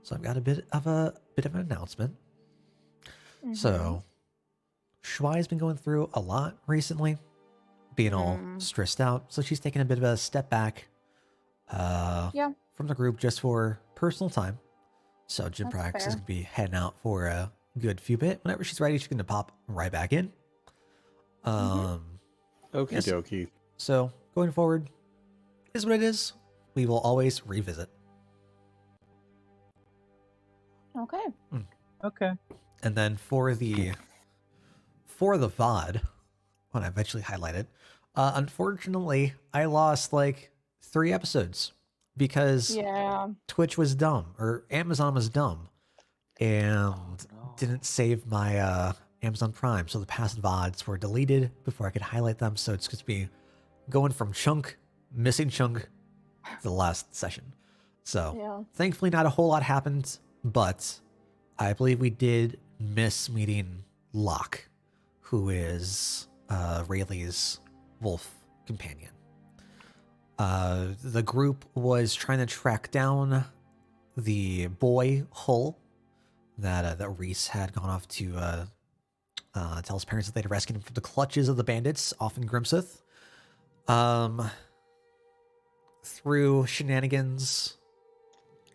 So I've got a bit of an announcement. So Shuai's been going through a lot recently, being all stressed out. So she's taking a bit of a step back Yeah, from the group just for personal time. So that's Jinprax is fair. going to be heading out for a good few bit. Whenever she's ready, she's going to pop right back in. Okie Yes. dokie. So going forward is what it is. We will always revisit. Okay. Okay. And then for the VOD, when I eventually highlight it, unfortunately, I lost like 3 episodes because Yeah. Twitch was dumb or Amazon was dumb and didn't save my Amazon Prime. So the past VODs were deleted before I could highlight them. So it's just be going from missing chunk to the last session. So thankfully not a whole lot happened, but I believe we did miss meeting Locke, who is Rayleigh's wolf companion. The group was trying to track down the boy Hull that Reese had gone off to tell his parents that they'd rescued him from the clutches of the bandits off in Grimsith. Through shenanigans,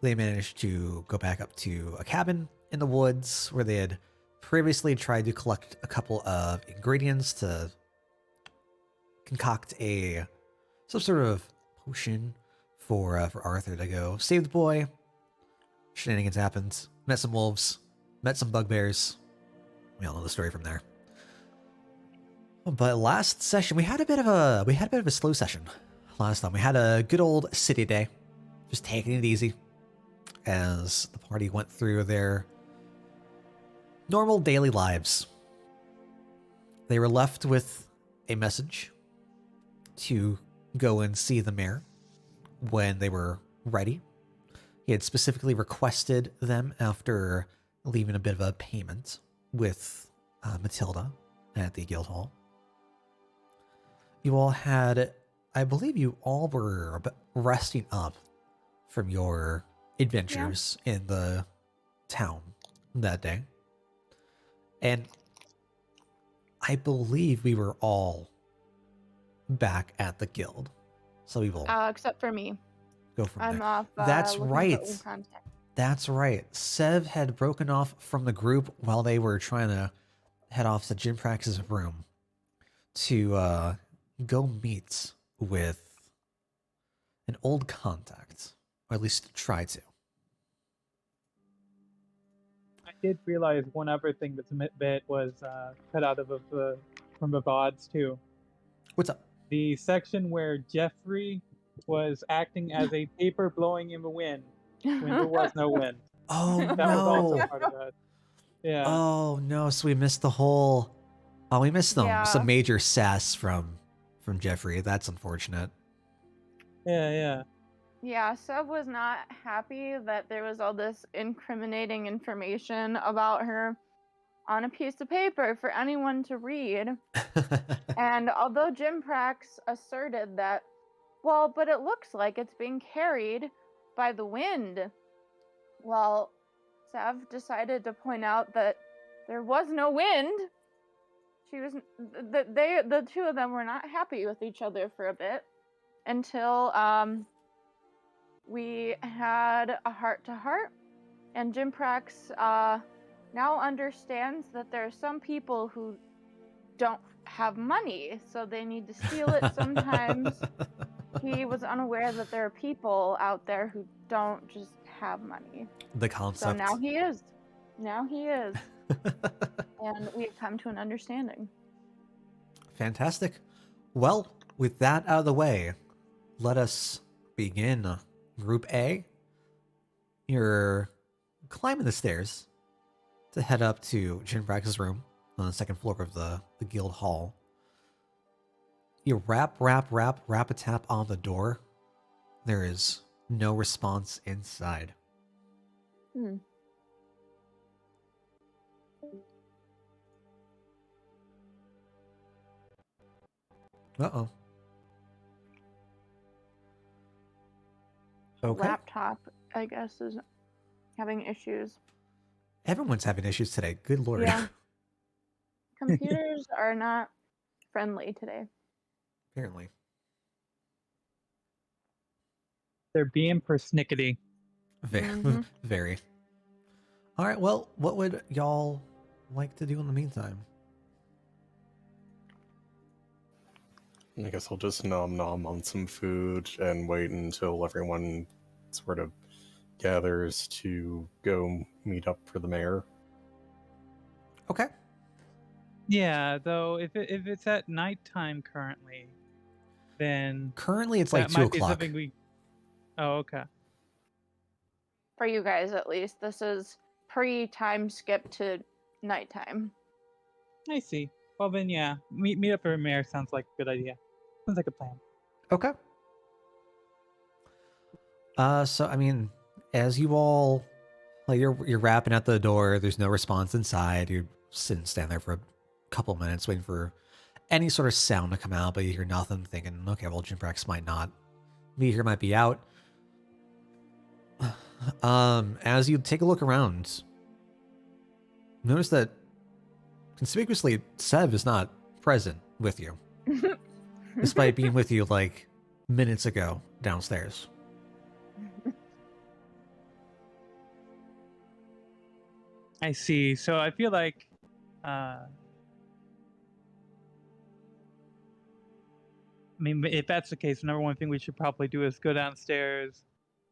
they managed to go back up to a cabin in the woods where they had previously tried to collect a couple of ingredients to concoct some sort of potion for Arthur to go save the boy. Shenanigans happened. Met some wolves. Met some bugbears. We all know the story from there. But last session we had a bit of a slow session. Last time we had a good old city day, just taking it easy as the party went through their normal daily lives. They were left with a message to go and see the mayor when they were ready. He had specifically requested them after leaving a bit of a payment with Matilda at the guild hall. You all had, I believe you all were resting up from your adventures in the town that day. And I believe we were all back at the guild. So we will Except for me. go from I'm there. off. That's looking for right. old contact. That's right. Sev had broken off from the group while they were trying to head off to Jinprax's room to go meet with an old contact, or at least try to. I did realize one other thing that's a bit was cut out of from the VODs too. What's up? The section where Jeffrey was acting as a paper blowing in the wind when there was no wind. Oh That was also no! part of that. Yeah. Oh no! So we missed the whole. Oh, we missed some major sass from Jeffrey. That's unfortunate. Yeah. Yeah, Seb was not happy that there was all this incriminating information about her on a piece of paper for anyone to read. And although Jinprax asserted that, well, but it looks like it's being carried by the wind, well, Sev decided to point out that there was no wind. The two of them were not happy with each other for a bit until we had a heart-to-heart, and Jinprax now understands that there are some people who don't have money, so they need to steal it sometimes. He was unaware that there are people out there who don't just have money. The concept. So now he is. And we have come to an understanding. Fantastic. Well, with that out of the way, let us begin Group A. You're climbing the stairs to head up to Jinprax's room on the second floor of the guild hall. You rap a tap on the door. There is no response inside. Uh-oh. Okay. Laptop, I guess, is having issues. Everyone's having issues today. Good lord. Yeah. Computers are not friendly today. Apparently. They're being persnickety. Mhm. Very. All right. Well, what would y'all like to do in the meantime? I guess I'll just nom on some food and wait until everyone sort of gathers to go meet up for the mayor. Okay. Yeah, though if it's at nighttime currently, then Currently, it's that like 2 might be o'clock. something we. Oh, okay. For you guys, at least, this is pre-time skip to nighttime. I see. Well then, yeah, meet up for a mayor sounds like a good idea. Sounds like a plan. Okay. So I mean, as you all, like, you're rapping at the door. There's no response inside. You're standing there for a couple minutes waiting for any sort of sound to come out, but you hear nothing. Thinking, okay, well, Jinprax might not be here, might be out. As you take a look around, notice that conspicuously Sev is not present with you, despite being with you like minutes ago downstairs. I see. So I feel like, I mean, if that's the case, number one thing we should probably do is go downstairs,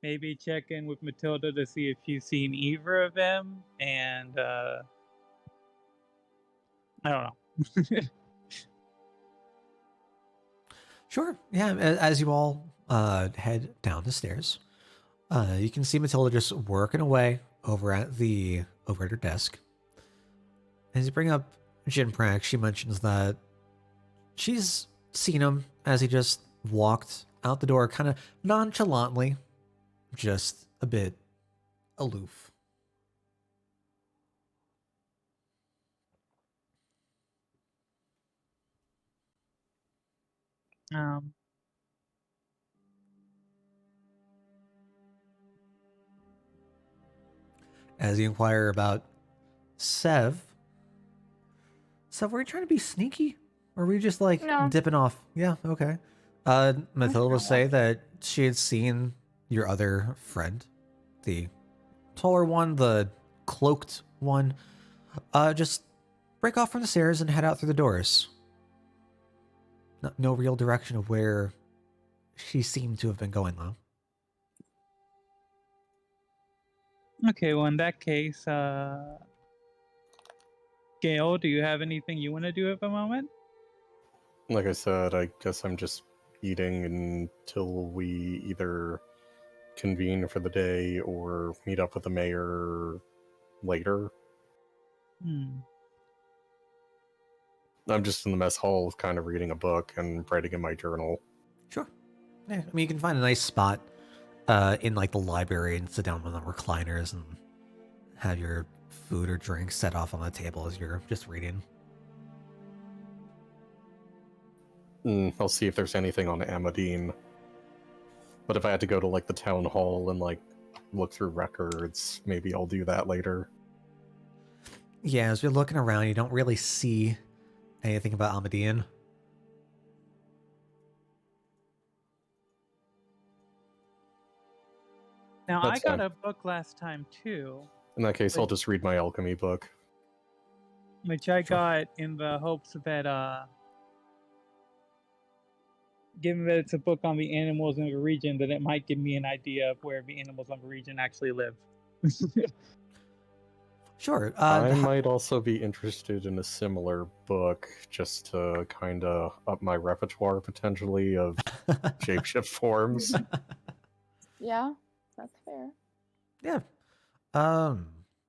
maybe check in with Matilda to see if she's seen either of them, and I don't know. Sure. Yeah. As you all head down the stairs, you can see Matilda just working away over at her desk. As you bring up Jinprax, she mentions that she's seen him as he just walked out the door, kind of nonchalantly, just a bit aloof. um, As you inquire about Sev, were you trying to be sneaky? Or were you just like No. dipping off? Yeah, okay. Matilda will say that she had seen your other friend, the taller one, the cloaked one, just break off from the stairs and head out through the doors. No real direction of where she seemed to have been going, though. okay, well in that case, Gail, do you have anything you want to do at the moment? Like I said, I guess I'm just eating until we either convene for the day or meet up with the mayor later. I'm just in the mess hall kind of reading a book and writing in my journal. Sure. Yeah, I mean, you can find a nice spot in like the library and sit down on the recliners and have your food or drink set off on the table as you're just reading. I'll see if there's anything on Amadine. But if I had to go to like the town hall and like look through records, maybe I'll do that later. Yeah, as you're looking around, you don't really see anything about Amadine. Now, That's I got fine. a book last time too, In that case, I'll just read my alchemy book. which I Sure. got in the hopes that, given that it's a book on the animals in the region, that it might give me an idea of where the animals in the region actually live. Sure. I might also be interested in a similar book just to kind of up my repertoire potentially of shapeshift forms. Yeah, that's fair. Yeah.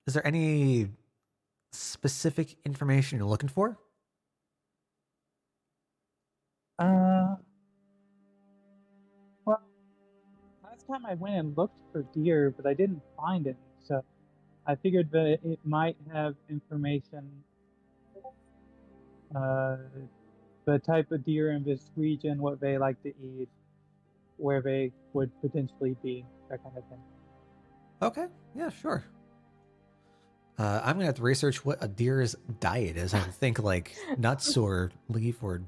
Is there any specific information you're looking for? Well, last time I went and looked for deer, but I didn't find any, so I figured that it might have information, the type of deer in this region, what they like to eat, where they would potentially be, that kind of thing. Okay, yeah, sure. I'm gonna have to research what a deer's diet is. I have to think like nuts or leaf or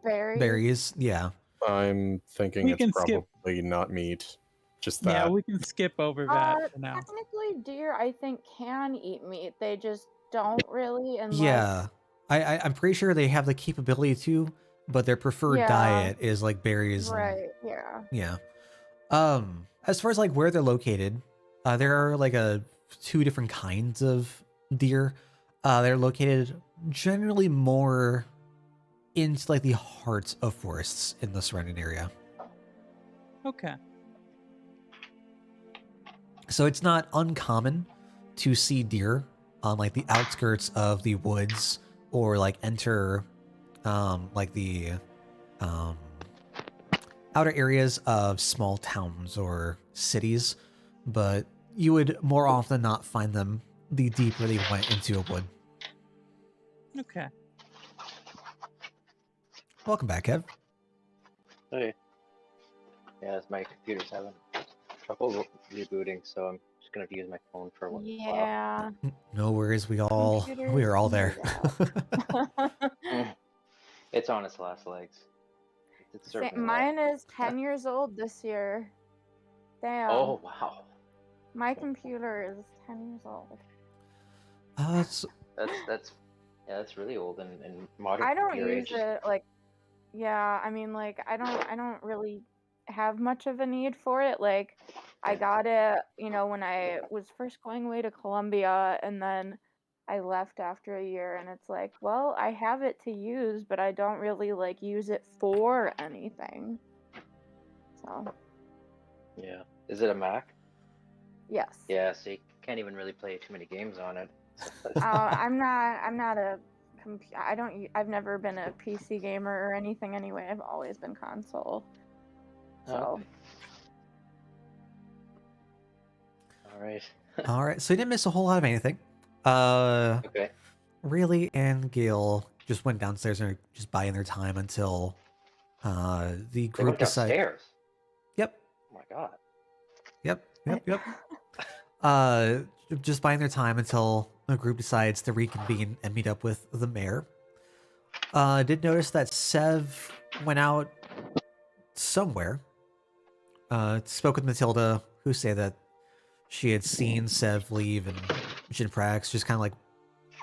Berries. berries. Yeah. I'm thinking We it's can skip. probably not meat, just Yeah, that. we can skip over that for now. Technically, deer I think can eat meat. They just don't really, unless Yeah. I'm pretty sure they have the capability to, but their preferred yeah, diet is like berries and right, yeah. yeah. As far as like where they're located, there are like two different kinds of deer. They're located generally more into like the heart of forests in the surrounding area. Okay. So it's not uncommon to see deer on like the outskirts of the woods or like enter like the um outer areas of small towns or cities, but you would more often than not find them the deeper they went into a wood. Okay. Welcome back, Kev. Hey. Yeah, it's my computer's having trouble rebooting, so I'm just gonna have to use my phone for a while. Yeah. No worries, we are all Computers there. It's on its last legs. It's serving me well. Mine is 10 years old this year. Damn. Oh wow. My computer is 10 years old. It's, That's really old and modern I don't computer use age. it like yeah, I mean like I don't really have much of a need for it. Like I got it, when I was first going away to Colombia and then I left after a year and it's like, well, I have it to use, but I don't really like use it for anything. So, Yeah. Is it a Mac? yes. Yeah, so you can't even really play too many games on it. I'm not a I've never been a PC gamer or anything anyway. I've always been console. So, Okay. All right. all right, so you didn't miss a whole lot of anything. Okay. Really and Gail just went downstairs and are just buying their time until the They group went decided. downstairs. Yep, Oh my god. yep. Just buying their time until the group decides to reconvene and meet up with the mayor. Did notice that Sev went out somewhere. Spoke with Matilda, who said that she had seen Sev leave, and Jinprax just kind of like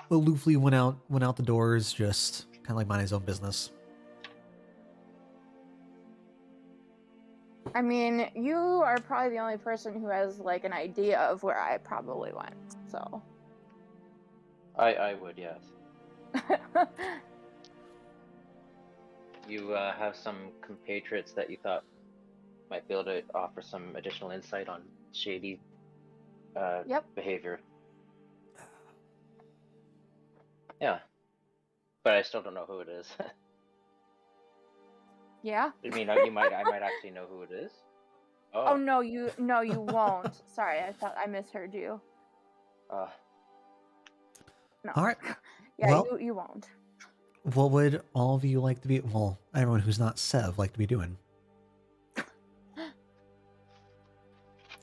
aloofly went out the doors, just kind of like minding his own business. I mean, you are probably the only person who has like an idea of where I probably went. So, I would, yes. You have some compatriots that you thought might be able to offer some additional insight on shady Yep. behavior. Yeah, but I still don't know who it is. Yeah. I mean, I might actually know who it is. Oh no, you won't. Sorry, I thought I misheard you. No. All right. Yeah, Well, you won't. what would all of you like to be? Well, everyone who's not Sev like to be doing.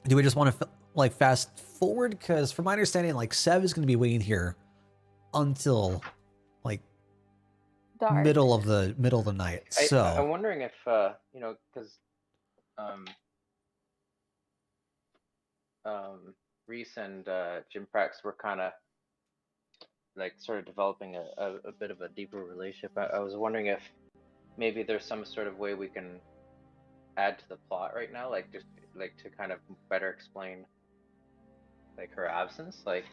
Do we just want to like fast forward? Because from my understanding, like Sev is going to be waiting here until like Dark. middle of the night. So I'm wondering if because Reese and Jinprax were kind of like sort of developing a bit of a deeper relationship. I was wondering if maybe there's some sort of way we can add to the plot right now, like just like to kind of better explain like her absence, like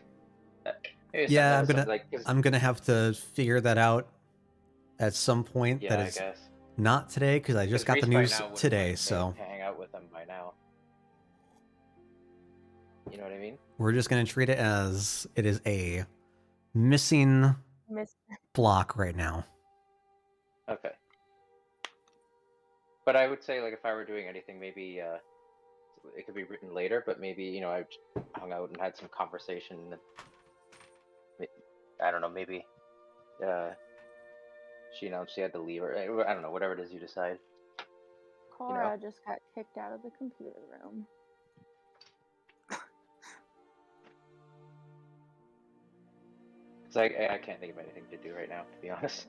yeah, cause, I'm gonna have to figure that out at some point. yeah, That I is guess not today because I just got Reese the by news now would today. want So to hang out with them by now. You know what I mean? we're just gonna treat it as it is a missing block right now. Okay. But I would say, like, if I were doing anything, maybe it could be written later, but maybe, I hung out and had some conversation. And I don't know, maybe she announced she had to leave, or I don't know, whatever it is you decide. Cora just got kicked out of the computer room. 'Cause I can't think of anything to do right now, to be honest.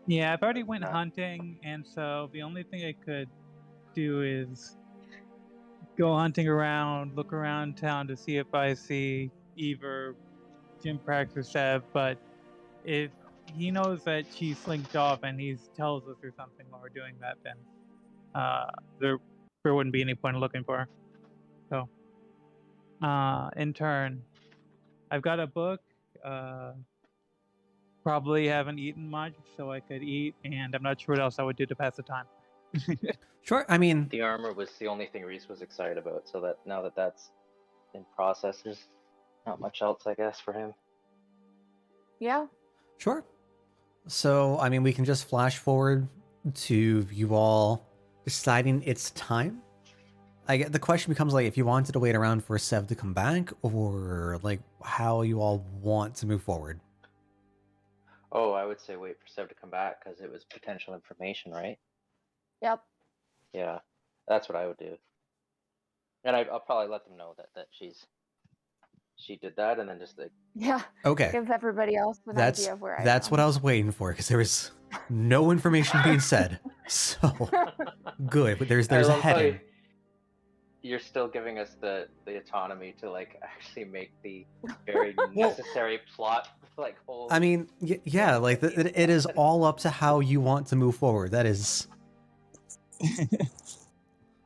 Yeah, I've already went Not- hunting, and so the only thing I could do is go hunting around, look around town to see if I see either Jinprax or Sev. But if he knows that she slinked off and he tells us or something while we're doing that, then there wouldn't be any point in looking for her. So, in turn, I've got a book. Probably haven't eaten much, so I could eat, and I'm not sure what else I would do to pass the time. Sure. I mean, The armor was the only thing Reese was excited about, so that now that that's in process, there's not much else, I guess, for him. Yeah. sure. So, I mean, we can just flash forward to you all deciding it's time. I get the question becomes like if you wanted to wait around for Sev to come back, or like how you all want to move forward. Oh, I would say wait for Sev to come back because it was potential information, right? Yep. Yeah, that's what I would do. And I'll probably let them know that she did that, and then just like Yeah. Okay, Give everybody else an that's idea of where I that's am. what I was waiting for because there was no information being said. So good, but there's I a love how heading. you're still giving us the autonomy to like actually make the very necessary plot like whole. I mean, yeah, like it is all up to how you want to move forward. That is,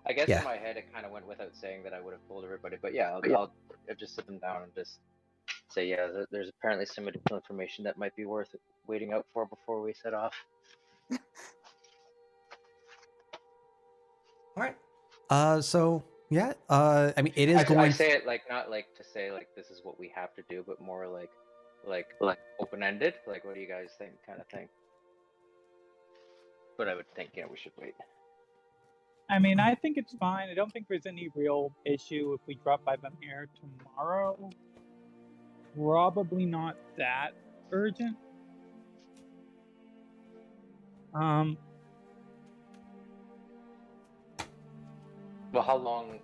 I guess yeah. in my head it kind of went without saying that I would have told everybody, but yeah, I'll just sit them down and just say, yeah, there's apparently some additional information that might be worth waiting out for before we set off. All right. So yeah. I mean, it is I going. say it like not like to say like this is what we have to do, but more like open ended. Like, what do you guys think, kind of thing. But I would think, we should wait. I mean, I think it's fine. I don't think there's any real issue if we drop by them here tomorrow. Probably not that urgent. Well, how long?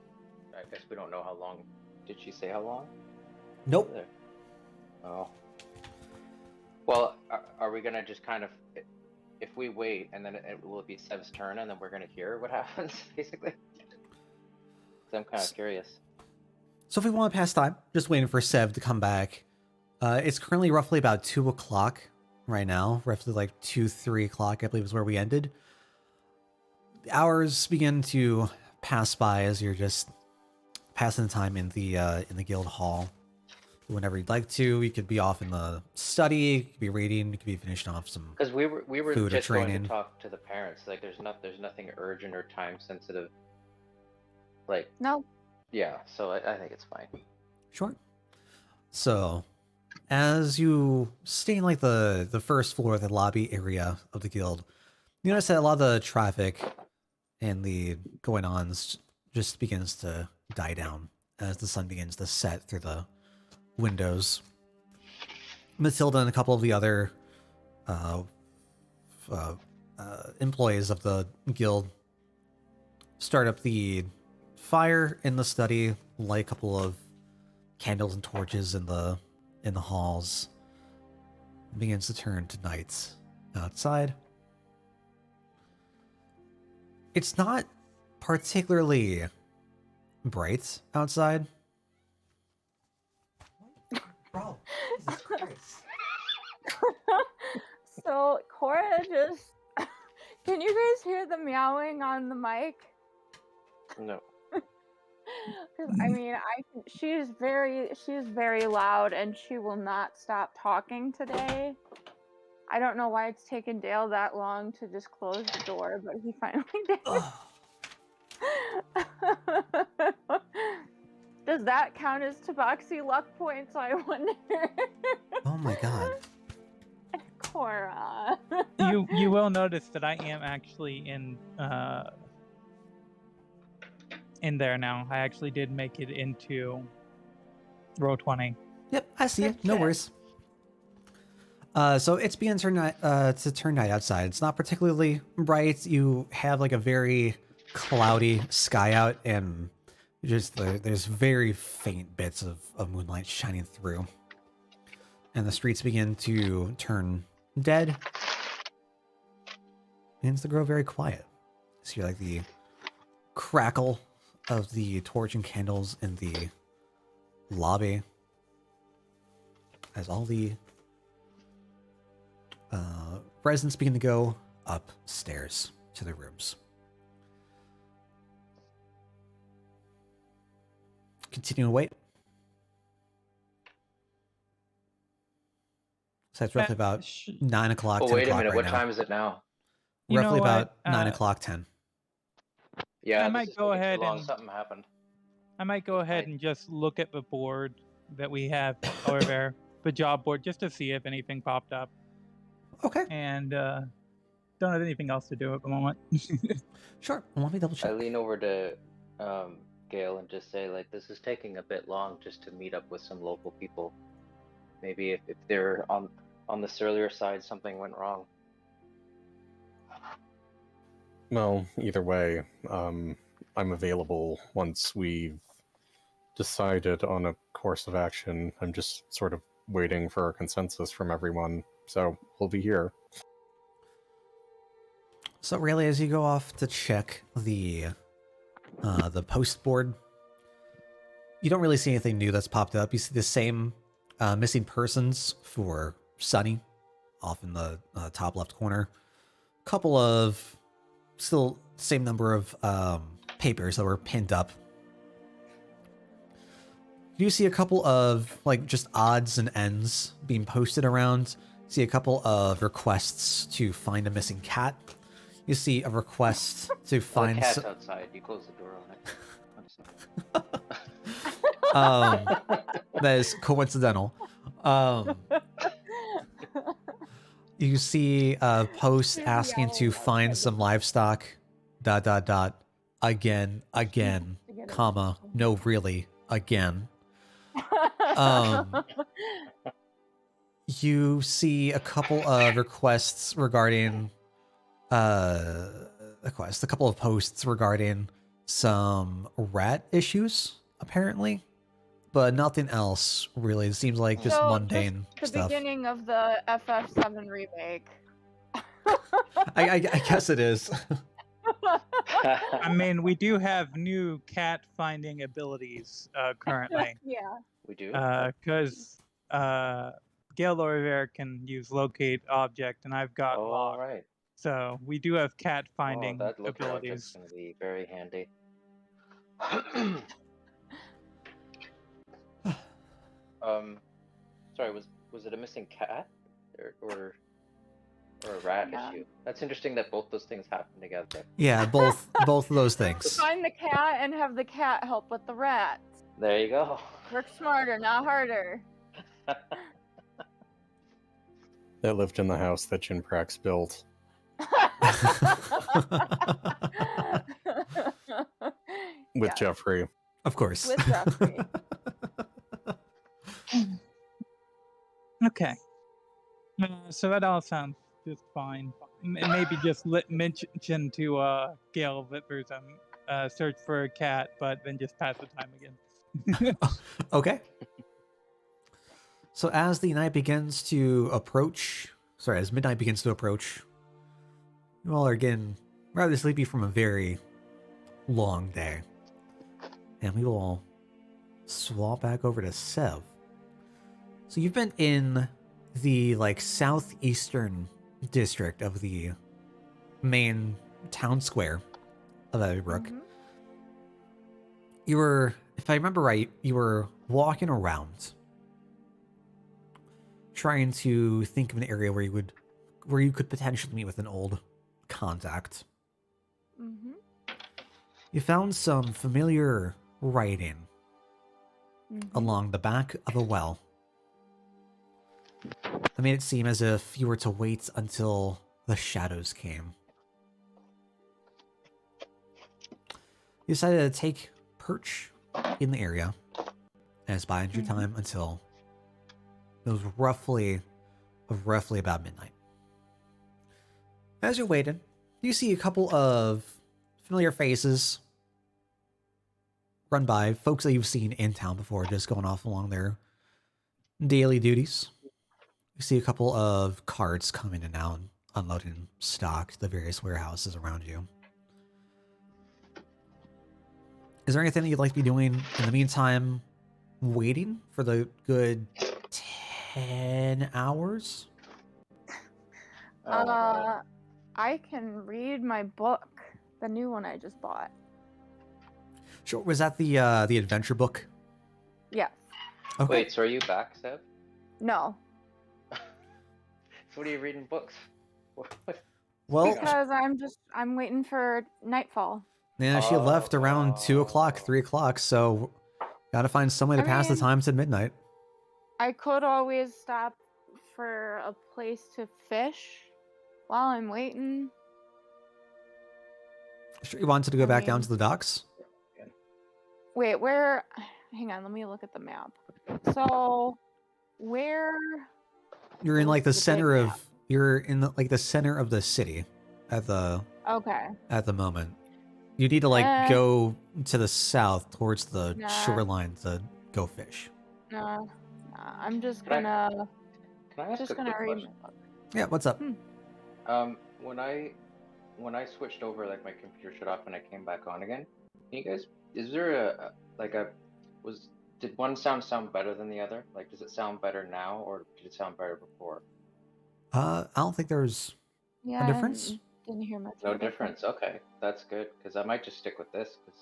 I guess we don't know how long. Did she say how long? Nope. Oh. Well, are we gonna just kind of, if we wait and then it will be Sev's turn and then we're gonna hear what happens, basically? 'Cause I'm kind of curious. So if we want to pass time, just waiting for Sev to come back. It's currently roughly about 2 o'clock right now. Roughly like 2, 3 o'clock, I believe, is where we ended. The hours begin to pass by as you're just passing the time in the guild hall. Whenever you'd like to, you could be off in the study, you could be reading, you could be finishing off some. Because we were food or just going training. to talk to the parents. Like, there's nothing urgent or time sensitive. Like, No. yeah. So I think it's fine. Sure. So, as you stay in like the first floor of the lobby area of the guild, you notice that a lot of the traffic and the going ons just begins to die down as the sun begins to set through the windows. Matilda and a couple of the other employees of the guild start up the fire in the study, light a couple of candles and torches in the halls. It begins to turn to night outside. It's not particularly bright outside. Bro, Jesus Christ. So Cora just can you guys hear the meowing on the mic? No. 'Cause, I mean, she's very loud and she will not stop talking today. I don't know why it's taken Dale that long to just close the door, but he finally did. Does that count as Tabaxi luck points, I wonder? Oh my god. Cora. You will notice that I am actually in there now. I actually did make it into row 20. Yep, I see it. No Shit. worries. So it's beginning to turn night outside. It's not particularly bright. You have like a very cloudy sky out, and just there's very faint bits of moonlight shining through. and the streets begin to turn dead. Begins to grow very quiet. You see like the crackle of the torch and candles in the lobby as all the residents begin to go upstairs to their rooms. Continue to wait. So it's roughly about 9 o'clock, Oh, 10 wait a o'clock minute. right What now. time is it now? You Roughly know about what? 9 o'clock, 10. Yeah, I this might is go taking too ahead long. and- Something happened. I might go ahead and just look at the board that we have over there, the job board, just to see if anything popped up. Okay, And don't have anything else to do at the moment. sure. Well, let me double I check. lean over to Gail and just say, like, this is taking a bit long just to meet up with some local people. Maybe if they're on the surlier side, something went wrong. Well, either way, I'm available once we've decided on a course of action. I'm just sort of waiting for a consensus from everyone, so we'll be here. So really, as you go off to check the post board, you don't really see anything new that's popped up. You see the same missing persons for Sunny off in the top left corner. Couple of still same number of papers that were pinned up. You see a couple of like just odds and ends being posted around. See a couple of requests to find a missing cat. You see a request to The find cat's outside. You close the door on it. that is coincidental. You see a post Here's the asking to owl find outside some livestock. ... Again, comma, no, really, again. You see a couple of requests regarding a couple of posts regarding some rat issues, apparently, but nothing else really. It seems like just So, mundane the stuff. beginning of the FF7 remake. I guess it is. I mean, we do have new cat finding abilities currently. Yeah. We do. Because Gail Oliver can use locate object, and I've got Oh, all lock. right. So we do have cat finding Oh, that looking object's abilities. going to be very handy. Sorry, was it a missing cat or a rat Yeah. issue? That's interesting that both those things happen together. Yeah, both of those things. Find the cat and have the cat help with the rats. There you go. Work smarter, not harder. That lived in the house that Jinprax built. With Yeah, Jeffrey. Of course. with Jeffrey. Okay. So that all sounds just fine. Maybe just mention to Gail that there's a search for a cat, but then just pass the time again. Okay. So as the night begins to approach, as midnight begins to approach, you all are getting rather sleepy from a very long day. And we will swap back over to Sev. So you've been in the southeastern district of the main town square of Everbrook. Mhm. You were, if I remember right, you were walking around trying to think of an area where you could potentially meet with an old contact. Mhm. You found some familiar writing Mhm. along the back of a well. That made it seem as if you were to wait until the shadows came. You decided to take perch in the area as bided your time until it was roughly about midnight. As you're waiting, you see a couple of familiar faces run by, folks that you've seen in town before, just going off along their daily duties. You see a couple of carts coming in and out, unloading stock to the various warehouses around you. Is there anything that you'd like to be doing in the meantime, waiting for the good 10 hours? Oh my god. I can read my book, the new one I just bought. Sure. Was that the adventure book? Yes. Okay. Wait, so are you back, Seb? No. So what are you reading books? Well, Because I'm waiting for nightfall. yeah, she left around 2 o'clock, 3 o'clock, so gotta find some way to pass the time to midnight. I could always stop for a place to fish while I'm waiting. Sure, you wanted to go I back down mean- to the docks? Wait, where? Hang on, let me look at the map. So, where? You're in like the This is a big center of map. you're in the center of the city at the Okay. moment. You need to like go to the south towards the Nah. shoreline to go fish. No, I'm just Can I- gonna Can I ask a quick read question? my book. Yeah, what's up? When I switched over, like my computer shut off and I came back on again. Can you guys, is there did one sound better than the other? Like, does it sound better now, or did it sound better before? I don't think there's Yeah, a difference. Didn't hear much. No of a difference. Okay, that's good because I might just stick with this because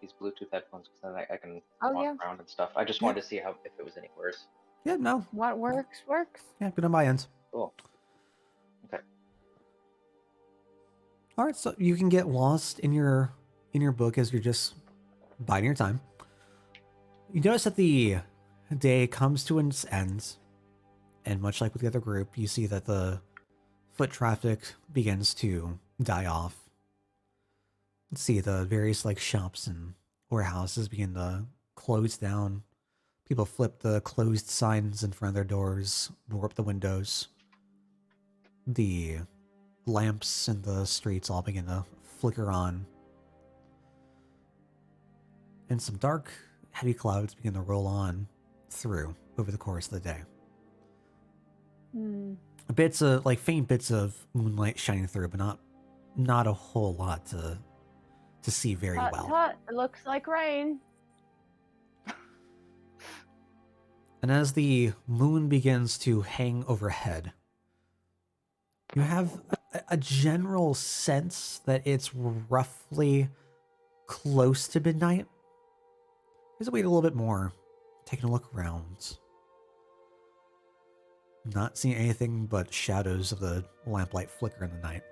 these Bluetooth headphones, because then I can Oh, walk yeah. around and stuff. I just wanted to see if it was any worse. Yeah, no. What works, works. Yeah, good on my end. Cool. Okay. All right, so you can get lost in your book as you're just biding your time. You notice that the day comes to its end, and much like with the other group, you see that the foot traffic begins to die off. Let's see, the various like shops and warehouses begin to close down. People flip the closed signs in front of their doors, roll up the windows. The lamps in the streets all begin to flicker on. And some dark, heavy clouds begin to roll on through over the course of the day. Bits of, like, faint bits of moonlight shining through, but not a whole lot to see very well. Tut, it looks like rain. And as the moon begins to hang overhead, you have a general sense that it's roughly close to midnight. Just wait a little bit more, taking a look around. Not seeing anything but shadows of the lamplight flicker in the night.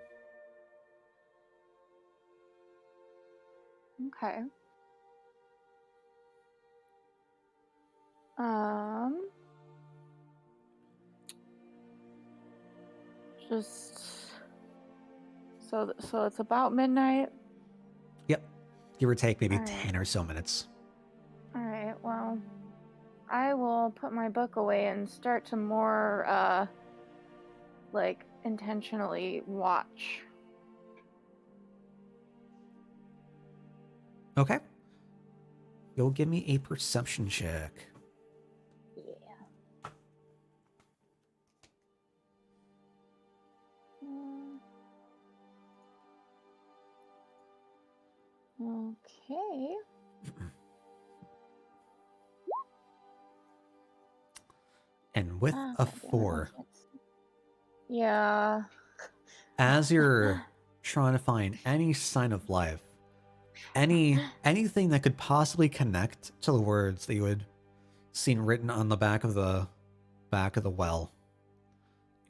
Okay. Just so it's about midnight. Yep. Give or take maybe All right. 10 or so minutes. All right. Well, I will put my book away and start to more like intentionally watch. Okay. You'll give me a perception check. Yeah. Okay. And with a 4, Yeah. as you're trying to find any sign of life, anything that could possibly connect to the words that you had seen written on the back of the well,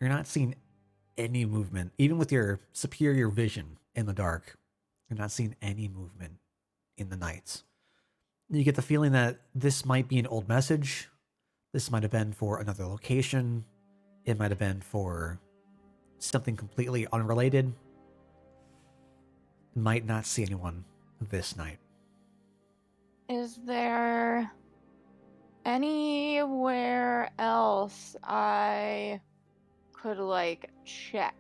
you're not seeing any movement. Even with your superior vision in the dark, you're not seeing any movement in the night. You get the feeling that this might be an old message. This might have been for another location. It might have been for something completely unrelated. Might not see anyone this night. Is there anywhere else I could like check?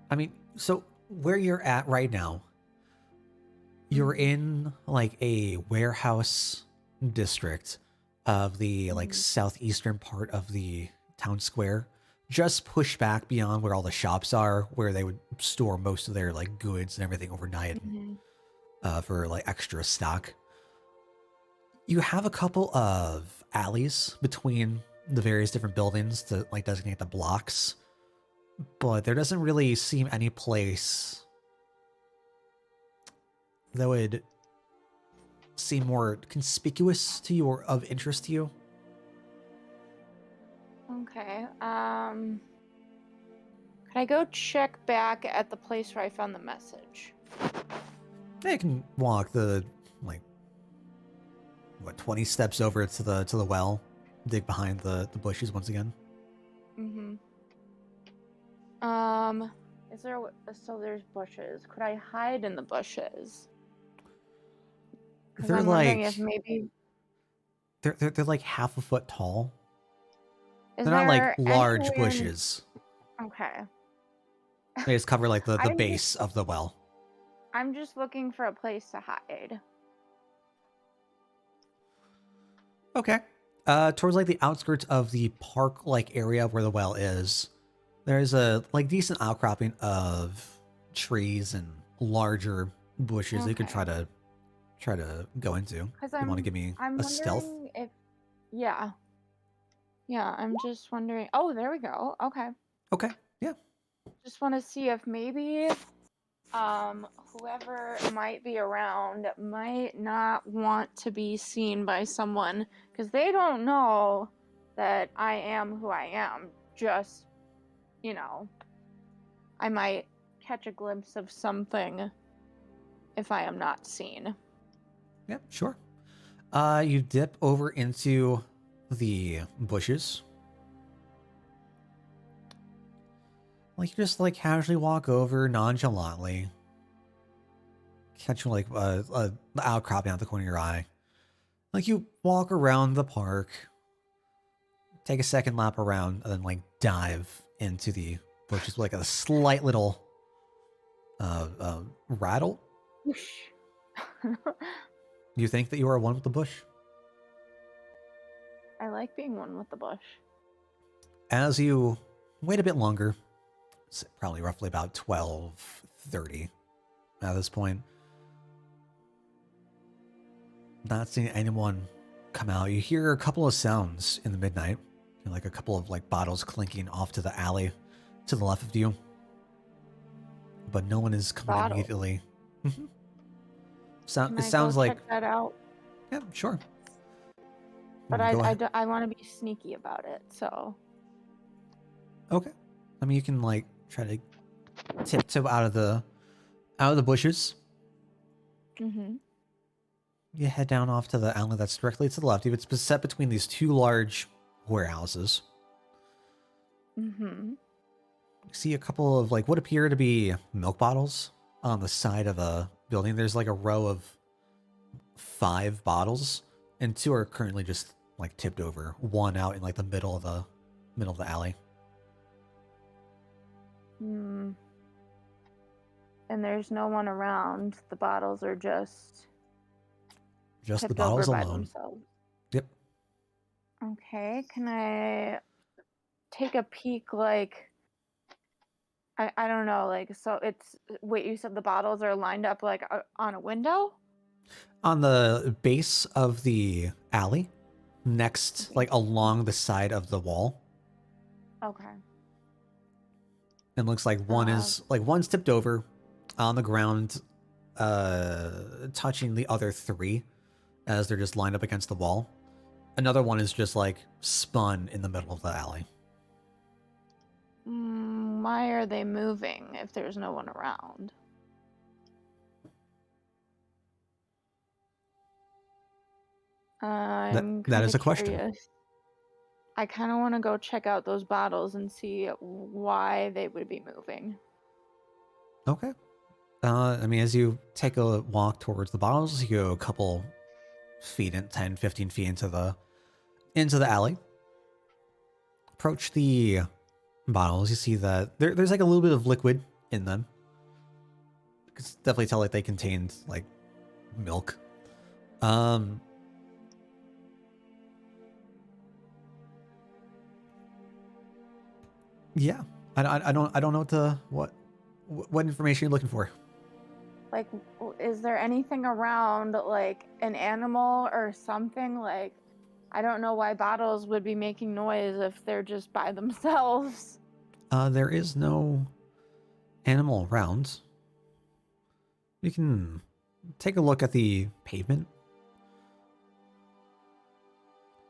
I mean, so where you're at right now, you're in like a warehouse district of the like southeastern part of the town square, just pushed back beyond where all the shops are, where they would store most of their like goods and everything overnight for like extra stock. You have a couple of alleys between the various different buildings to like designate the blocks, but there doesn't really seem any place that would seem more conspicuous to you or of interest to you. Okay. Could I go check back at the place where I found the message? Yeah, you can walk the like 20 steps over to the well, dig behind the bushes once again. Is there so there's bushes? Could I hide in the bushes? Because They're I'm wondering like if maybe they're like half a foot tall. is They're not like there large anywhere bushes. Okay. They just cover like the I'm base of the well. I'm just looking for a place to hide. Okay. Towards like the outskirts of the park like area where the well is, there's a like decent outcropping of trees and larger bushes that you could try Okay. to go into. Because You want to give me I'm a stealth? wondering if yeah. Yeah, I'm just wondering. Oh, there we go. Okay. Okay. Yeah. Just want to see if maybe whoever might be around might not want to be seen by someone because they don't know that I am who I am. Just, I might catch a glimpse of something if I am not seen. Yeah, sure. You dip over into the bushes. Like you just like casually walk over nonchalantly. Catch like the outcropping out the corner of your eye. Like you walk around the park, take a second lap around, and then like dive into the bushes with like a slight little rattle. You think that you are one with the bush? I like being one with the bush. As you wait a bit longer, it's probably roughly about 12:30 at this point, not seeing anyone come out. You hear a couple of sounds in the midnight, like a couple of like bottles clinking off to the alley to the left of you, but no one is coming Bottles. immediately. It Can I sounds go like check that out? yeah, sure. But Go ahead. I want to be sneaky about it, so. Okay. I mean, you can like try to tiptoe out of the bushes. Mm-hmm. You head down off to the alley that's directly to the left. It's set between these two large warehouses. Mm-hmm. You see a couple of like what appear to be milk bottles on the side of a building. There's like a row of 5 bottles, and 2 are currently just like tipped over. One out in like the middle of the alley. And there's no one around. The bottles are just Just the tipped bottles over by alone. themselves. Yep. Okay, can I take a peek? Like, I don't know. Like, so it's wait. You said the bottles are lined up like on a window. On the base of the alley, next, like along the side of the wall. Okay. It looks like one's tipped over on the ground, touching the other 3 as they're just lined up against the wall. Another one is just like spun in the middle of the alley. Why are they moving if there's no one around? That is a question. Curious. I kind of want to go check out those bottles and see why they would be moving. Okay. I mean, as you take a walk towards the bottles, you go a couple feet, 10, 15 feet into the alley. Approach the bottles, you see that there's like a little bit of liquid in them. You can definitely tell like they contained like milk. Yeah. I don't know what information you're looking for. Like, is there anything around, like, an animal or something? Like, I don't know why bottles would be making noise if they're just by themselves. There is no animal around. You can take a look at the pavement.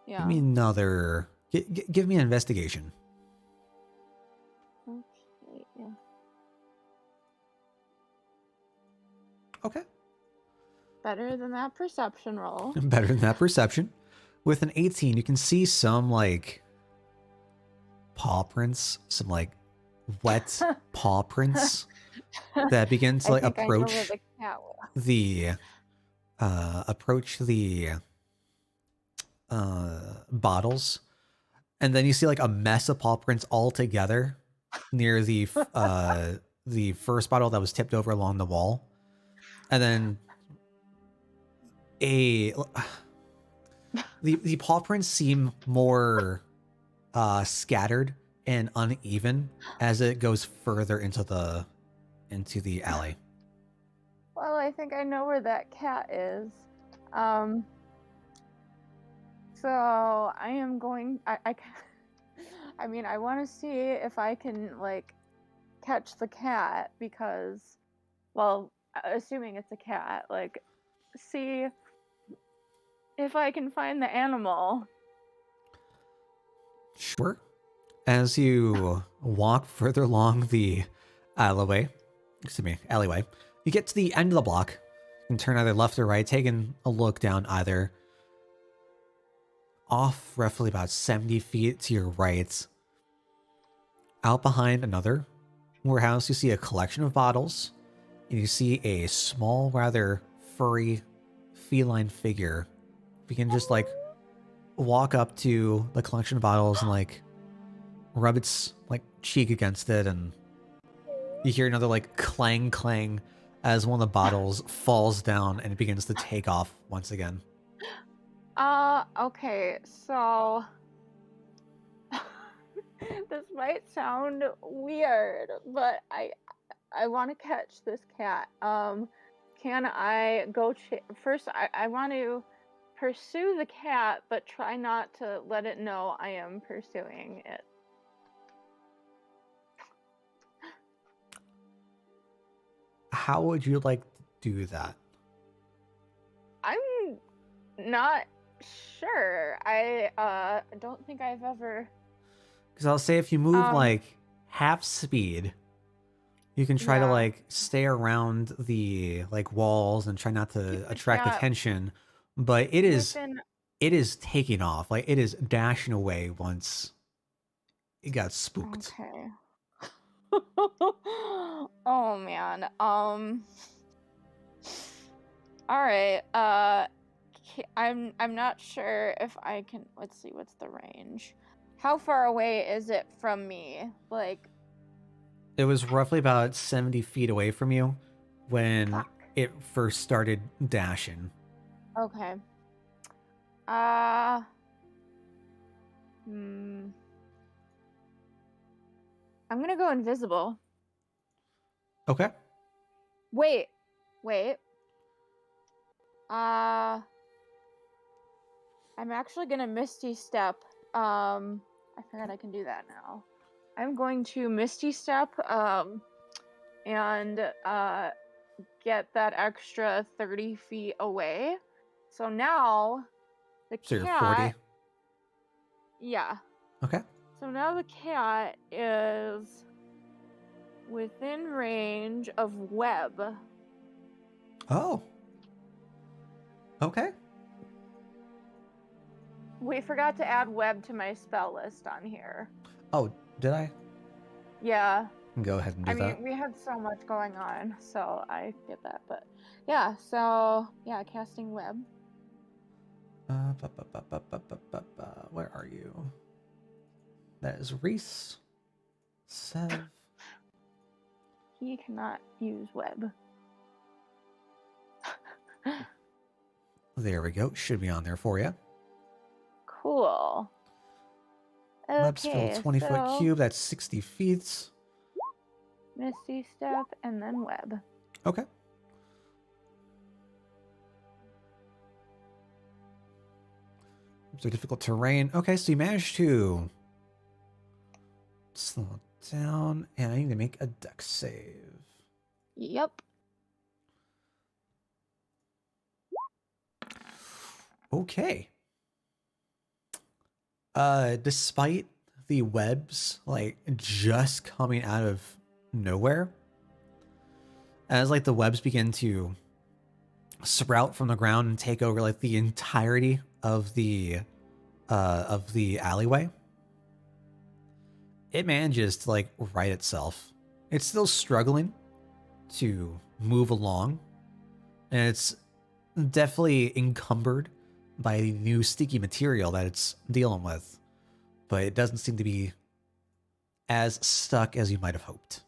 Yeah. Give me another. Give me an investigation. Okay. Yeah. Okay. Better than that perception roll. Better than that perception. With an 18, you can see some like paw prints, some like wet paw prints that begin to I like think I know where approach the cat was. the bottles, and then you see like a mess of paw prints all together near the first bottle that was tipped over along the wall, and then the paw prints seem more scattered and uneven as it goes further into the alley. Well, I think I know where that cat is. So I am going. I mean, I want to see if I can like catch the cat because, well, assuming it's a cat, like, see if I can find the animal. Sure. As you walk further along the alleyway, you get to the end of the block. You can turn either left or right, taking a look down either. Off roughly about 70 feet to your right, out behind another warehouse, you see a collection of bottles, and you see a small, rather furry, feline figure begin just like walk up to the collection of bottles and like rub its like cheek against it, and you hear another like clang clang as one of the bottles falls down and it begins to take off once again. Okay, so this might sound weird, but I want to catch this cat. Can I go first? I want to pursue the cat, but try not to let it know I am pursuing it. How would you like to do that? I'm not sure. I don't think I've ever. Because I'll say if you move Um, like half speed, you can try to Yeah. like stay around the like walls and try not Keep to the attract cat attention. But it is within. taking off. Like it is dashing away once it got spooked. Okay. Oh man. All right. I'm not sure if I can. Let's see. What's the range? How far away is it from me? Like, It was roughly about 70 feet away from you when fuck. it first started dashing. Okay. I'm gonna go invisible. Okay. Wait. I'm actually gonna Misty Step. I forgot I can do that now. I'm going to Misty Step, and get that extra 30 feet away. So now the So you're cat. 40. Yeah. Okay. So now the cat is within range of web. Oh. Okay. We forgot to add web to my spell list on here. Oh, did I? Yeah. Go ahead and do I mean, that. we had so much going on, so I get that. But yeah, so yeah, casting web. Where are you? That is Reese. Sev. He cannot use web. There we go. Should be on there for you. Cool. Webs fill Okay, 20-foot so cube. That's 60 feet. Misty Step and then web. Okay. So difficult terrain. Okay, so you managed to slow it down, and I need to make a dex save. Yep. Okay. Despite the webs like just coming out of nowhere, as like the webs begin to sprout from the ground and take over like the entirety of the alleyway, it manages to like right itself. It's still struggling to move along, and it's definitely encumbered by the new sticky material that it's dealing with, but it doesn't seem to be as stuck as you might have hoped.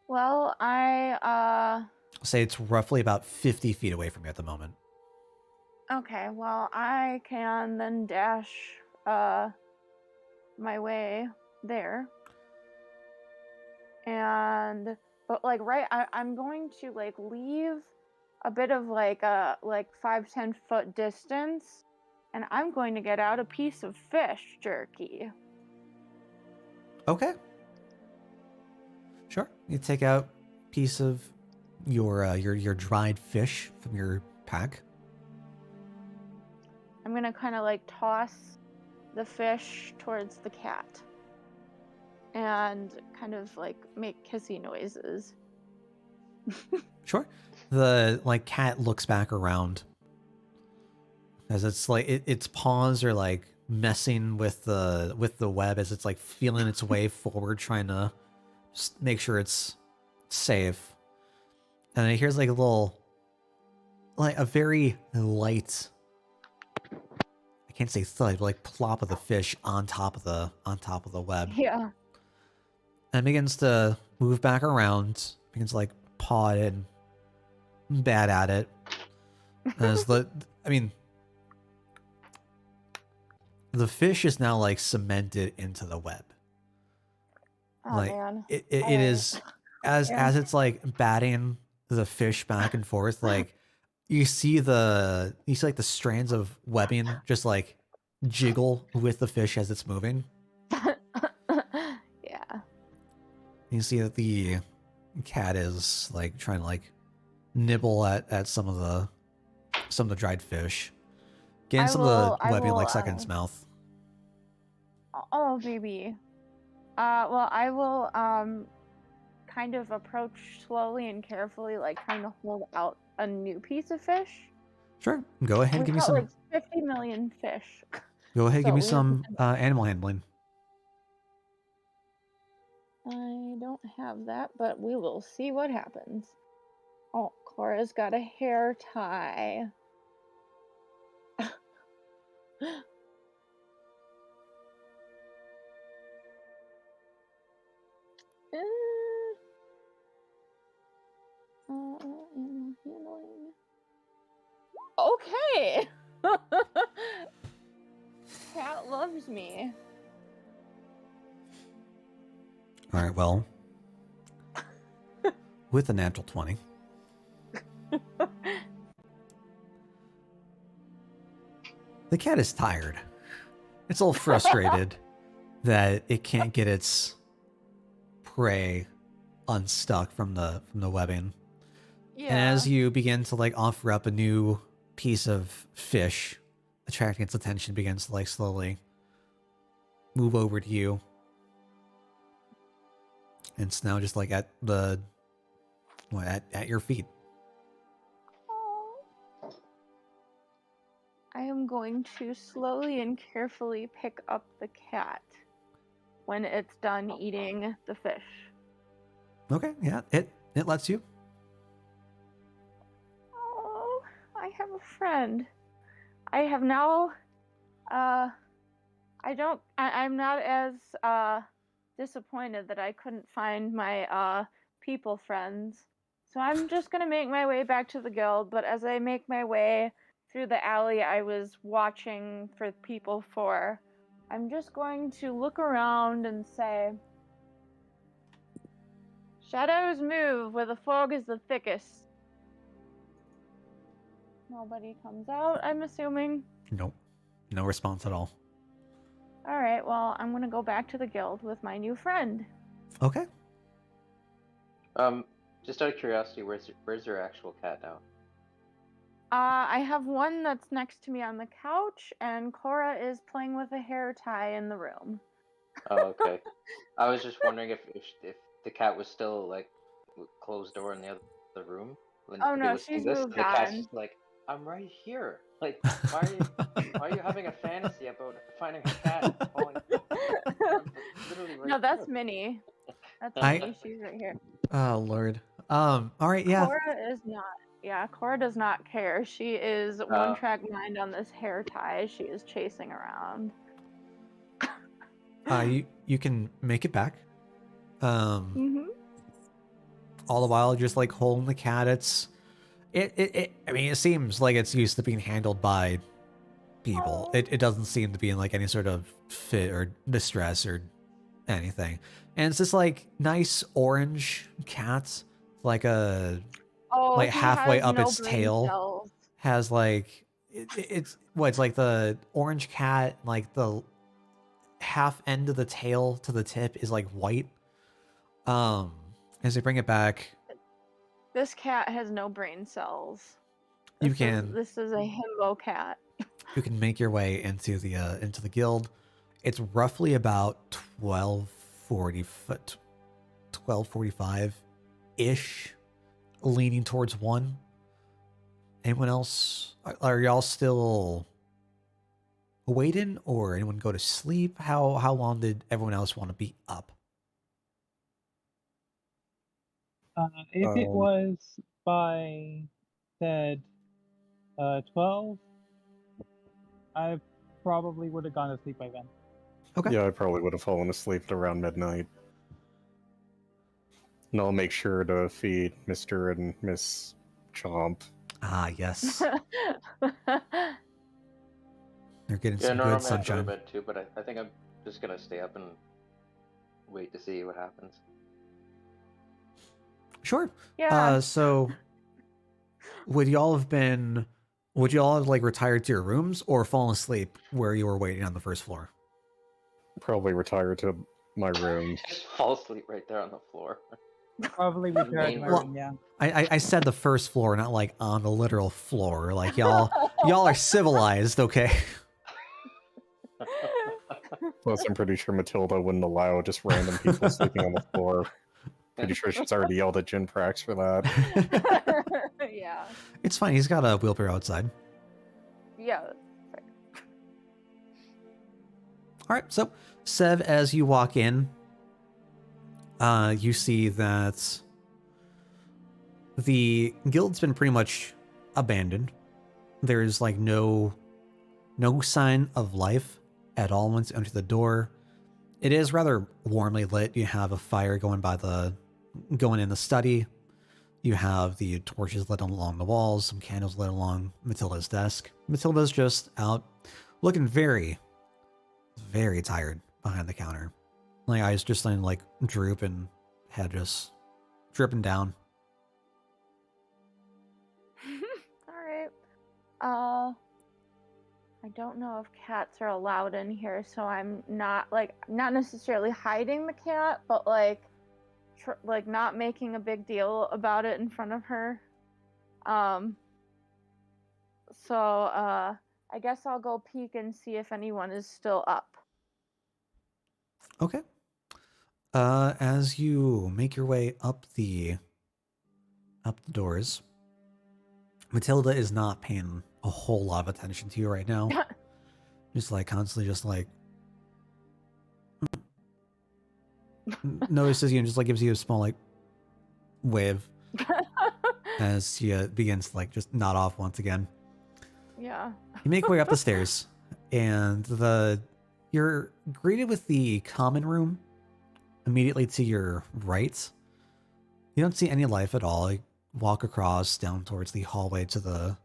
Well, I'll say it's roughly about 50 feet away from you at the moment. okay, well, I can then dash my way there. But like I'm going to like leave a bit of like a 5-10 foot distance, and I'm going to get out a piece of fish jerky. Okay. Sure. You take out a piece of your dried fish from your pack. I'm gonna kind of like toss the fish towards the cat and kind of like make kissy noises. Sure. The like cat looks back around as it's like its paws are like messing with the web as it's like feeling its way forward, trying to just make sure it's safe. And it hears like a little, like a very light, I can't say thud, but like plop of the fish on top of the web. Yeah. And it begins to move back around, begins to like paw it and bat at it. As the fish is now like cemented into the web. Oh Like man. it is as it's like batting the fish back and forth, like you see like the strands of webbing just like jiggle with the fish as it's moving. Yeah. You see that the cat is like trying to like nibble at some of the dried fish, getting some of the webbing like stuck in its mouth. Oh baby. Well, I will kind of approach slowly and carefully, like trying to hold out a new piece of fish. Sure, go ahead, give me some. Like 50 million fish. Go ahead, give me So some animal handling. I don't have that, but we will see what happens. Oh, Cora's got a hair tie. Animal handling. Okay. Cat loves me. All right, well, with a natural 20. The cat is tired. It's all frustrated that it can't get its prey unstuck from the webbing. Yeah. And as you begin to like offer up a new piece of fish, attracting its attention, begins to like slowly move over to you. And it's now just like at your feet. I am going to slowly and carefully pick up the cat when it's done eating the fish. Okay, yeah, it lets you. Oh, I have a friend. I have now, I'm not as, disappointed that I couldn't find my, people friends. So I'm just gonna make my way back to the guild, but as I make my way through the alley, I was watching for people for I'm just going to look around and say, shadows move where the fog is the thickest. Nobody comes out, I'm assuming. Nope. No response at all. All right, well, I'm going to go back to the guild with my new friend. Okay. Just out of curiosity, where's your actual cat now? I have one that's next to me on the couch, and Cora is playing with a hair tie in the room. Oh, okay. I was just wondering if the cat was still like closed door in the other room when Oh they no, was she's seeing this. moved The cat's on. just like, I'm right here. Like, why are you having a fantasy about finding a cat falling? I'm literally right No, that's here. Minnie. That's I- Minnie. She's right here. Oh, Lord. All right, yeah. Cora is not. Yeah, Cora does not care. She is one-track mind on this hair tie. She is chasing around. You can make it back. Mm-hmm. All the while just like holding the cat. I mean, it seems like it's used to being handled by people. Aw. It doesn't seem to be in like any sort of fit or distress or anything. And it's this like nice orange cat, like a Oh, like he halfway has up no its brain tail cells. has like it's like the orange cat, like the half end of the tail to the tip is like white. As they bring it back, This cat has no brain cells. you can This is a himbo cat. you can make your way into the guild. It's roughly about 12:45 ish, leaning towards 1. Anyone else? Are y'all still waiting, or anyone go to sleep? How long did everyone else want to be up? If it Um, was by said 12, I probably would have gone to sleep by then. Okay. Yeah, I probably would have fallen asleep at around midnight. And I'll make sure to feed Mr. and Miss Chomp. Ah, yes. They're getting Yeah, some no, good I'm gonna go to sunshine. bed too, but I think I'm just gonna stay up and wait to see what happens. Sure. Yeah. So would y'all have like retired to your rooms or fallen asleep where you were waiting on the first floor? Probably retire to my room. Just fall asleep right there on the floor. Probably would Main to my room. room, yeah. I said the first floor, not like on the literal floor. Like y'all are civilized, okay? Plus, I'm pretty sure Matilda wouldn't allow just random people sleeping on the floor. Pretty sure she's already yelled at Jinprax for that. Yeah. It's fine. He's got a wheelbarrow outside. Yeah. All right. So, Sev, as you walk in, you see that the guild's been pretty much abandoned. There's like no sign of life at all once you enter the door. It is rather warmly lit. You have a fire going in the study. You have the torches lit along the walls, some candles lit along Matilda's desk. Matilda's just out looking very, very tired behind the counter. Like eyes just like droop and head just dripping down. All right. I don't know if cats are allowed in here, so I'm not necessarily hiding the cat, but like not making a big deal about it in front of her. So I guess I'll go peek and see if anyone is still up. Okay. As you make your way up the doors, Matilda is not paying a whole lot of attention to you right now. Just like constantly just like notices you and just like gives you a small like wave as she begins to like just nod off once again. Yeah. You make your way up the stairs, and you're greeted with the common room immediately to your right. You don't see any life at all. You walk across down towards the hallway to the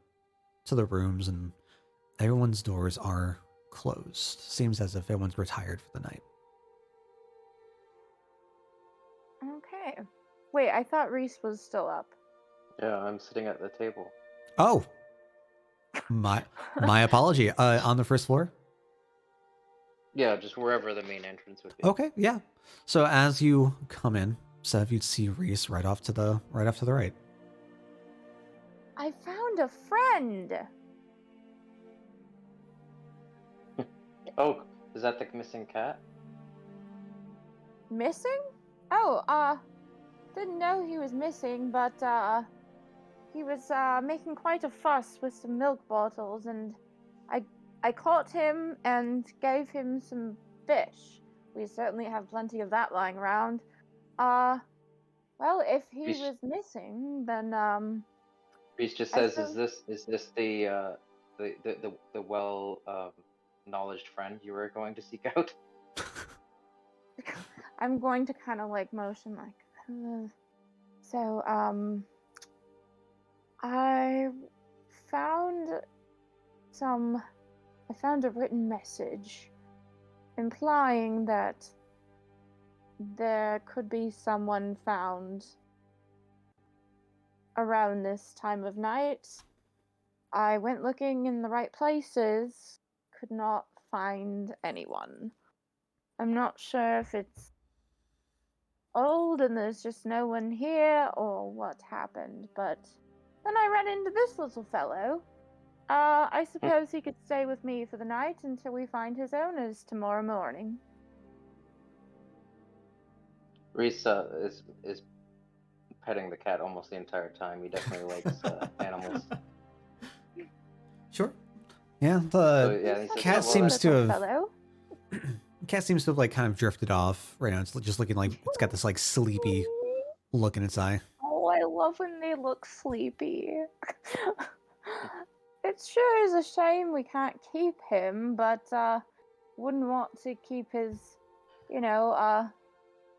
rooms, and everyone's doors are closed. Seems as if everyone's retired for the night. Okay. Wait, I thought Reese was still up. Yeah, I'm sitting at the table. Oh, my apology. On the first floor. Yeah, just wherever the main entrance would be. Okay, yeah. So as you come in, Sev, you'd see Reese right off to the right. I found a friend. Oh, is that the missing cat? Missing? Oh, didn't know he was missing, but he was making quite a fuss with some milk bottles, and I caught him and gave him some fish. We certainly have plenty of that lying around. Well, if he Reese- was missing, then Reese just I says, suppose- "Is this the well knowledged friend you were going to seek out?" I'm going to kind of like motion like. So I found a written message implying that there could be someone found around this time of night. I went looking in the right places, could not find anyone. I'm not sure if it's old and there's just no one here or what happened, but then I ran into this little fellow. I suppose he could stay with me for the night until we find his owners tomorrow morning. Reese is petting the cat almost the entire time. He definitely likes animals. Sure. Yeah, So the yeah, he says, cat "Oh, well, seems to Little have fellow. cat seems to have like kind of drifted off right now. It's just looking like it's got this like sleepy look in its eye. Oh, I love when they look sleepy. It sure is a shame we can't keep him, but wouldn't want to keep his,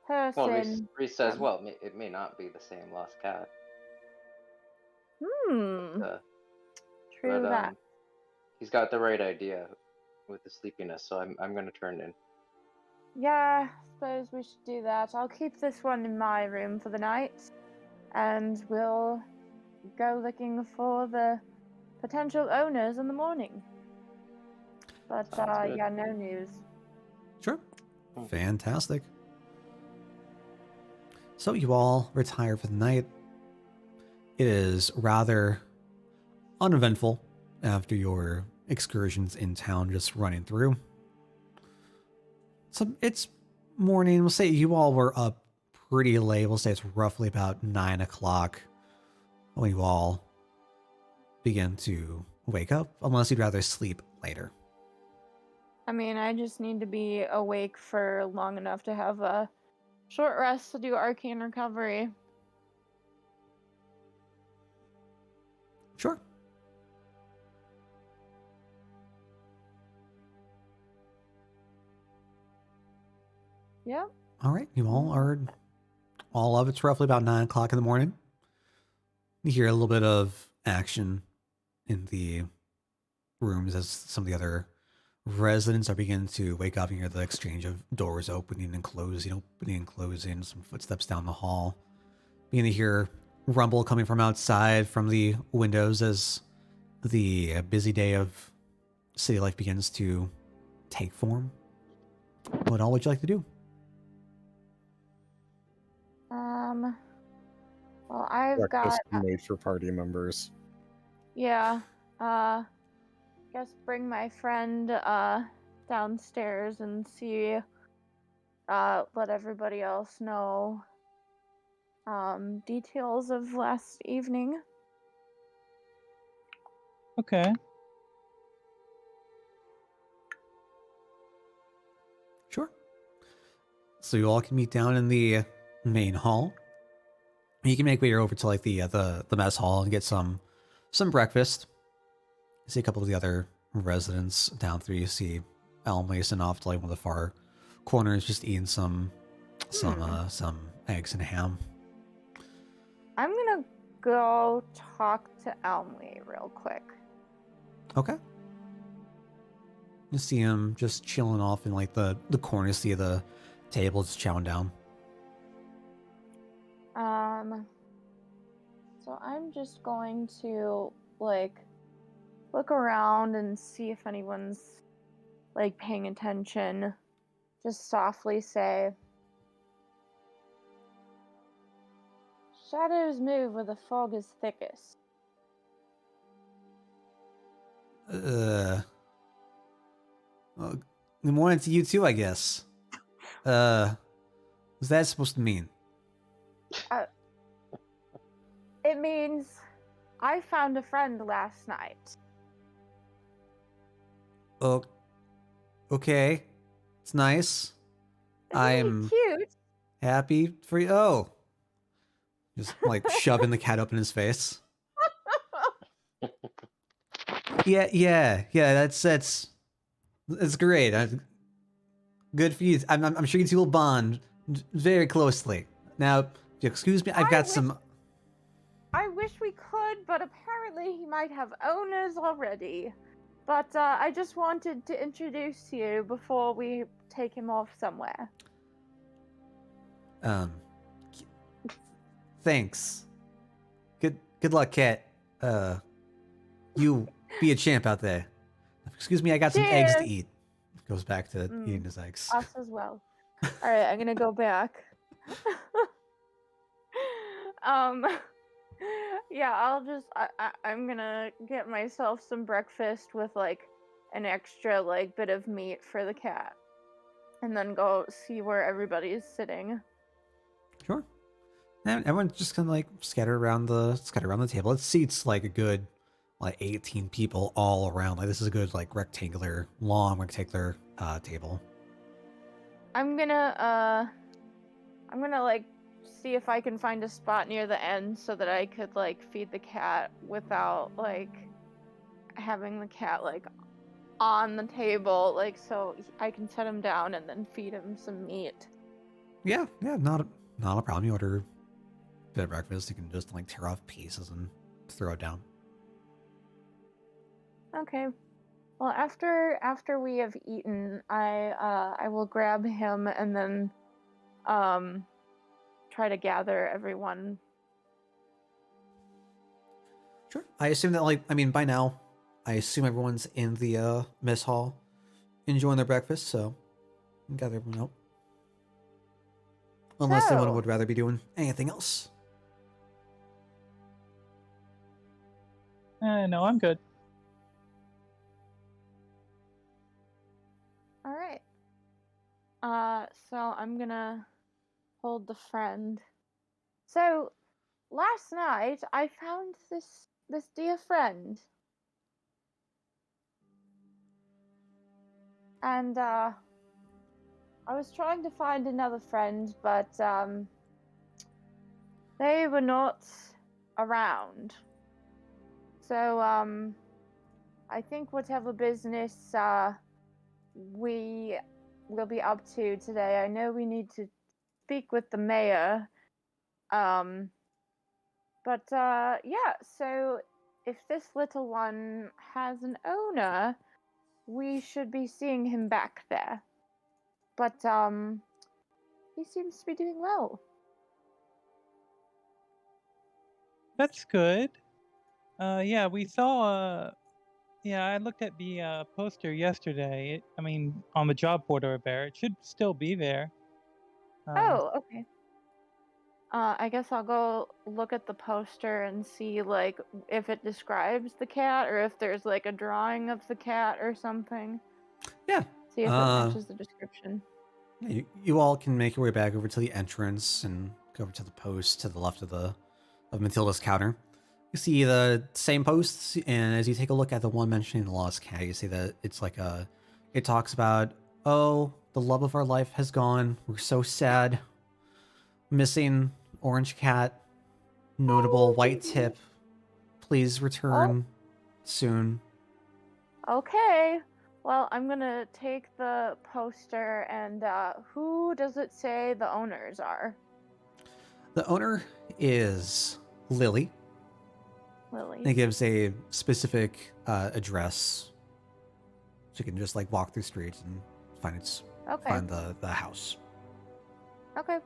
person. Well, Reese says, "Well, it may not be the same lost cat." Hmm. True But that. he's got the right idea with the sleepiness, so I'm gonna turn in. Yeah, suppose we should do that. I'll keep this one in my room for the night, and we'll go looking for the potential owners in the morning. But Sounds good. yeah, no news. Sure. Hmm. Fantastic. So you all retire for the night. It is rather uneventful after your excursions in town, just running through. So it's morning. We'll say you all were up pretty late. We'll say it's roughly about 9 o'clock when you all begin to wake up, unless you'd rather sleep later. I mean, I just need to be awake for long enough to have a short rest to do arcane recovery. Sure. Yep. All right. You all are all up. It's roughly about 9 o'clock in the morning. You hear a little bit of action in the rooms as some of the other residents are beginning to wake up. You hear the exchange of doors opening and closing, some footsteps down the hall. Begin to hear rumble coming from outside from the windows as the busy day of city life begins to take form. What all would you like to do? Well, I've Breakfast got made for party members. yeah. Guess bring my friend downstairs and see let everybody else know details of last evening. Okay. Sure. So you all can meet down in the main hall. You can make way over to like the mess hall and get some breakfast. You see a couple of the other residents down through. You see Elm Mason off to like one of the far corners, just eating some eggs and ham. I'm gonna go talk to Elmley real quick. Okay. You see him just chilling off in like the corner seat of the table, just chowing down. So I'm just going to like look around and see if anyone's like paying attention. Just softly say, "Shadows move where the fog is thickest." Well, good morning to you too, I guess. What's that supposed to mean? It means I found a friend last night. Oh, okay. It's nice. Isn't he I'm cute? happy for you. Oh, just like shoving the cat up in his face. Yeah. That's great. Good for you. I'm sure you two will bond very closely. Now, if you excuse me, I've got some. I wish we could, but apparently he might have owners already. But I just wanted to introduce you before we take him off somewhere. Thanks. Good luck, cat. You be a champ out there. Excuse me, I got some eggs to Cheers. eat. Goes back to eating his eggs. Us as well. All right, I'm gonna go back. Yeah, I'm gonna get myself some breakfast with like an extra like bit of meat for the cat, and then go see where everybody's sitting. Sure. And everyone's just kind of like scattered around the table. It seats like a good like 18 people all around. Like this is a good like long rectangular table. I'm gonna like see if I can find a spot near the end so that I could like feed the cat without like having the cat like on the table, like so I can set him down and then feed him some meat. Yeah, not a problem. You order a bit of breakfast, you can just like tear off pieces and throw it down. Okay. Well, after we have eaten, I will grab him and then try to gather everyone. Sure. I assume that by now, I assume everyone's in the mess hall enjoying their breakfast, so gather everyone out. Unless someone would rather be doing anything else. No, I'm good. All right. So I'm gonna hold the friend. So last night I found this dear friend. And I was trying to find another friend, but they were not around. So I think whatever business we will be up to today, I know we need to speak with the mayor. But yeah, so if this little one has an owner, we should be seeing him back there. But he seems to be doing well. That's good. Yeah, we saw. Yeah, I looked at the poster yesterday. On the job board over there. It should still be there. Oh, okay. I guess I'll go look at the poster and see like if it describes the cat or if there's like a drawing of the cat or something. Yeah. See if it matches the description. Yeah, you all can make your way back over to the entrance and go over to the post to the left of Matilda's counter. You see the same posts, and as you take a look at the one mentioning the lost cat, you see that it's like it talks about, oh, the love of our life has gone. We're so sad. Missing orange cat, notable white tip. Please return soon. Okay. Well, I'm gonna take the poster and who does it say the owners are? The owner is Lily. Lily. It gives a specific address So you can just like walk through streets and Okay. find the house. Okay.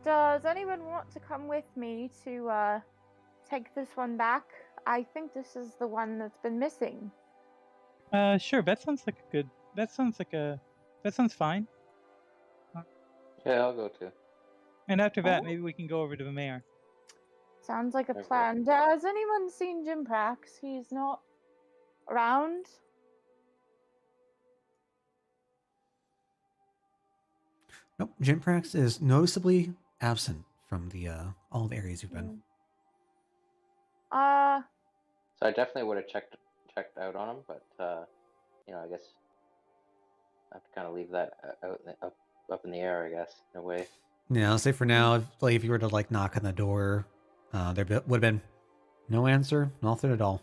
Does anyone want to come with me to take this one back? I think this is the one that's been missing. Sure. That sounds like a good. That sounds fine. Yeah, I'll go too. And after that, Oh. maybe we can go over to the mayor. Sounds like a Okay. plan. Has anyone seen Jinprax? He's not around. Nope, Jinprax is noticeably absent from the all the areas you've been. So I definitely would have checked out on him, but I guess I have to kind of leave that up in the air, I guess, in a way. Yeah, I'll say for now, if you were to like knock on the door, there would have been no answer, nothing at all.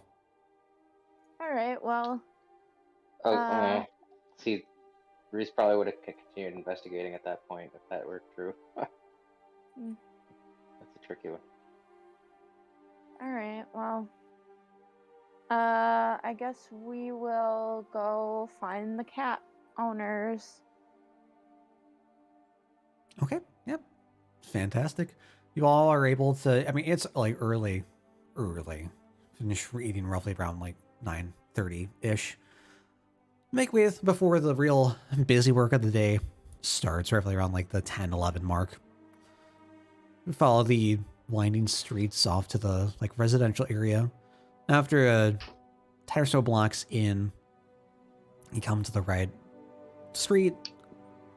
All right. Well. See, Reese probably would have continued investigating at that point if that were true. That's a tricky one. All right. Well. I guess we will go find the cat owners. Okay, yep, fantastic. You all are able to. I mean, it's like early. Finish eating roughly around like 9:30 ish. Make way before the real busy work of the day starts, roughly around like the 10-11 mark. We follow the winding streets off to the like residential area. After a 10 or so blocks in, you come to the right street,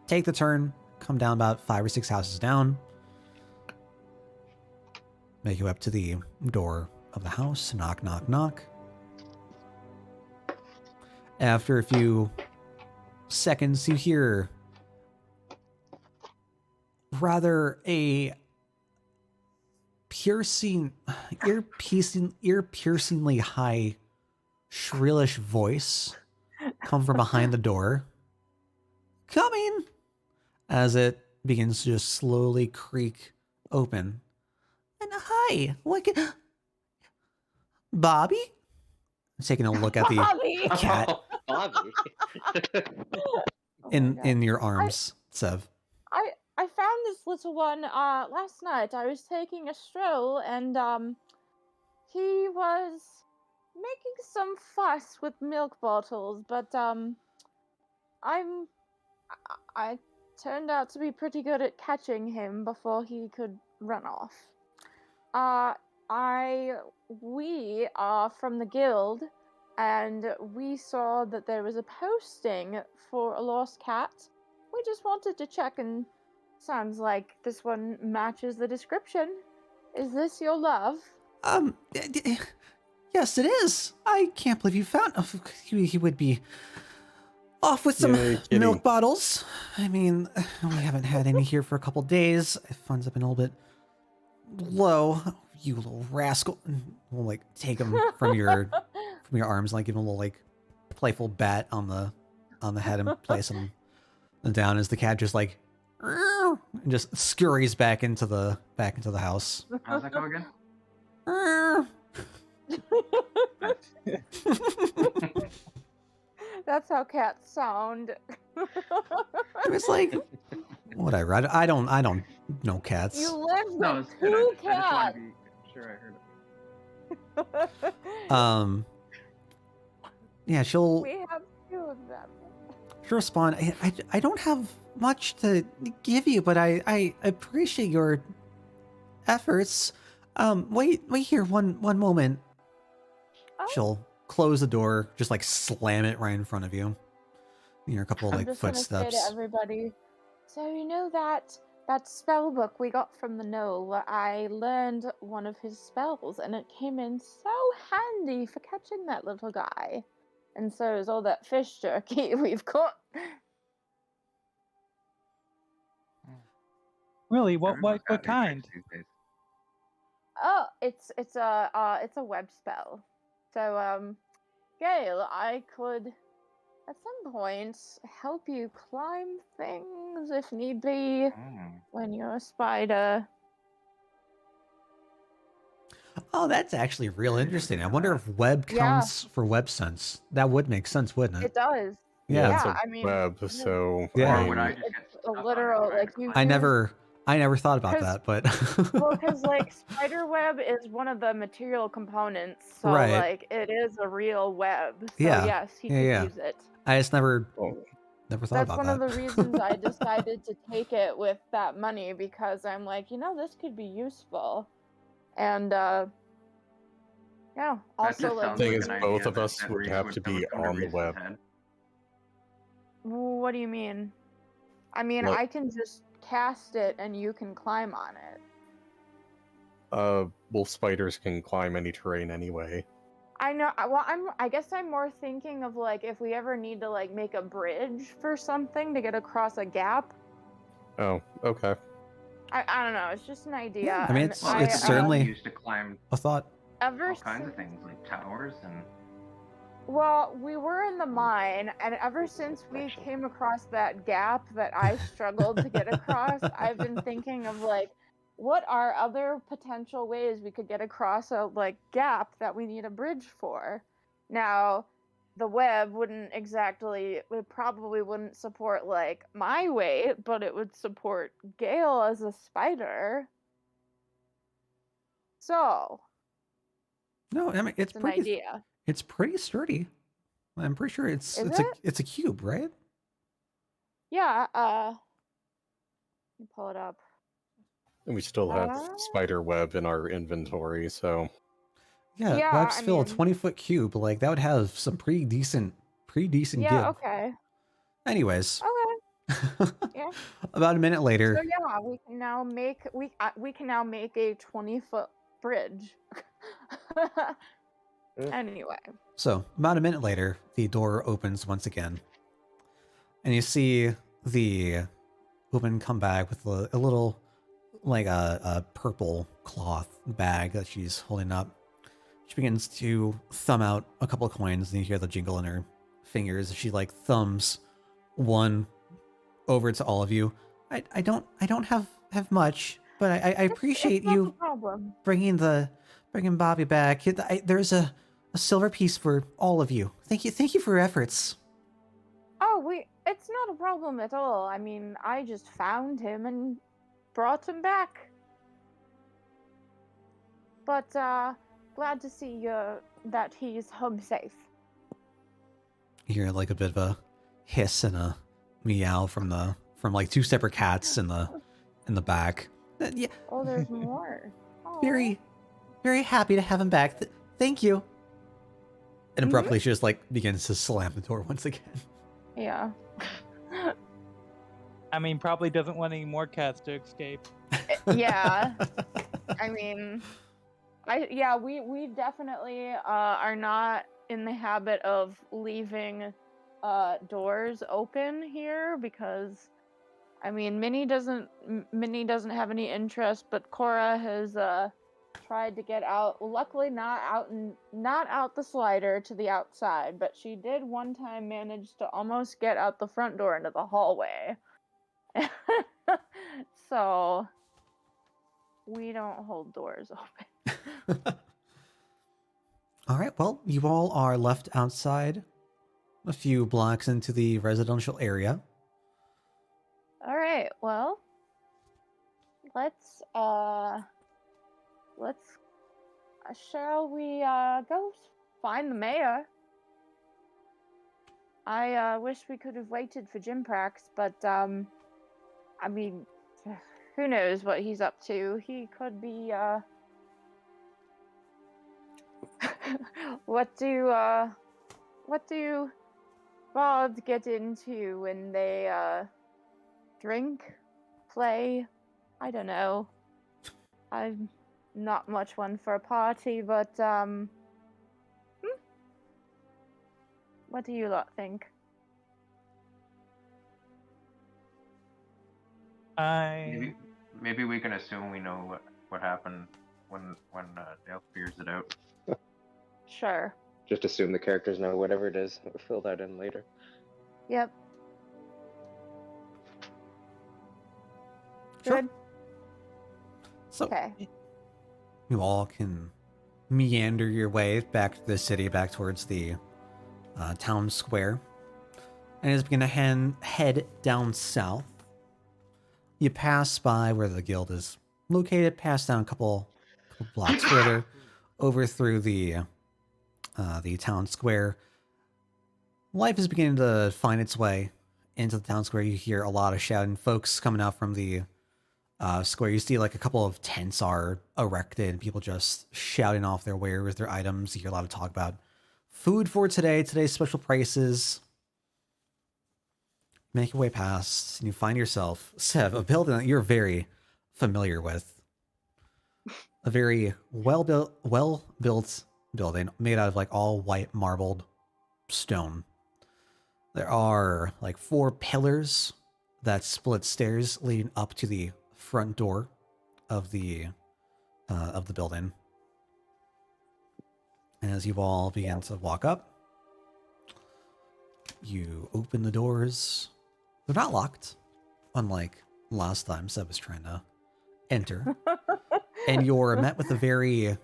take the turn, come down about 5 or 6 houses down, make your way up to the door of the house, knock, knock, knock. After a few seconds, you hear rather a ear-piercingly high, shrillish voice come from behind the door. Coming! As it begins to just slowly creak open. And hi, Bobby? Taking a look at the Bobby! cat Bobby. Oh my in God. your arms, Sev. I found this little one last night. I was taking a stroll and he was making some fuss with milk bottles, but I turned out to be pretty good at catching him before he could run off. We are from the guild, and we saw that there was a posting for a lost cat. We just wanted to check, and sounds like this one matches the description. Is this your love? Yes, it is. I can't believe you found. He would be off with some Yay, kitty. milk bottles. I mean, we haven't had any here for a couple days. Funds have been a little bit low. You little rascal! We'll like take him from your arms, like give him a little like playful bat on the head and place him down as the cat just like and just scurries back into the house. How's that go again? That's how cats sound. It's like whatever. I don't know cats. You live with No, it's good. two I just want cats. to be sure I heard it. Yeah, she'll We have two of them. respond. I don't have much to give you, but I appreciate your efforts. Wait here one moment. Oh. She'll close the door, just like slam it right in front of you. You hear a couple of I'm like just gonna footsteps. say to everybody, so you know that spell book we got from the knoll where I learned one of his spells and it came in so handy for catching that little guy. And so is all that fish jerky we've caught. Really? What Everyone's got new kind? tricks these days. Oh, it's a web spell. So Gail, I could at some point help you climb things if need be Oh. when you're a spider. Oh, that's actually real interesting. I wonder if web Yeah. comes for web sense. That would make sense, wouldn't it? It does. Yeah, it's Yeah, a I mean, web, yeah. so Yeah. Or would I I just get It's a stuck on it literal, trying like, to you climb? I never thought about 'Cause- that, but well, because like spider web is one of the material components, so Right. like it is a real web. So Yeah. yes, he Yeah, could yeah. use it. I just never oh, thought That's about one of that. the reasons I decided to take it with that money, because I'm like, this could be useful. And yeah, That also just like sounds thing like is, an both idea of us that would Reese have to that would be come to on the Reese's web. head. what do you mean? I mean, Like- I can just cast it and you can climb on it. Wolf spiders can climb any terrain anyway. I know. Well, I guess I'm more thinking of like if we ever need to like make a bridge for something to get across a gap. Oh, okay. I don't know. It's just an idea. I mean, and it's- Well, I, it could be certainly- used to climb A thought. ever all kinds of since- things like towers and. Well, we were in the mine, and ever since we Protection. came across that gap that I struggled to get across, I've been thinking of like, what are other potential ways we could get across a like gap that we need a bridge for? Now, the web wouldn't exactly, it probably wouldn't support like my weight, but it would support Gale as a spider. So, No, I mean it's it's an pretty idea. it's pretty sturdy. I'm pretty sure it's Is it's a cube, right? Yeah, let me pull it up. And we still have Ah. spider web in our inventory, so Yeah, Yeah, web's I fill a mean- 20-foot cube. Like that would have some pretty decent Yeah, give. okay. Anyways, Okay. Yeah. about a minute later, So yeah, we can now make a 20-foot bridge. Anyway. So, about a minute later, the door opens once again. And you see the woman come back with a little, like a purple cloth bag that she's holding up. She begins to thumb out a couple of coins, and you hear the jingle in her fingers. She like thumbs one over to all of you. I don't have much, but I appreciate it's not you a problem. bringing Bobby back. There's a silver piece for all of you. Thank you for your efforts. Oh, it's not a problem at all. I mean, I just found him and brought him back. But glad to see that he's home safe. You hear like a bit of a hiss and a meow from like two separate cats in the back. Yeah, Oh, there's more. Aw. very happy to have him back. Thank you. And abruptly, she just like begins to slam the door once again. Yeah. I mean, probably doesn't want any more cats to escape. Yeah. I mean, we definitely are not in the habit of leaving doors open here, because I mean, Minnie doesn't have any interest, but Cora has tried to get out. Luckily, not out the slider to the outside, but she did one time manage to almost get out the front door into the hallway. So we don't hold doors open. All right, well, you all are left outside a few blocks into the residential area. All right, well, let's shall we go find the mayor? I wish we could have waited for Jinprax, but I mean, who knows what he's up to? He could be what do bards get into when they drink, play? I don't know. I'm not much one for a party, but what do you lot think? Maybe we can assume we know what happened when Dale figures it out. Sure. Just assume the characters know whatever it is. We'll fill that in later. Yep. Sure. Good. So Okay. you all can meander your way back to the city, back towards the town square. And as you begin to head down south, you pass by where the guild is located, pass down a couple blocks further, over through the town square. Life is beginning to find its way into the town square. You hear a lot of shouting, folks coming out from the square. You see like a couple of tents are erected and people just shouting off their wares, their items. You hear a lot of talk about food for today's special prices. Make your way past and you find yourself, Sev, a building that you're very familiar with. A very well-built building made out of like all white marbled stone. There are like 4 pillars that split stairs leading up to the front door of the building. And as you all begin to walk up, you open the doors. They're not locked, unlike last time Seb was trying to enter. And you're met with a very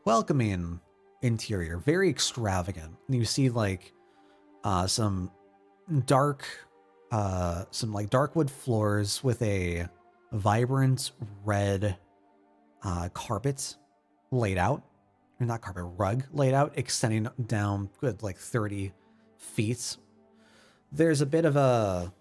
welcoming interior, very extravagant. And you see like some dark wood floors with a vibrant red carpet laid out. Or not carpet, rug laid out, extending down good like 30 feet. There's a bit of a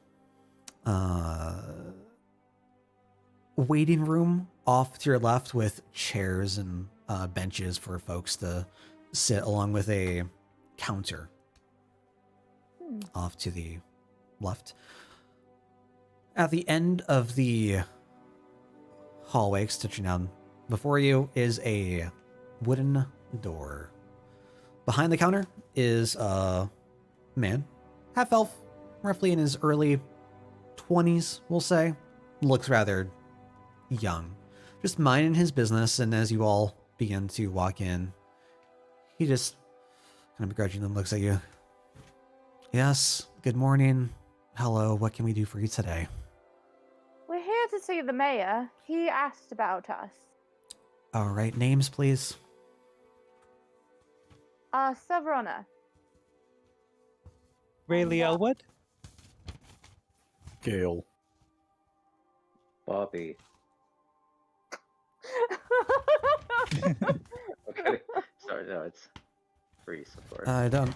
waiting room off to your left with chairs and benches for folks to sit, along with a counter off to the left. At the end of the hallway, stitching down before you, is a wooden door. Behind the counter is a man, half elf, roughly in his early 20s, we'll say. Looks rather young, just minding his business. And as you all begin to walk in, he just kind of begrudgingly looks at you. Yes, good morning. Hello, what can we do for you today? We're here to see the mayor. He asked about us. All right, names, please. Severona. Rayleigh Elwood? Gale. Bobby. Okay. Sorry, no, it's Reese, of course. I don't.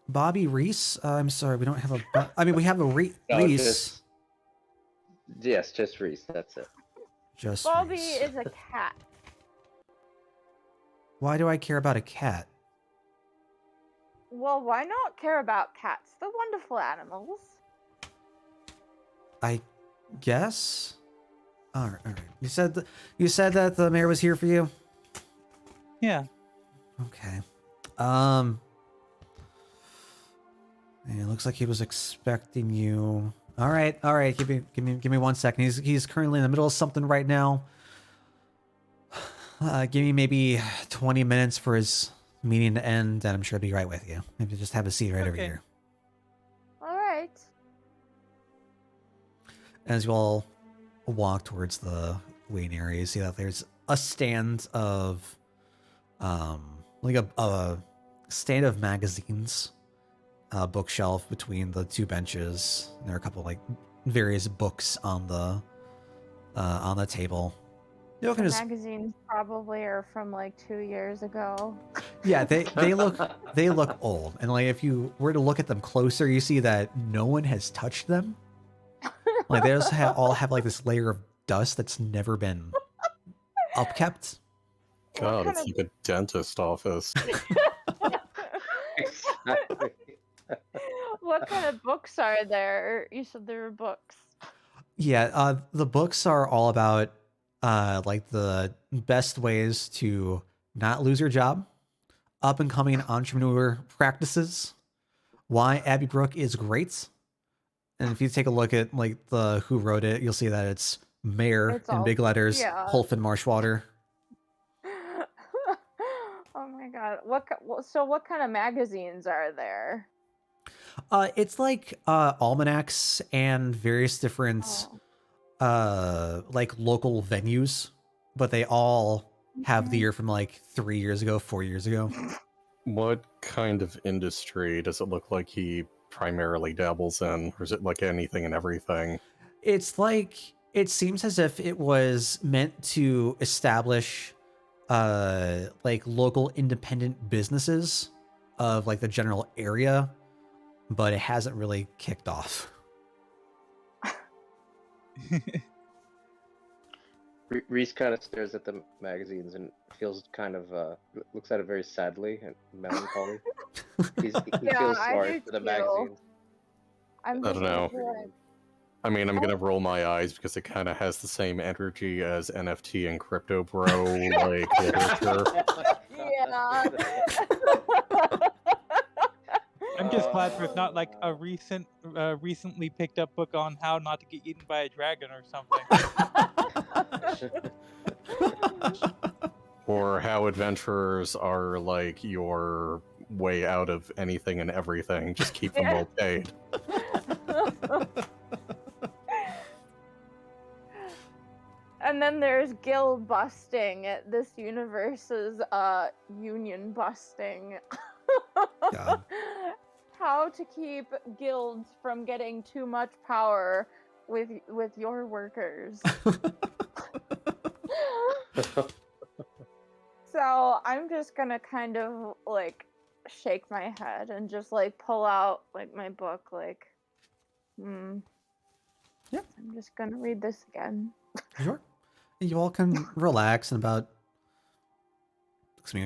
Bobby Reese? I'm sorry, we don't have a. I mean, we have a Reese. Yes, just Reese. That's it. Just Bobby Reese. is a cat. Why do I care about a cat? Well, why not care about cats? They're wonderful animals. I guess. All right. You said that the mayor was here for you. Yeah. Okay. It looks like he was expecting you. All right. Give me 1 second. He's currently in the middle of something right now. Give me maybe 20 minutes for his meeting to end, and I'm sure he'll be right with you. Maybe just have a seat right over Okay. here. All right. As you all walk towards the waiting area, you see that there's a stand of, like a stand of magazines, bookshelf between the 2 benches. And there are a couple like various books on the table. You can The just, magazines probably are from like 2 years ago. yeah, they look old, and like if you were to look at them closer, you see that no one has touched them. Like they just all have like this layer of dust that's never been upkept. God, kind it's like a dentist office. Exactly. What kind of books are there? You said there were books. Yeah, the books are all about like the best ways to not lose your job, up and coming entrepreneur practices, why Abbey Brook is great. And if you take a look at like the who wrote it, you'll see that it's Mayor It's in all- big letters, yeah. Hulf and Marshwater. Oh my god. So what kind of magazines are there? It's like almanacs and various different Oh. like local venues, but they all have the year from like 3 years ago, 4 years ago. What kind of industry does it look like he primarily dabbles in? Or is it like anything and everything? It's like, it seems as if it was meant to establish like local independent businesses of like the general area, but it hasn't really kicked off. Reese kind of stares at the magazines and feels kind of looks at it very sadly and melancholy. He Yeah, feels I sorry do for the too. magazines. I'm I just don't know. like, I mean, I'm gonna roll my eyes because it kind of has the same energy as NFT and crypto bro like literature. yeah. I'm just glad there's not like a recently picked up book on how not to get eaten by a dragon or something. Or how adventurers are like your way out of anything and everything. Just keep them well paid. And then there's guild busting. This universe's union busting. God. How to keep guilds from getting too much power with your workers. So I'm just gonna kind of like shake my head and just like pull out like my book, like, Yeah. I'm just gonna read this again. Sure. You all can relax, and about,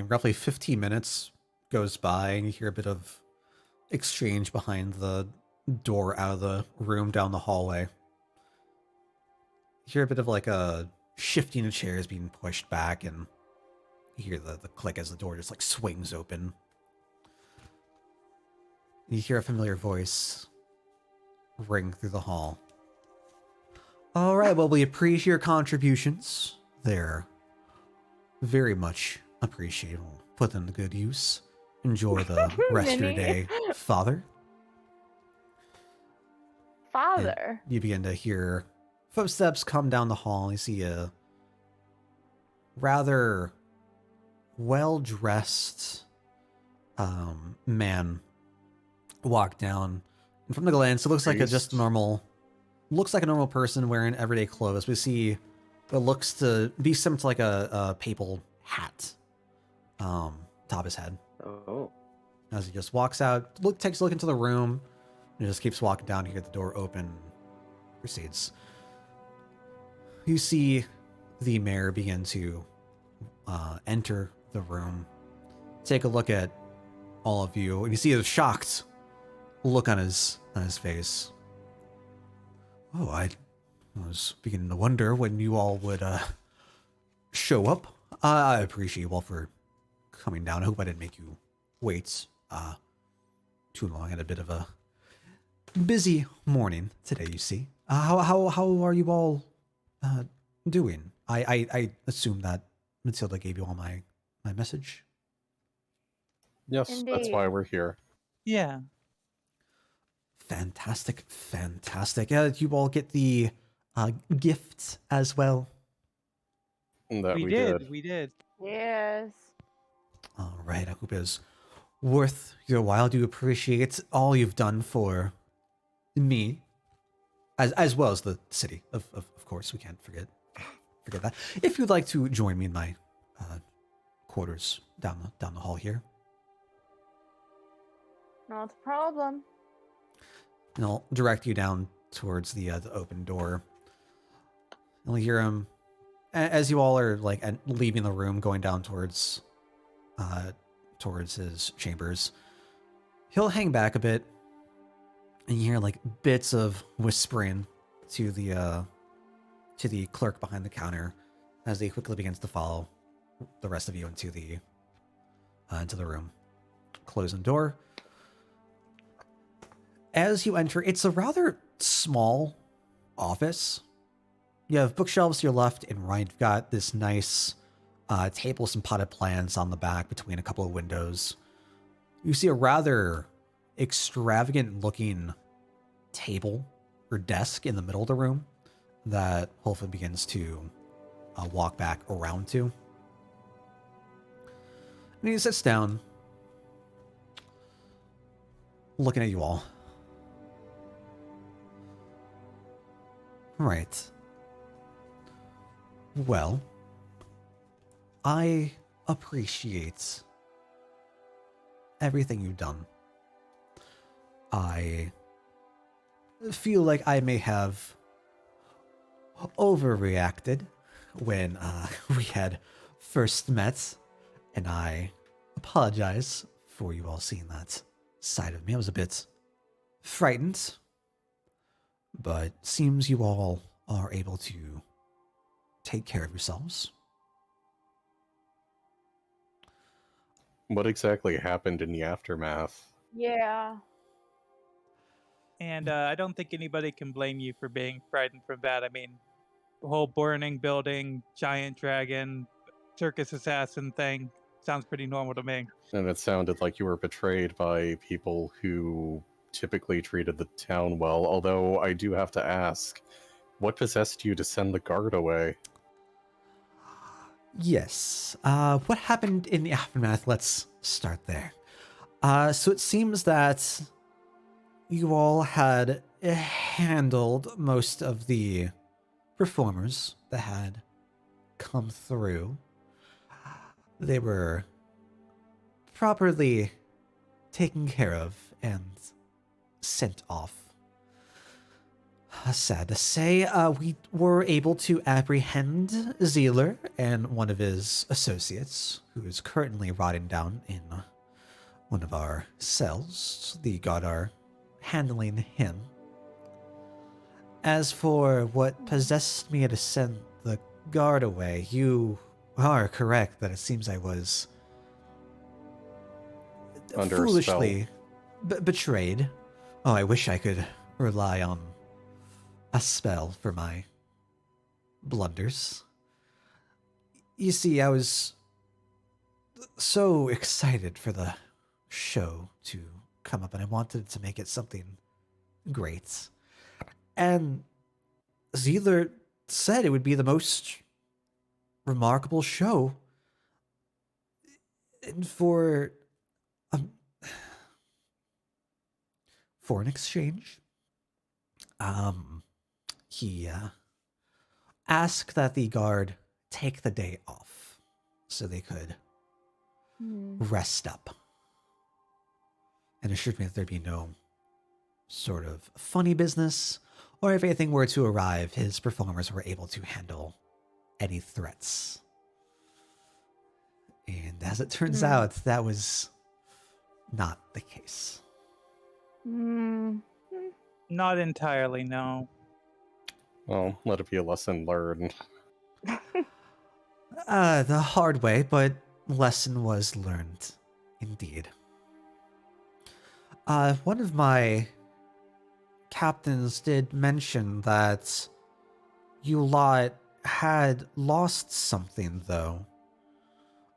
roughly 15 minutes goes by, and you hear a bit of exchange behind the door out of the room down the hallway. You hear a bit of like a shifting of chairs being pushed back, and you hear the click as the door just like swings open. You hear a familiar voice ring through the hall. All right, well, we appreciate your contributions. They're very much appreciated. We'll put them to good use. Enjoy the rest of your day, Father. Father. And you begin to hear footsteps come down the hall, and you see a rather well-dressed man walk down. And from the glance, it looks like Priest? looks like a normal person wearing everyday clothes. We see what looks to be similar to like a papal hat top his head. Oh. As he just walks out, takes a look into the room, and just keeps walking down. You hear the door open, proceeds. You see the mayor begin to enter the room, take a look at all of you, and you see a shocked look on his face. Oh, I was beginning to wonder when you all would show up. I appreciate you all for coming down. I hope I didn't make you wait too long. I had a bit of a busy morning today, you see. How are you all doing? I assume that Matilda gave you all my message. Yes, that's Indeed. why we're here. Yeah. Fantastic. You all get the gift as well. That we we did. We did. Yes. All right. I hope it was worth your while. I do appreciate all you've done for me, as well as the city. Of course, we can't forget that. If you'd like to join me in my quarters down the hall here, Not a problem. and I'll direct you down towards the open door. You'll hear him as you all are like leaving the room, going down towards his chambers. He'll hang back a bit, and you hear like bits of whispering to the clerk behind the counter as he quickly begins to follow the rest of you into the room. Closing door. As you enter, it's a rather small office. You have bookshelves to your left and right. You've got this nice table, some potted plants on the back between a couple of windows. You see a rather extravagant looking table or desk in the middle of the room that Wolfen begins to walk back around to. And he sits down, looking at you all. Right. Well, I appreciate everything you've done. I feel like I may have overreacted when we had first met, and I apologize for you all seeing that side of me. I was a bit frightened, but seems you all are able to take care of yourselves. What exactly happened in the aftermath? Yeah. And I don't think anybody can blame you for being frightened from that. I mean, the whole burning building, giant dragon, circus assassin thing sounds pretty normal to me. And it sounded like you were betrayed by people who typically treated the town well, although I do have to ask, what possessed you to send the guard away? Yes. What happened in the aftermath? Let's start there. So it seems that you all had handled most of the performers that had come through. They were properly taken care of and sent off. Sad to say, we were able to apprehend Zealer and one of his associates, who is currently rotting down in one of our cells. The guard are handling him. As for what possessed me to send the guard away, you are correct that it seems I was Under a foolishly betrayed. Oh, I wish I could rely on a spell for my blunders. You see, I was so excited for the show to come up, and I wanted to make it something great. And Zealer said it would be the most remarkable show. And for an exchange, he asked that the guard take the day off so they could rest up, and assured me that there'd be no sort of funny business, or if anything were to arrive, his performers were able to handle any threats. And as it turns out, that was not the case. Not entirely, no. Well, let it be a lesson learned. The hard way, but lesson was learned, indeed. One of my captains did mention that you lot had lost something, though.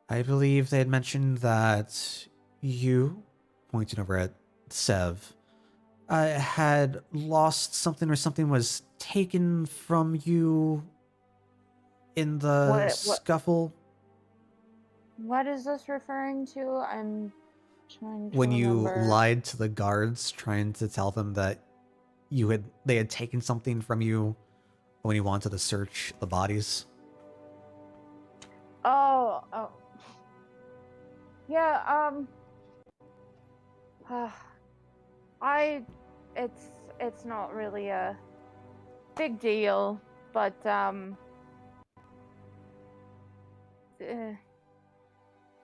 I believe they had mentioned that you, pointing over at Sev, had lost something, or something was taken from you in the scuffle. What is this referring to? I'm trying to When you remember. lied to the guards, trying to tell them that they had taken something from you when you wanted to search the bodies. Oh. Yeah, it's not really a big deal, but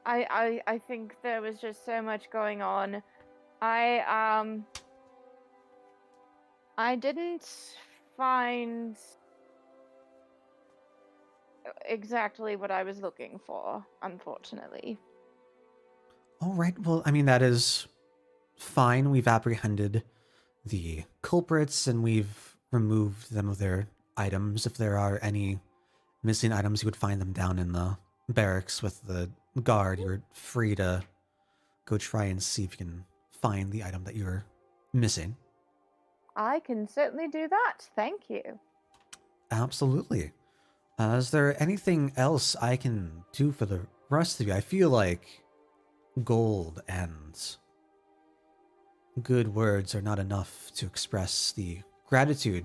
I think there was just so much going on. I didn't find exactly what I was looking for, unfortunately. All right. Well, I mean, that is fine. We've apprehended the culprits and we've removed them of their items. If there are any missing items, you would find them down in the barracks with the guard. You're free to go try and see if you can find the item that you're missing. I can certainly do that. Thank you. Absolutely. Is there anything else I can do for the rest of you? I feel like gold and good words are not enough to express the gratitude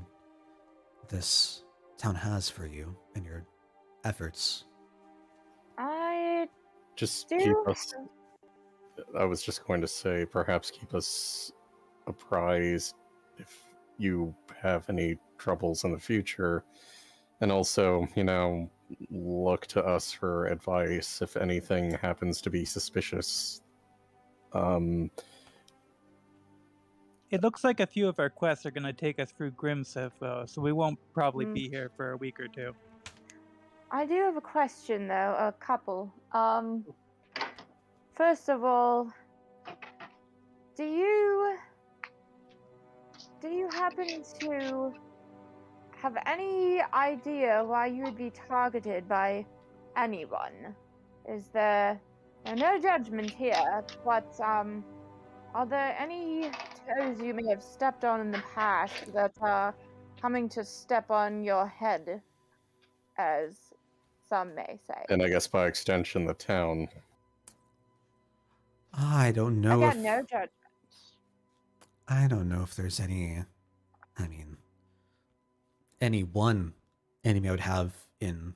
this town has for you and your efforts. I Just do. keep us. I was just going to say, perhaps keep us apprised if you have any troubles in the future. And also, look to us for advice if anything happens to be suspicious. It looks like a few of our quests are going to take us through Grimseth, though, so we won't probably Mm. be here for a week or two. I do have a question though, a couple. First of all, do you happen to have any idea why you would be targeted by anyone? Is there no judgment here, but are there any toes you may have stepped on in the past that are coming to step on your head, as some may say? And I guess by extension, the town. I don't know Again, if no judgment. I don't know if there's any any one enemy I would have in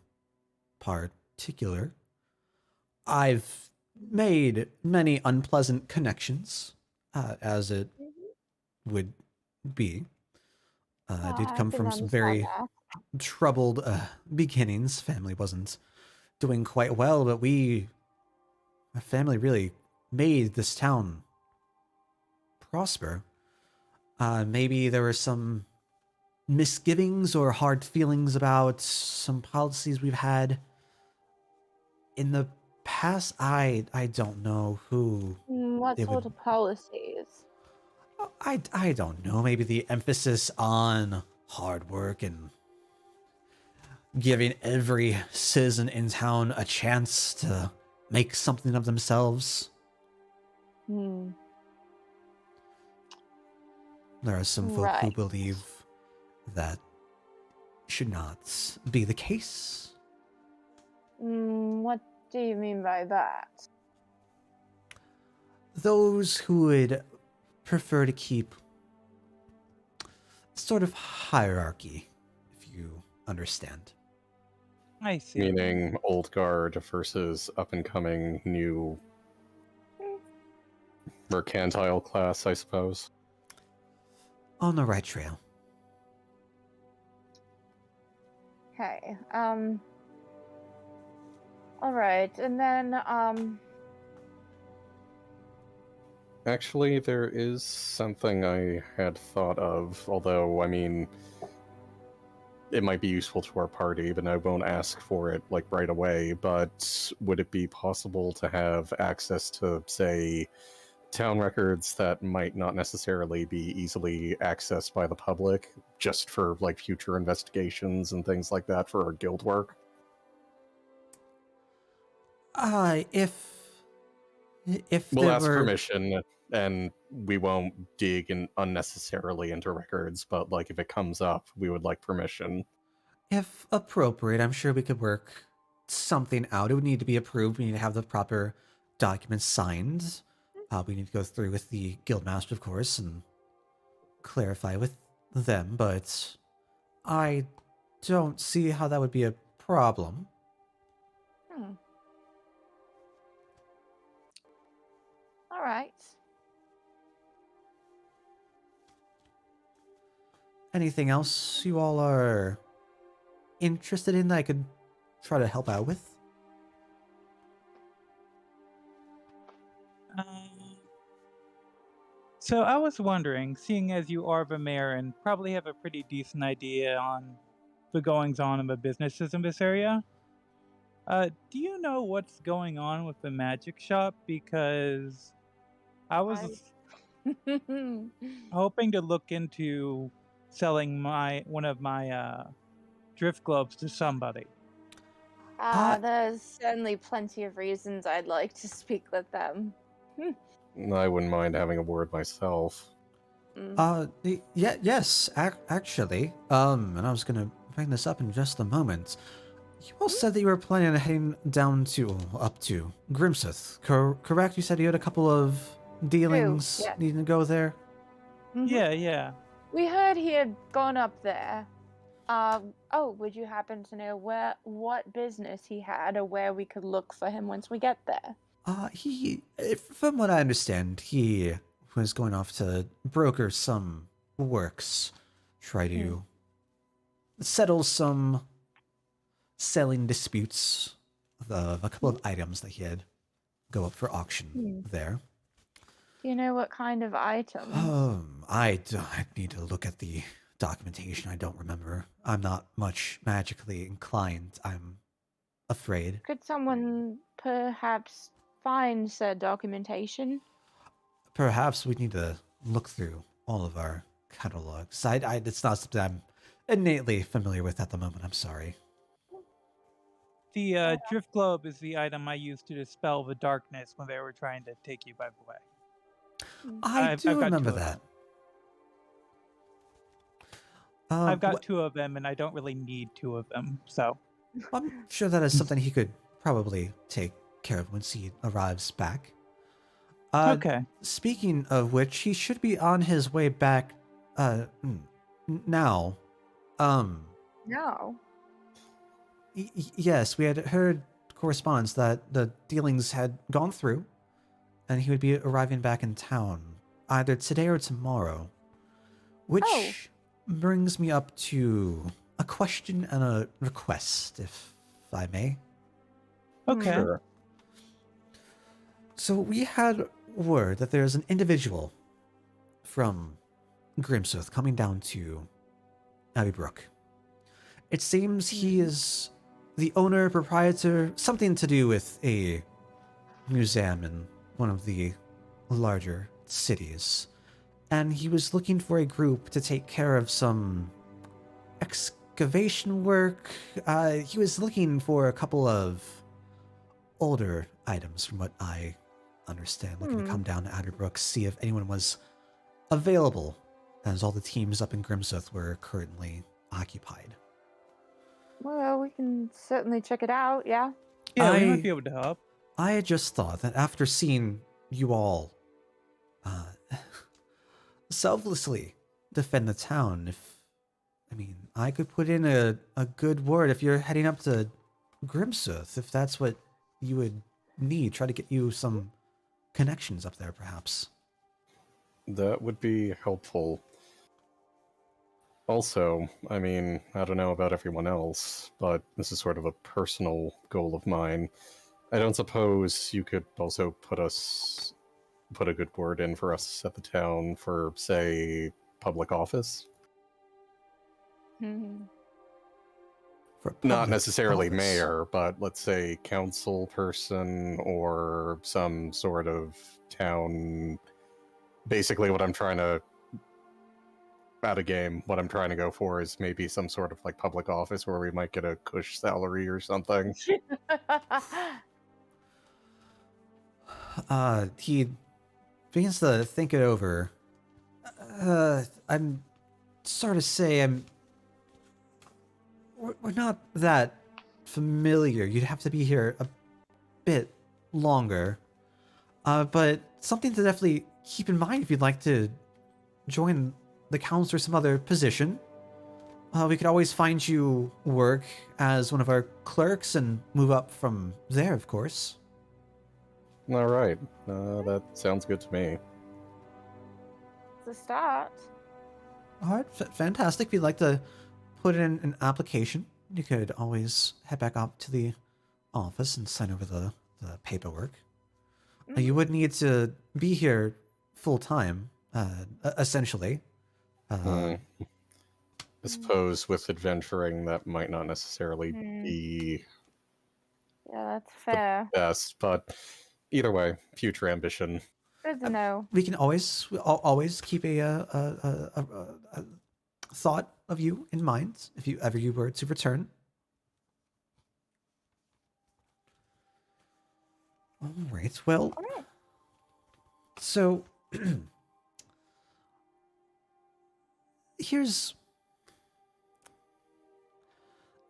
particular. I've made many unpleasant connections, as it would be. I did I come can from some understand very that. troubled beginnings. Family wasn't doing quite well, but our family really made this town prosper. Maybe there were some misgivings or hard feelings about some policies we've had in the past. I don't know who What they would. sort of policies? I don't know. Maybe the emphasis on hard work and giving every citizen in town a chance to make something of themselves. Hmm. There are some folk who Right. believe that should not be the case. What do you mean by that? Those who would prefer to keep sort of hierarchy, if you understand. I see. Meaning old guard versus up and coming new mercantile class, I suppose. On the right trail. Okay. All right, and then Actually, there is something I had thought of, although, it might be useful to our party, but I won't ask for it, right away, but would it be possible to have access to, say, town records that might not necessarily be easily accessed by the public, just for, future investigations and things like that for our guild work? If We'll there ask were, permission, and we won't dig unnecessarily into records, but if it comes up, we would like permission. if appropriate, I'm sure we could work something out. It would need to be approved. We need to have the proper documents signed. We need to go through with the guildmaster, of course, and clarify with them. But I don't see how that would be a problem. All right. Anything else you all are interested in that I could try to help out with? So I was wondering, seeing as you are the mayor and probably have a pretty decent idea on the goings-on of the businesses in this area, do you know what's going on with the magic shop? Because I was hoping to look into selling one of my drift globes to somebody. There's certainly plenty of reasons I'd like to speak with them. I wouldn't mind having a word myself. Yes, actually. And I was gonna bring this up in just a moment. You all said that you were planning on heading up to Grimseth, correct? You said you had a couple of dealings yes. needing to go there? Mhm. Yeah. We heard he had gone up there. Would you happen to know what business he had, or where we could look for him once we get there? From what I understand, he was going off to broker some works, try to settle some selling disputes of a couple of items that he had go up for auction there. Do you know what kind of items? I need to look at the documentation. I don't remember. I'm not much magically inclined, I'm afraid. Could someone perhaps find said documentation? Perhaps we need to look through all of our catalogs. It's not something I'm innately familiar with at the moment. I'm sorry. The drift globe is the item I used to dispel the darkness when they were trying to take you, by the way. I do I've got remember two of that. I've got two of them, and I don't really need two of them, so. I'm sure that is something he could probably take care of once he arrives back. Okay. Speaking of which, he should be on his way back now. No. Yes, we had heard correspondence that the dealings had gone through, and he would be arriving back in town either today or tomorrow. Which brings me up to a question and a request, if I may. Okay. Sure. So we had word that there's an individual from Grimsworth coming down to Abbybrook. It seems he is the owner, proprietor, something to do with a museum in one of the larger cities. And he was looking for a group to take care of some excavation work. He was looking for a couple of older items, from what I understand. Looking to come down to Adderbrook, see if anyone was available, as all the teams up in Grimsworth were currently occupied. Well, we can certainly check it out, yeah? Yeah, we might be able to help. I had just thought that after seeing you all selflessly defend the town, I could put in a good word if you're heading up to Grimsworth, if that's what you would need. Try to get you some connections up there, perhaps. That would be helpful. Also, I don't know about everyone else, but this is sort of a personal goal of mine. I don't suppose you could also put a good word in for us at the town for, say, public office? Not necessarily mayor, but let's say council person or some sort of town. Basically, what I'm trying to go for is maybe some sort of like public office where we might get a cush salary or something. He begins to think it over. I'm sorry to say, we're not that familiar. You'd have to be here a bit longer. But something to definitely keep in mind if you'd like to join the council or some other position. We could always find you work as one of our clerks and move up from there, of course. All right, that sounds good to me. It's a start. All right, fantastic. If you'd like to put in an application, you could always head back up to the office and sign over the paperwork. You would need to be here full time, essentially. I suppose with adventuring, that might not necessarily be Yeah, that's fair. best, but either way, future ambition. Good to know. We can always keep a thought of you in mind if you ever were to return. All right. Well, so here's.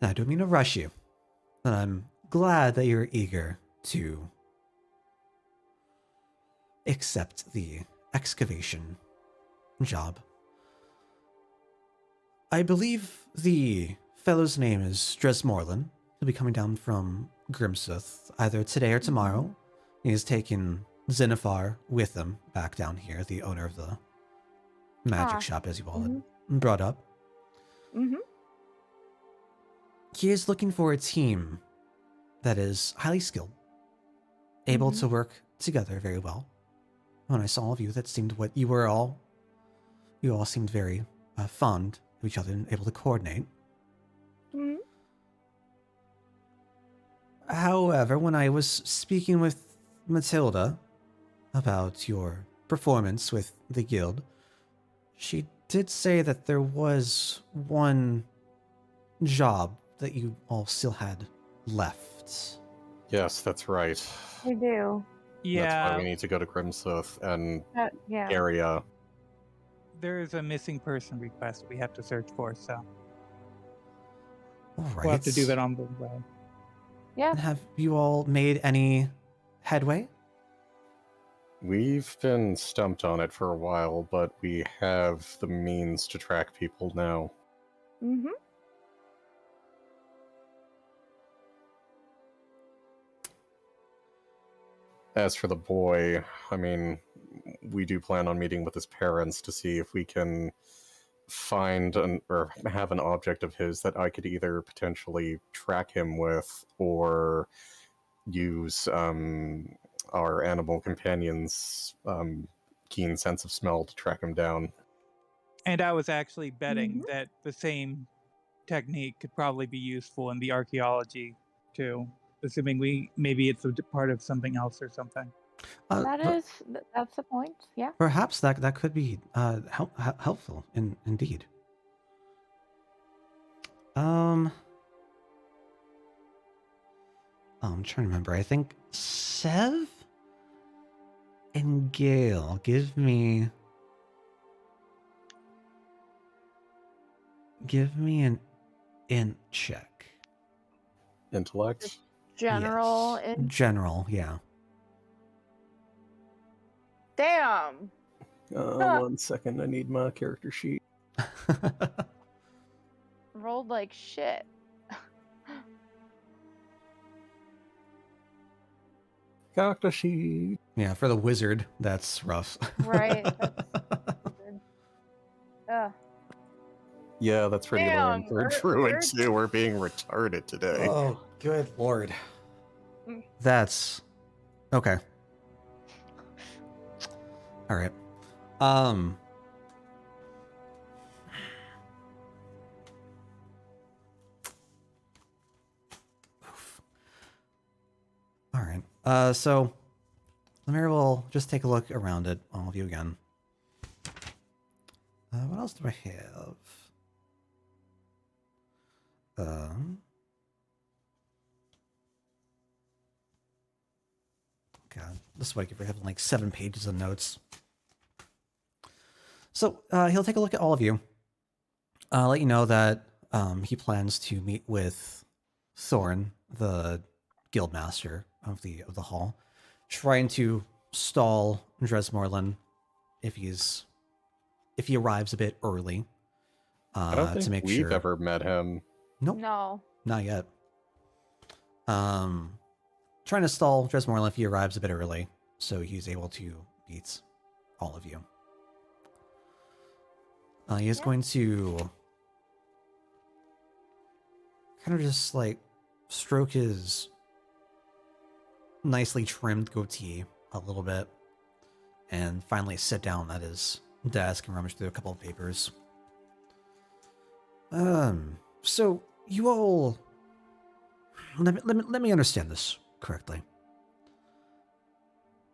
I don't mean to rush you, And I'm glad that you're eager to accept the excavation job. I believe the fellow's name is Dresmorland. He'll be coming down from Grimsith either today or tomorrow. He's taken Zenithar with him back down here, the owner of the magic shop, as you all had brought up. Mm-hmm. He is looking for a team that is highly skilled, able to work together very well. When I saw all of you, that seemed what you were all. You all seemed very fond of each other and able to coordinate. Mm-hmm. However, when I was speaking with Matilda about your performance with the guild, she did say that there was one job that you all still had left. Yes, that's right. We do. That's why Yeah, we need to go to Grimsith and Yeah. area. there is a missing person request we have to search for, so All right. we'll have to do that on the way. Yeah. And have you all made any headway? We've been stumped on it for a while, but we have the means to track people now. Mm-hmm. As for the boy, I mean, we do plan on meeting with his parents to see if we can find or have an object of his that I could either potentially track him with or use our animal companions' keen sense of smell to track him down. And I was actually betting that the same technique could probably be useful in the archaeology too, assuming maybe it's a part of something else or something. That's the point. Yeah. Perhaps that could be helpful indeed. I'm trying to remember. I think Sev and Gale, give me an int check. Intellect? General. Yes. General, yeah. Damn. 1 second, I need my character sheet. Rolled like shit. Character sheet. Yeah, for the wizard, that's rough. Right. Ugh. Yeah, that's pretty Damn, lame for a druid too. We're being retarded today. Oh, good lord. Mm. That's okay. All right. Oof. All right. So Lemire will just take a look around at all of you again. What else do I have? God, this is why we're having like 7 pages of notes. So he'll take a look at all of you. Let you know that he plans to meet with Thorn, the guildmaster of the hall, trying to stall Dresmorland if he arrives a bit early. I don't think to make we've sure. ever met him. Nope, No. not yet. Trying to stall Dresmorland if he arrives a bit early, so he's able to beat all of you. He is going to kind of just like stroke his nicely trimmed goatee a little bit and finally sit down at his desk and rummage through a couple of papers. So you all, let me understand this correctly.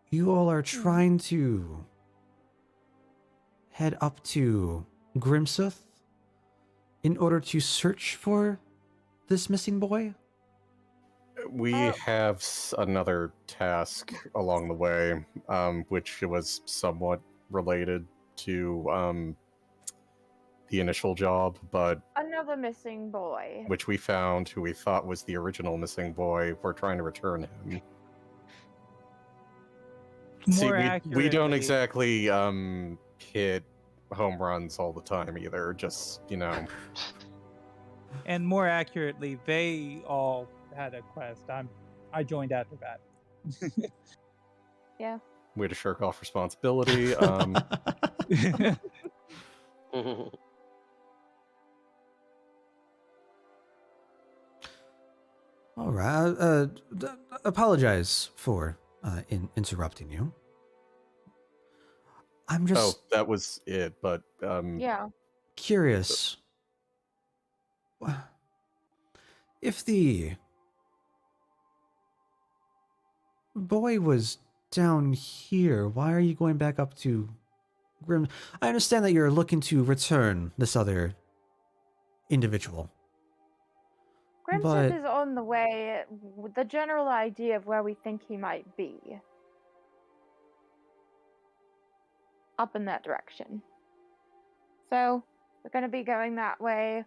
You all are trying to head up to Grimsith in order to search for this missing boy? We have another task along the way, which was somewhat related to the initial job, but Another missing boy. which we found who we thought was the original missing boy. We're trying to return him. See, More we accurately, don't exactly hit home runs all the time either. Just, you know. and more accurately, they all had a quest. I joined after that. Yeah. Way to shirk off responsibility. All right. Apologize for interrupting you. I'm Oh, just that was it. But Yeah. curious. If the boy was down here, why are you going back up to Grim? I understand that you're looking to return this other individual. Grimseth But is on the way with the general idea of where we think he might be. Up in that direction. So, we're going to be going that way.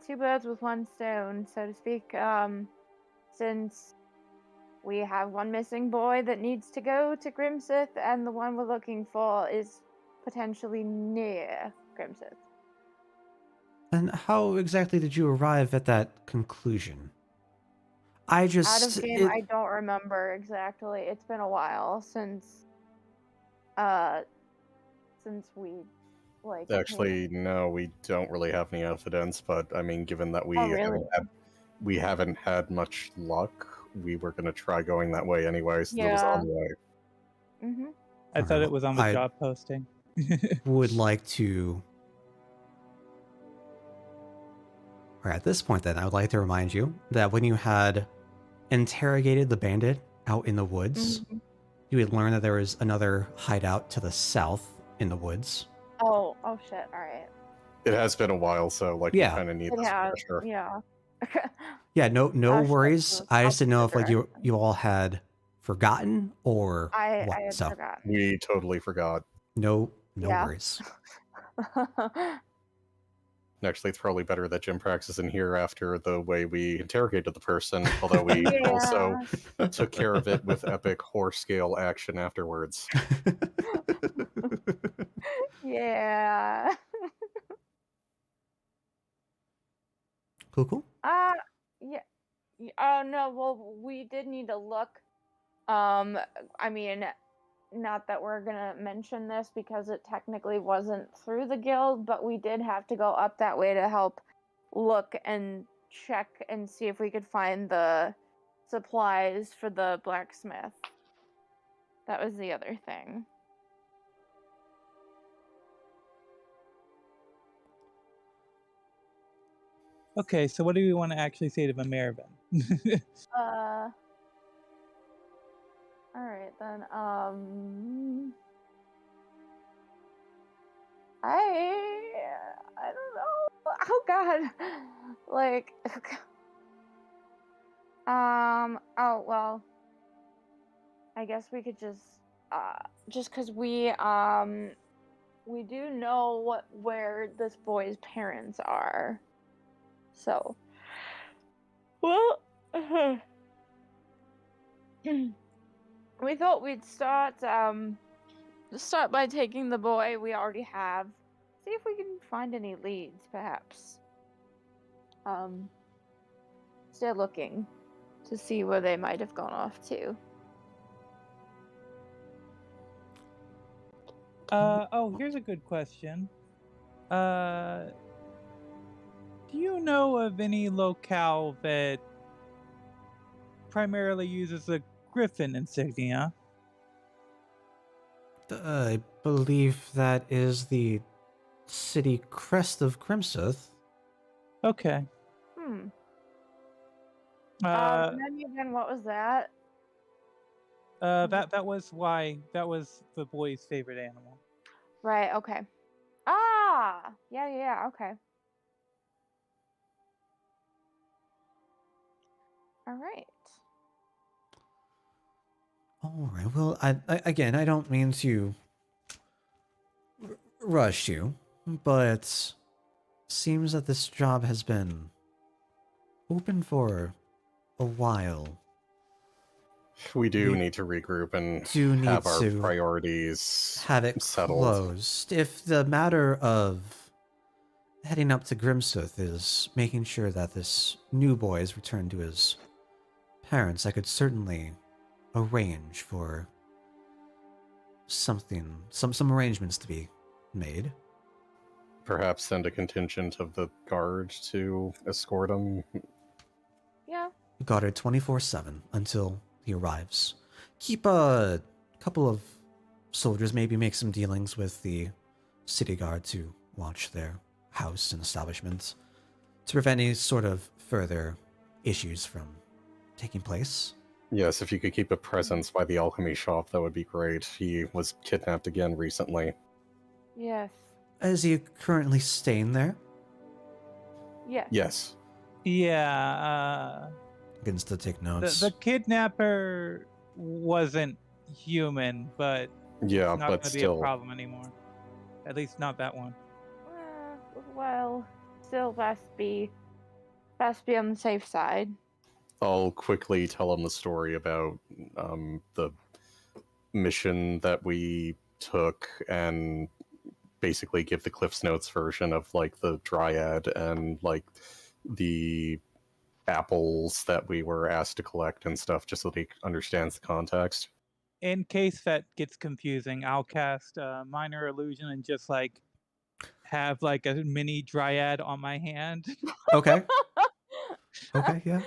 Two birds with one stone, so to speak. Since we have one missing boy that needs to go to Grimseth, and the one we're looking for is potentially near Grimseth. and how exactly did you arrive at that conclusion? I just Out of game, I don't remember exactly. It's been a while since we actually, no, we don't really have any evidence. But I mean, given that Oh, really? we haven't had much luck, we were going to try going that way anyway, so it was Yeah. on the way. Mm-hmm. I thought it was on the I job posting. would like to. Or at this point, then, I would like to remind you that when you had interrogated the bandit out in the woods, Mm-hmm. you had learned that there was another hideout to the south in the woods. Oh shit! All right. It has been a while, so like Yeah. we kind of need It this has. pressure. Yeah. Yeah, no Shit, worries. so I just didn't know if opposite like you all had forgotten or I what. had So forgotten. We totally forgot. no Yeah. worries. Actually, it's probably better that Jinprax isn't here after the way we interrogated the person, although we Yeah. also took care of it with epic horse scale action afterwards. Yeah. Cool. Yeah. Oh no. Well, we did need to look. I mean, not that we're gonna mention this because it technically wasn't through the guild, but we did have to go up that way to help look and check and see if we could find the supplies for the blacksmith. That was the other thing. Okay, so what do we want to actually say to Mamervin? All right then. I don't know. Oh God. Like. Oh well. I guess we could just because we do know where this boy's parents are. So. Well. We thought we'd start by taking the boy we already have. See if we can find any leads, perhaps. Still looking to see where they might have gone off to. Here's a good question. Do you know of any locale that primarily uses a griffin insignia? I believe that is the city crest of Grimseth. Okay. Then again, what was that? That was the boy's favorite animal. Right. Okay. Yeah. Okay. All right. All right. Well, I again, I don't mean to rush you, but seems that this job has been open for a while. We do We need to regroup and do need have our to priorities have it settled. closed. If the matter of heading up to Grimsooth is making sure that this new boy is returned to his parents, I could certainly arrange for something, some arrangements to be made. Perhaps send a contingent of the guard to escort him. Yeah. Guarded 24/7 until he arrives. Keep a couple of soldiers, maybe make some dealings with the city guard to watch their house and establishment to prevent any sort of further issues from taking place. Yes, if you could keep a presence by the alchemy shop, that would be great. He was kidnapped again recently. Yes. Is he currently staying there? Yes. Yes. Yeah, Begins to take the notes. the kidnapper wasn't human, but Yeah, it's not but going to be a still. problem anymore. At least not that one. Well, still best be on the safe side. I'll quickly tell him the story about the mission that we took and basically give the Cliff's Notes version of like the Dryad and like the apples that we were asked to collect and stuff, just so that he understands the context. In case that gets confusing, I'll cast minor illusion and just like have like a mini dryad on my hand. Okay. Okay, yeah.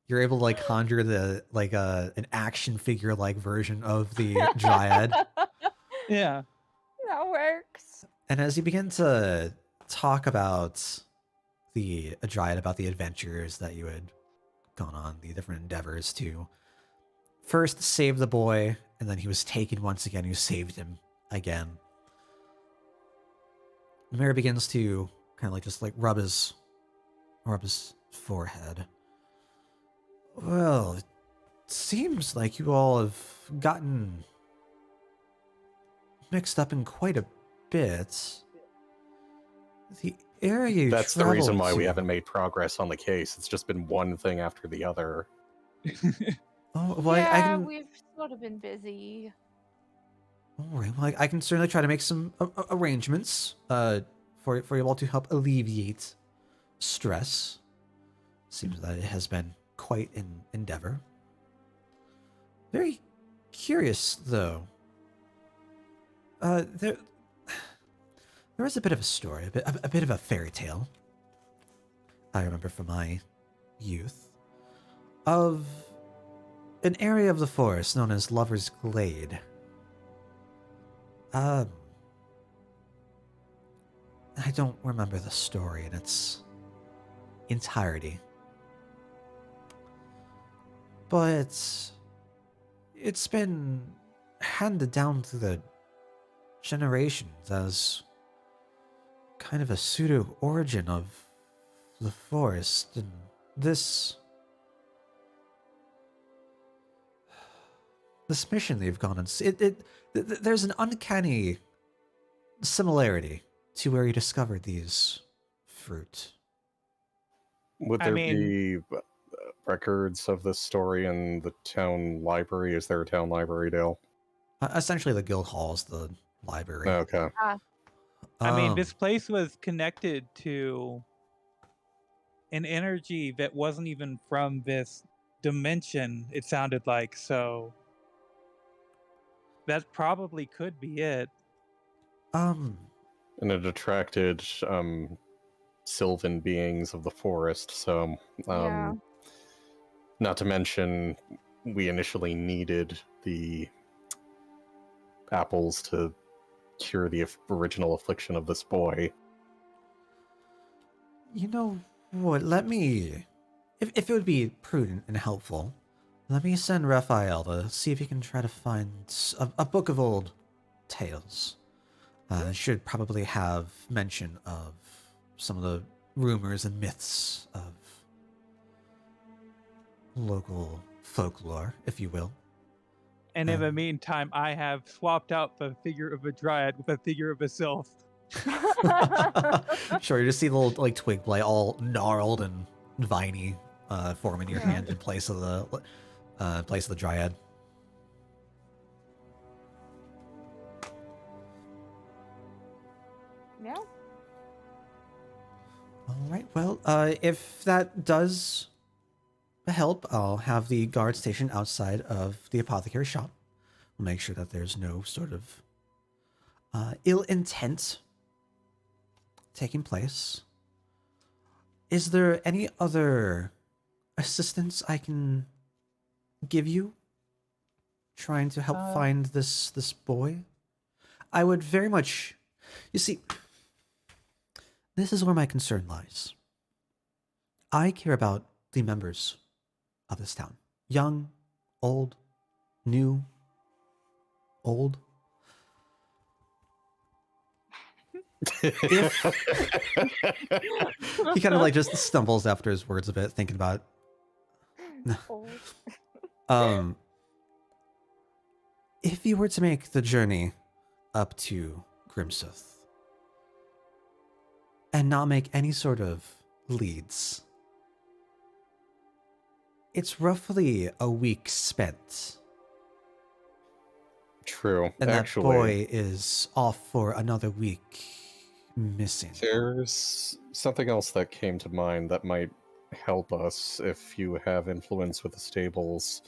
You're able to like conjure the like an action figure like version of the dryad. Yeah. That works. And as you begin to talk about the dryad, about the adventures that you had gone on, the different endeavors to first save the boy, and then he was taken once again, you saved him again. The mayor begins to kind of like just like rub his forehead. Well, it seems like you all have gotten mixed up in quite a bit. The area you That's the reason traveled why we to- haven't made progress on the case. It's just been one thing after the other. Oh, well, yeah, I can. we've sort of been busy. All right, well, I can certainly try to make some arrangements for you all to help alleviate stress. Seems that it has been quite an endeavor. Very curious, though. There is a bit of a story, a bit of a fairy tale. I remember from my youth of an area of the forest known as Lover's Glade. I don't remember the story in its entirety. But it's been handed down through the generations as kind of a pseudo origin of the forest, and this mission that you've gone on, there's an uncanny similarity to where you discovered these fruit. Would I there mean- be records of this story in the town library? Is there a town library, Dale? Essentially, the guild hall is the library. Okay. I mean, Um, this place was connected to an energy that wasn't even from this dimension, it sounded like, so that probably could be it. And it attracted sylvan beings of the forest, so Yeah. not to mention we initially needed the apples to cure the original affliction of this boy. You know what? Let me, if it would be prudent and helpful, let me send Raphael to see if he can try to find a book of old tales. It should probably have mention of some of the rumors and myths of local folklore, if you will. And in the meantime, I have swapped out the figure of a dryad with a figure of a sylph. Sure, you just see the little like twig blight all gnarled and viney form in your Yeah. hand in place of the dryad. Yeah. All right. Well, if that does help, I'll have the guard stationed outside of the apothecary shop. We'll make sure that there's no sort of ill intent taking place. Is there any other assistance I can give you trying to help find this boy? I would very much. You see, this is where my concern lies. I care about the members of this town. Young, old, new, old. If he kind of like just stumbles after his words a bit, thinking about Old. if you were to make the journey up to Grimsooth and not make any sort of leads, it's roughly a week spent. True. And Actually, that boy is off for another week missing. there's something else that came to mind that might help us if you have influence with the stables.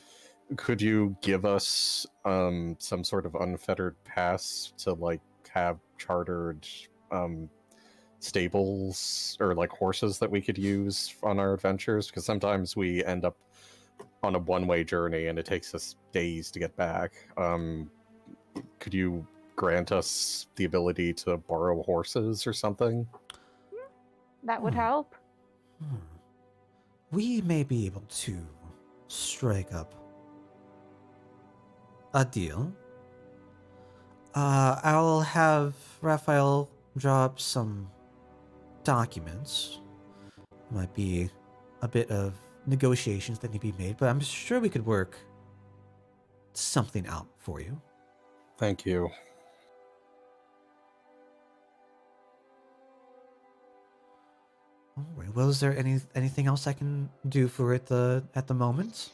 Could you give us some sort of unfettered pass to like have chartered stables or like horses that we could use on our adventures? Because sometimes we end up on a one-way journey and it takes us days to get back. Could you grant us the ability to borrow horses or something? That would help. We may be able to strike up a deal. I'll have Raphael draw up some documents. Might be a bit of negotiations that need to be made, but I'm sure we could work something out for you. Thank you. All right. Well, is there anything else I can do for it at the moment?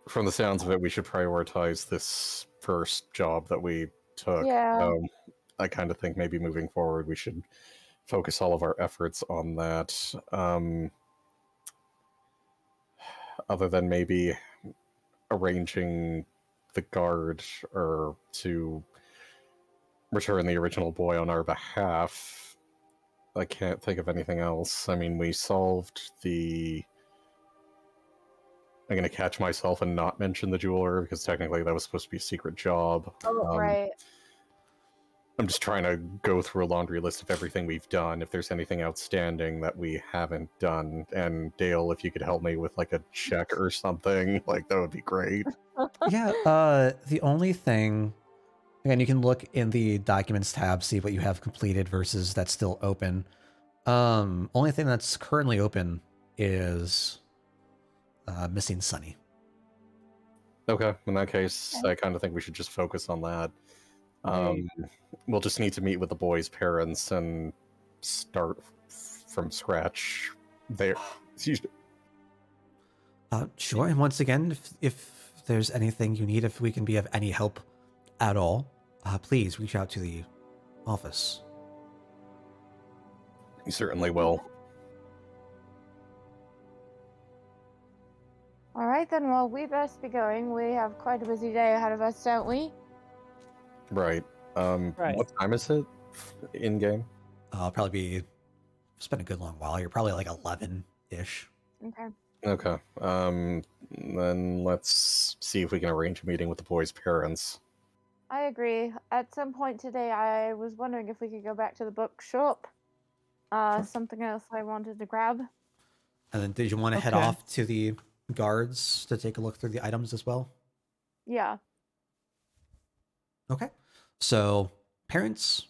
From the sounds of it, we should prioritize this first job that we took. Yeah. I kind of think maybe moving forward, we should focus all of our efforts on that. Other than maybe arranging the guard or to return the original boy on our behalf, I can't think of anything else. I mean, we solved the... I'm going to catch myself and not mention the jeweler because technically that was supposed to be a secret job. Oh, right. I'm just trying to go through a laundry list of everything we've done, if there's anything outstanding that we haven't done. And Dale, if you could help me with like a check or something, like that would be great. Yeah, the only thing, again, you can look in the documents tab, see what you have completed versus that's still open. Only thing that's currently open is missing Sunny. Okay, in that case, I kind of think we should just focus on that. We'll just need to meet with the boy's parents and start from scratch there. Excuse me. Sure, and once again, if there's anything you need, if we can be of any help at all, please reach out to the office. You certainly will. All right, then. Well, we best be going. We have quite a busy day ahead of us, don't we? Right. Right. What time is it in game? I'll probably be spend a good long while. You're probably like 11-ish. Okay. Okay. Then let's see if we can arrange a meeting with the boy's parents. I agree. At some point today, I was wondering if we could go back to the bookshop. Something else I wanted to grab. And then did you want to head Okay. off to the guards to take a look through the items as well? Yeah. Okay. So parents,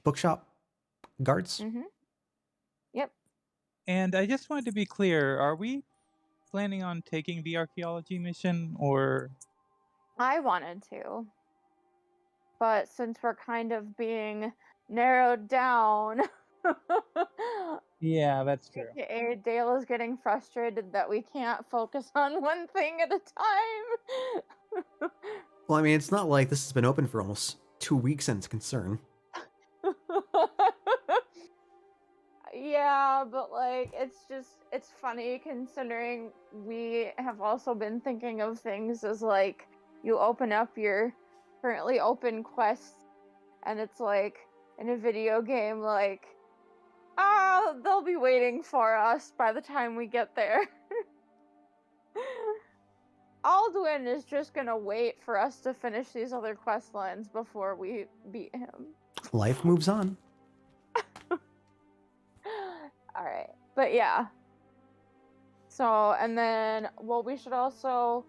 bookshop, guards. Mm-hmm. Yep. And I just wanted to be clear, are we planning on taking the archaeology mission or... I wanted to. but since we're kind of being narrowed down, Yeah, that's true. aka Dale is getting frustrated that we can't focus on one thing at a time. Well, I mean, it's not like this has been open for almost 2 weeks and it's a concern. Yeah, but like it's funny considering we have also been thinking of things as like you open up your currently open quests and it's like in a video game like they'll be waiting for us by the time we get there. Alduin is just gonna wait for us to finish these other quest lines before we beat him. Life moves on. Alright, but yeah. So, and then, well, we should also,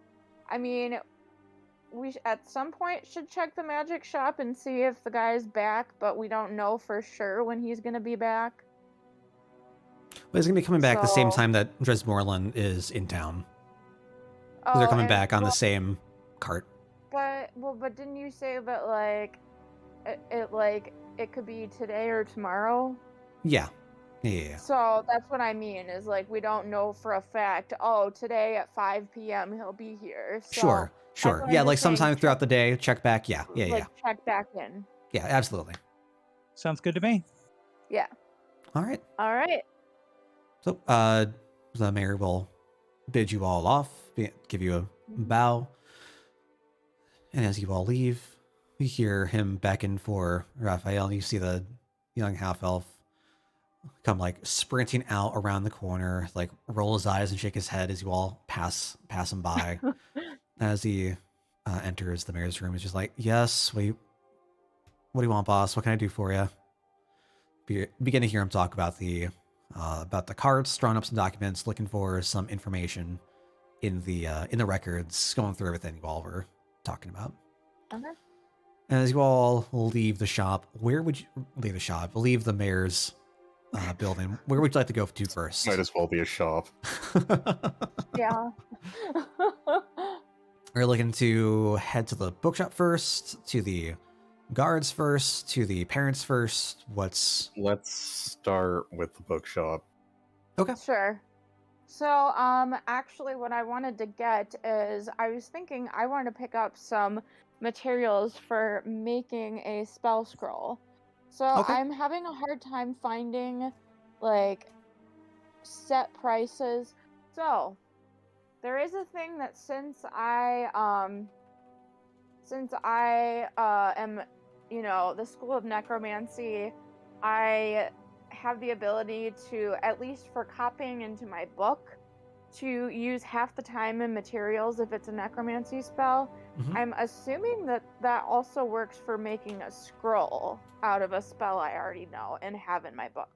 I mean, at some point should check the magic shop and see if the guy's back, but we don't know for sure when he's gonna be back. But he's going to be coming back the same So- time that Dresmorland is in town. 'Cause they're coming and- back on the well, same cart. But didn't you say that like it could be today or tomorrow? Yeah. Yeah. So that's what I mean is like we don't know for a fact. Oh, today at 5 p.m. he'll be here. So Sure. Sure. what Yeah, I'm like just saying, sometime throughout the day, check back. Yeah. Yeah. like Yeah. check back in. Yeah, absolutely. Sounds good to me. Yeah. All right. All right. So, the mayor will bid you all off, give you a bow. And as you all leave, you hear him beckon for Raphael, and you see the young half-elf come, like, sprinting out around the corner, like, roll his eyes and shake his head as you all pass him by. As he enters the mayor's room, he's just like, yes, what do you want, boss? What can I do for you? Begin to hear him talk about the carts, drawing up some documents, looking for some information in the records, going through everything you all were talking about. Okay. And as you all leave the shop, where would you leave the shop? Leave the mayor's building. Where would you like to go to first? Might as well be a shop. Yeah. Are you looking to head to the bookshop first, to the guards first, to the parents first? Let's start with the bookshop. Okay. Sure. So, actually, what I wanted to get is I was thinking I wanted to pick up some materials for making a spell scroll. So, Okay. I'm having a hard time finding, like, set prices. So, there is a thing that since I am, the School of Necromancy, I have the ability to, at least for copying into my book, to use half the time and materials if it's a necromancy spell. Mhm. I'm assuming that also works for making a scroll out of a spell I already know and have in my book.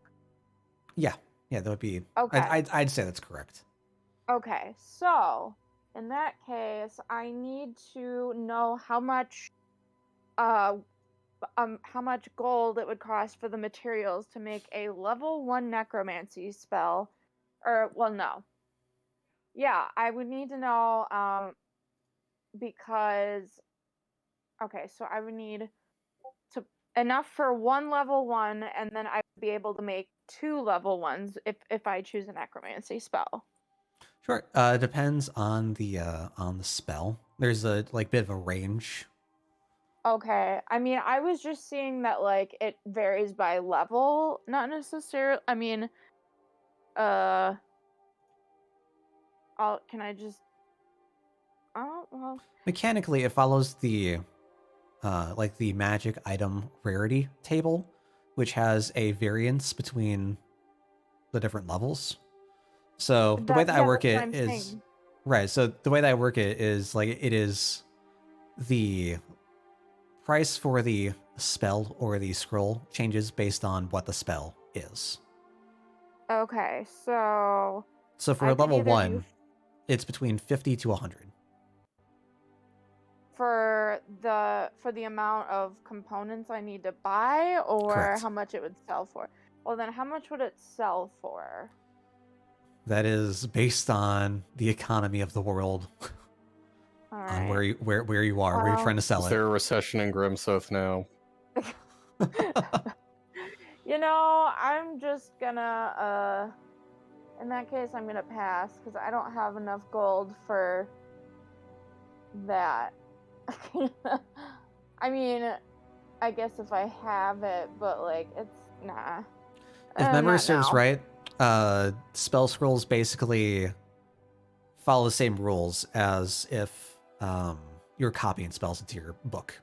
Yeah, that would be. Okay. I'd say that's correct. Okay, so in that case, I need to know how much gold it would cost for the materials to make a level 1 necromancy spell. Or, well, no. Yeah, I would need to know, because, okay, so I would need enough for 1 level 1, and then I would be able to make 2 level 1s if I choose a necromancy spell. Sure. Depends on the spell. There's a bit of a range. Okay, I mean, I was just seeing that, like, it varies by level, not necessarily, I mean, can I just, oh, well, Mechanically, it follows the the magic item rarity table, which has a variance between the different levels. So the way that I work that's what it I'm is saying. right. So the way that I work it is it is the price for the spell or the scroll changes based on what the spell is. Okay, so So for I a could level either do 1, it's between 50 to 100. for the amount of components I need to buy, or Correct. how much it would sell for. Well, then how much would it sell for? That is based on the economy of the world. All on right. where you are, where you're trying to sell Is it. there a recession in Grimsouth now? You know, I'm just gonna in that case I'm gonna pass because I don't have enough gold for that. I mean, I guess if I have it, but like it's nah. If memory Not serves now. right, spell scrolls basically follow the same rules as if you're copying spells into your book.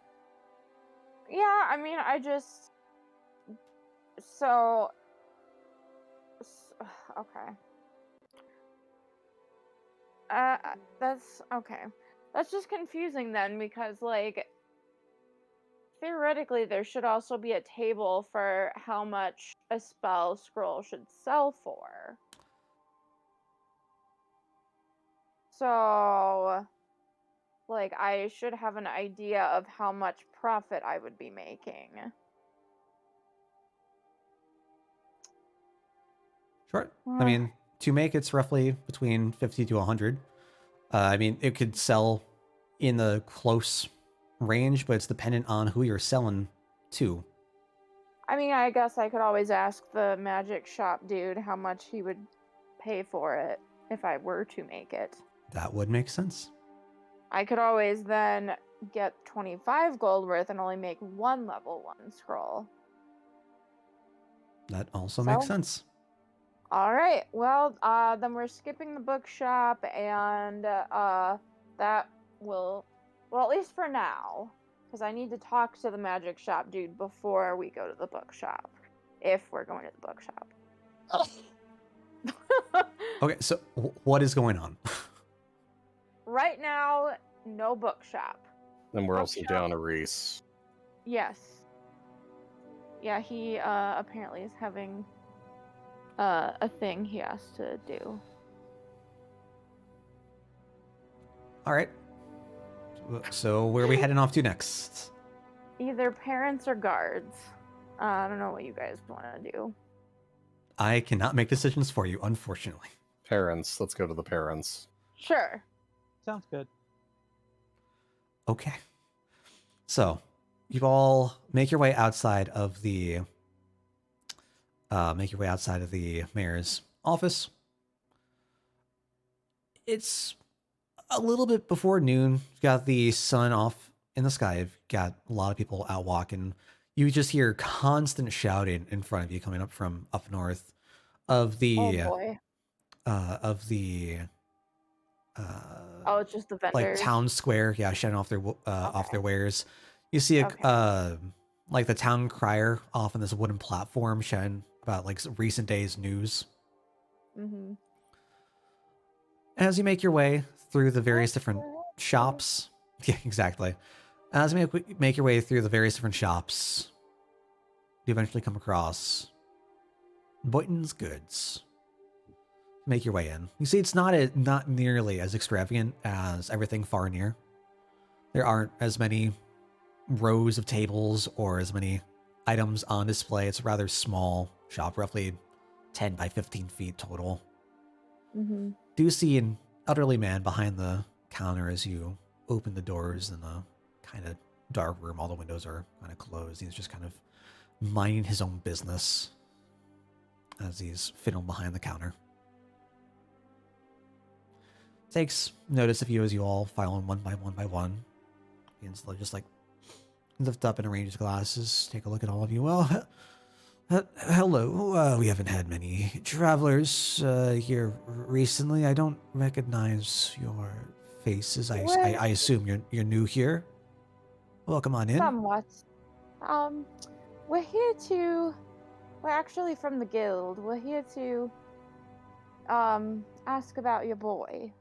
Yeah, I mean, so okay. That's okay. That's just confusing then because like theoretically there should also be a table for how much a spell scroll should sell for. So like I should have an idea of how much profit I would be making. Sure. I mean, to make it's roughly between 50 to 100. I mean, it could sell in the close range, but it's dependent on who you're selling to. I mean, I guess I could always ask the magic shop dude how much he would pay for it if I were to make it. That would make sense. I could always then get 25 gold worth and only make one level 1 scroll. That also makes So? sense. All right. Well, then we're skipping the bookshop, and that will, well, at least for now, because I need to talk to the magic shop dude before we go to the bookshop, if we're going to the bookshop. Okay, so what is going on? Right now, no bookshop. Then we're also Bookshop. down a Reese. Yes. Yeah, he apparently is having a thing he has to do. All right. So where are we heading off to next? Either parents or guards. I don't know what you guys want to do. I cannot make decisions for you, unfortunately. Parents. Let's go to the parents. Sure. Sounds good. Okay. So you all make your way outside of the mayor's office. It's a little bit before noon. You've got the sun off in the sky. You've got a lot of people out walking. You just hear constant shouting in front of you coming up from up north of the Oh boy. of the Oh, it's just the vendors. like town square, yeah, shouting off their wares. You see a like the town crier off on this wooden platform shouting about like recent days news. Mm-hmm. As you make your way through the various different shops, yeah, exactly. As you make your way through the various different shops, you eventually come across Boynton's Goods. Make your way in. You see, it's not nearly as extravagant as everything far near. There aren't as many rows of tables or as many items on display. It's a rather small shop, roughly 10 by 15 feet total. Mm-hmm. Do see an elderly man behind the counter as you open the doors in a kind of dark room. All the windows are kind of closed. He's just kind of minding his own business as he's fiddling behind the counter. Takes notice of you as you all file in one by one. Begins to just like lift up and arrange his glasses, take a look at all of you. Well, hello. We haven't had many travelers here recently. I don't recognize your faces. I assume you're new here. Welcome on in. Somewhat. We're actually from the guild. We're here to ask about your boy.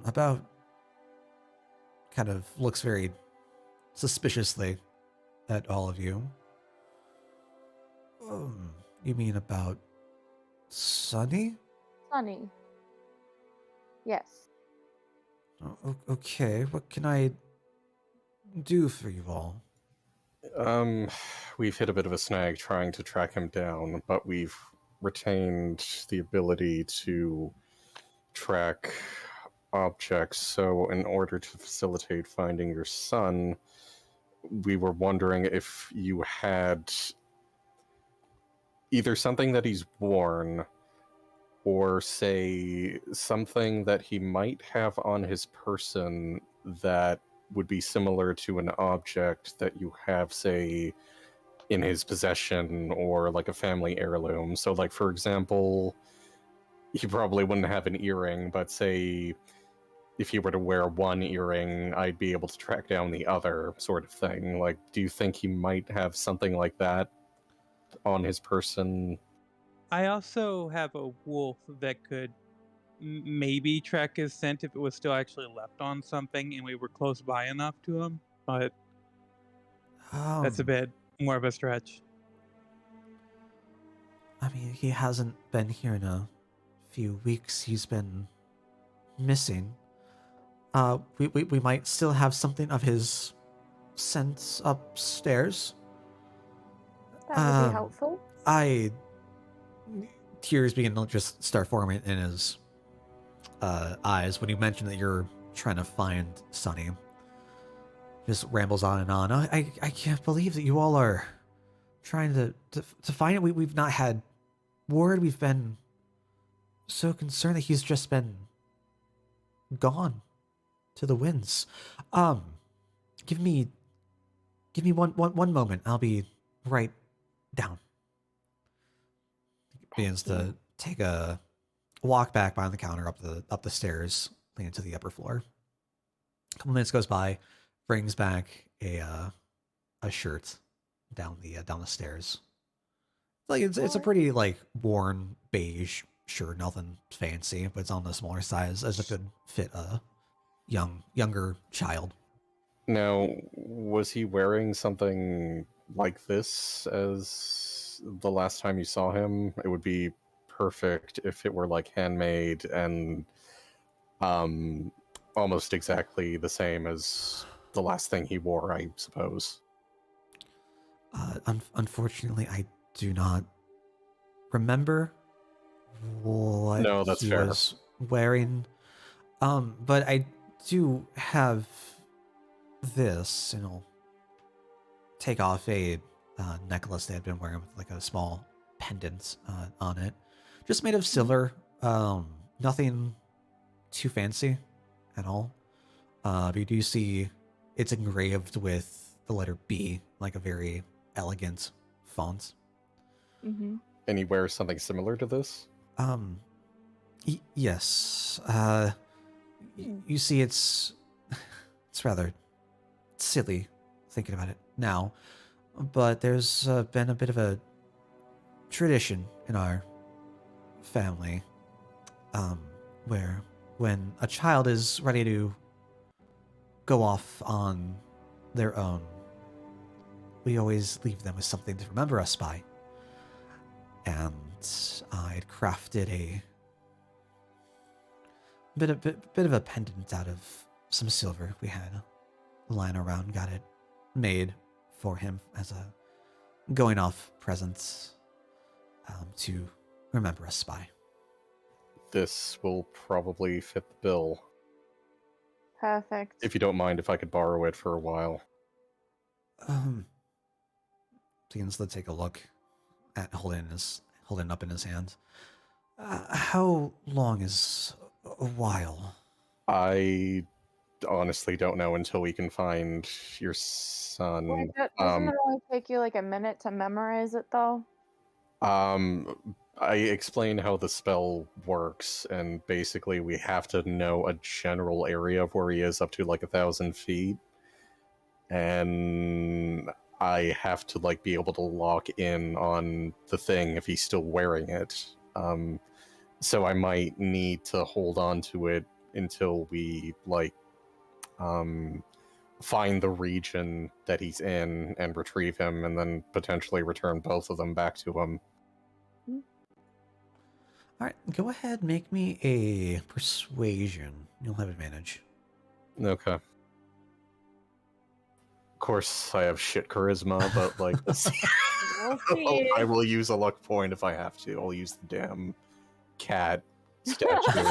About kind of looks very suspiciously at all of you. You mean about Sunny? Sunny. Yes. Okay, what can I do for you all? We've hit a bit of a snag trying to track him down, but we've retained the ability to track objects. So, in order to facilitate finding your son, we were wondering if you had either something that he's worn, or say something that he might have on his person that would be similar to an object that you have, say, in his possession, or like a family heirloom. So, like, for example, he probably wouldn't have an earring, but say if he were to wear one earring, I'd be able to track down the other, sort of thing. Like, do you think he might have something like that on his person? I also have a wolf that could maybe track his scent if it was still actually left on something and we were close by enough to him, but that's a bit more of a stretch. I mean, he hasn't been here in a few weeks. He's been missing. We might still have something of his scent upstairs. That would be helpful. Tears begin to just start forming in his eyes when you mention that you're trying to find Sonny. Just rambles on and on. I can't believe that you all are trying to find it. We've not had word. We've been so concerned that he's just been gone to the winds. Give me one moment. I'll be right down. He begins to take a walk back behind the counter up the stairs, leading to the upper floor. A couple minutes goes by, brings back a shirt down the stairs. Like it's a pretty like worn beige shirt, nothing fancy, but it's on the smaller size as it could fit a younger child. Now, was he wearing something like this as the last time you saw him? It would be perfect if it were like handmade and almost exactly the same as the last thing he wore, I suppose. Unfortunately, I do not remember what No, that's he fair. was wearing. But I do have this, take off a necklace they had been wearing with like a small pendant on it, just made of silver. Nothing too fancy at all. But you do see it's engraved with the letter B, like a very elegant font. Mm-hmm. And he wears something similar to this? Yes. You see, it's rather silly thinking about it now, but there's been a bit of a tradition in our family where when a child is ready to go off on their own, we always leave them with something to remember us by. And I'd crafted a bit of a pendant out of some silver we had lying around. Got it made for him as a going off present to remember us by. This will probably fit the bill. Perfect. If you don't mind if I could borrow it for a while. Begins to take a look at holding up in his hand. How long is a while? I honestly don't know until we can find your son. Wait, doesn't it only take you like a minute to memorize it, though? I explain how the spell works, and basically we have to know a general area of where he is up to like 1,000 feet. And I have to like be able to lock in on the thing if he's still wearing it. So I might need to hold on to it until we like find the region that he's in and retrieve him, and then potentially return both of them back to him. All right, go ahead, make me a persuasion. You'll have advantage. Okay. Of course, I have shit charisma, but like, We'll see. I will use a luck point if I have to. I'll use the damn cat statue.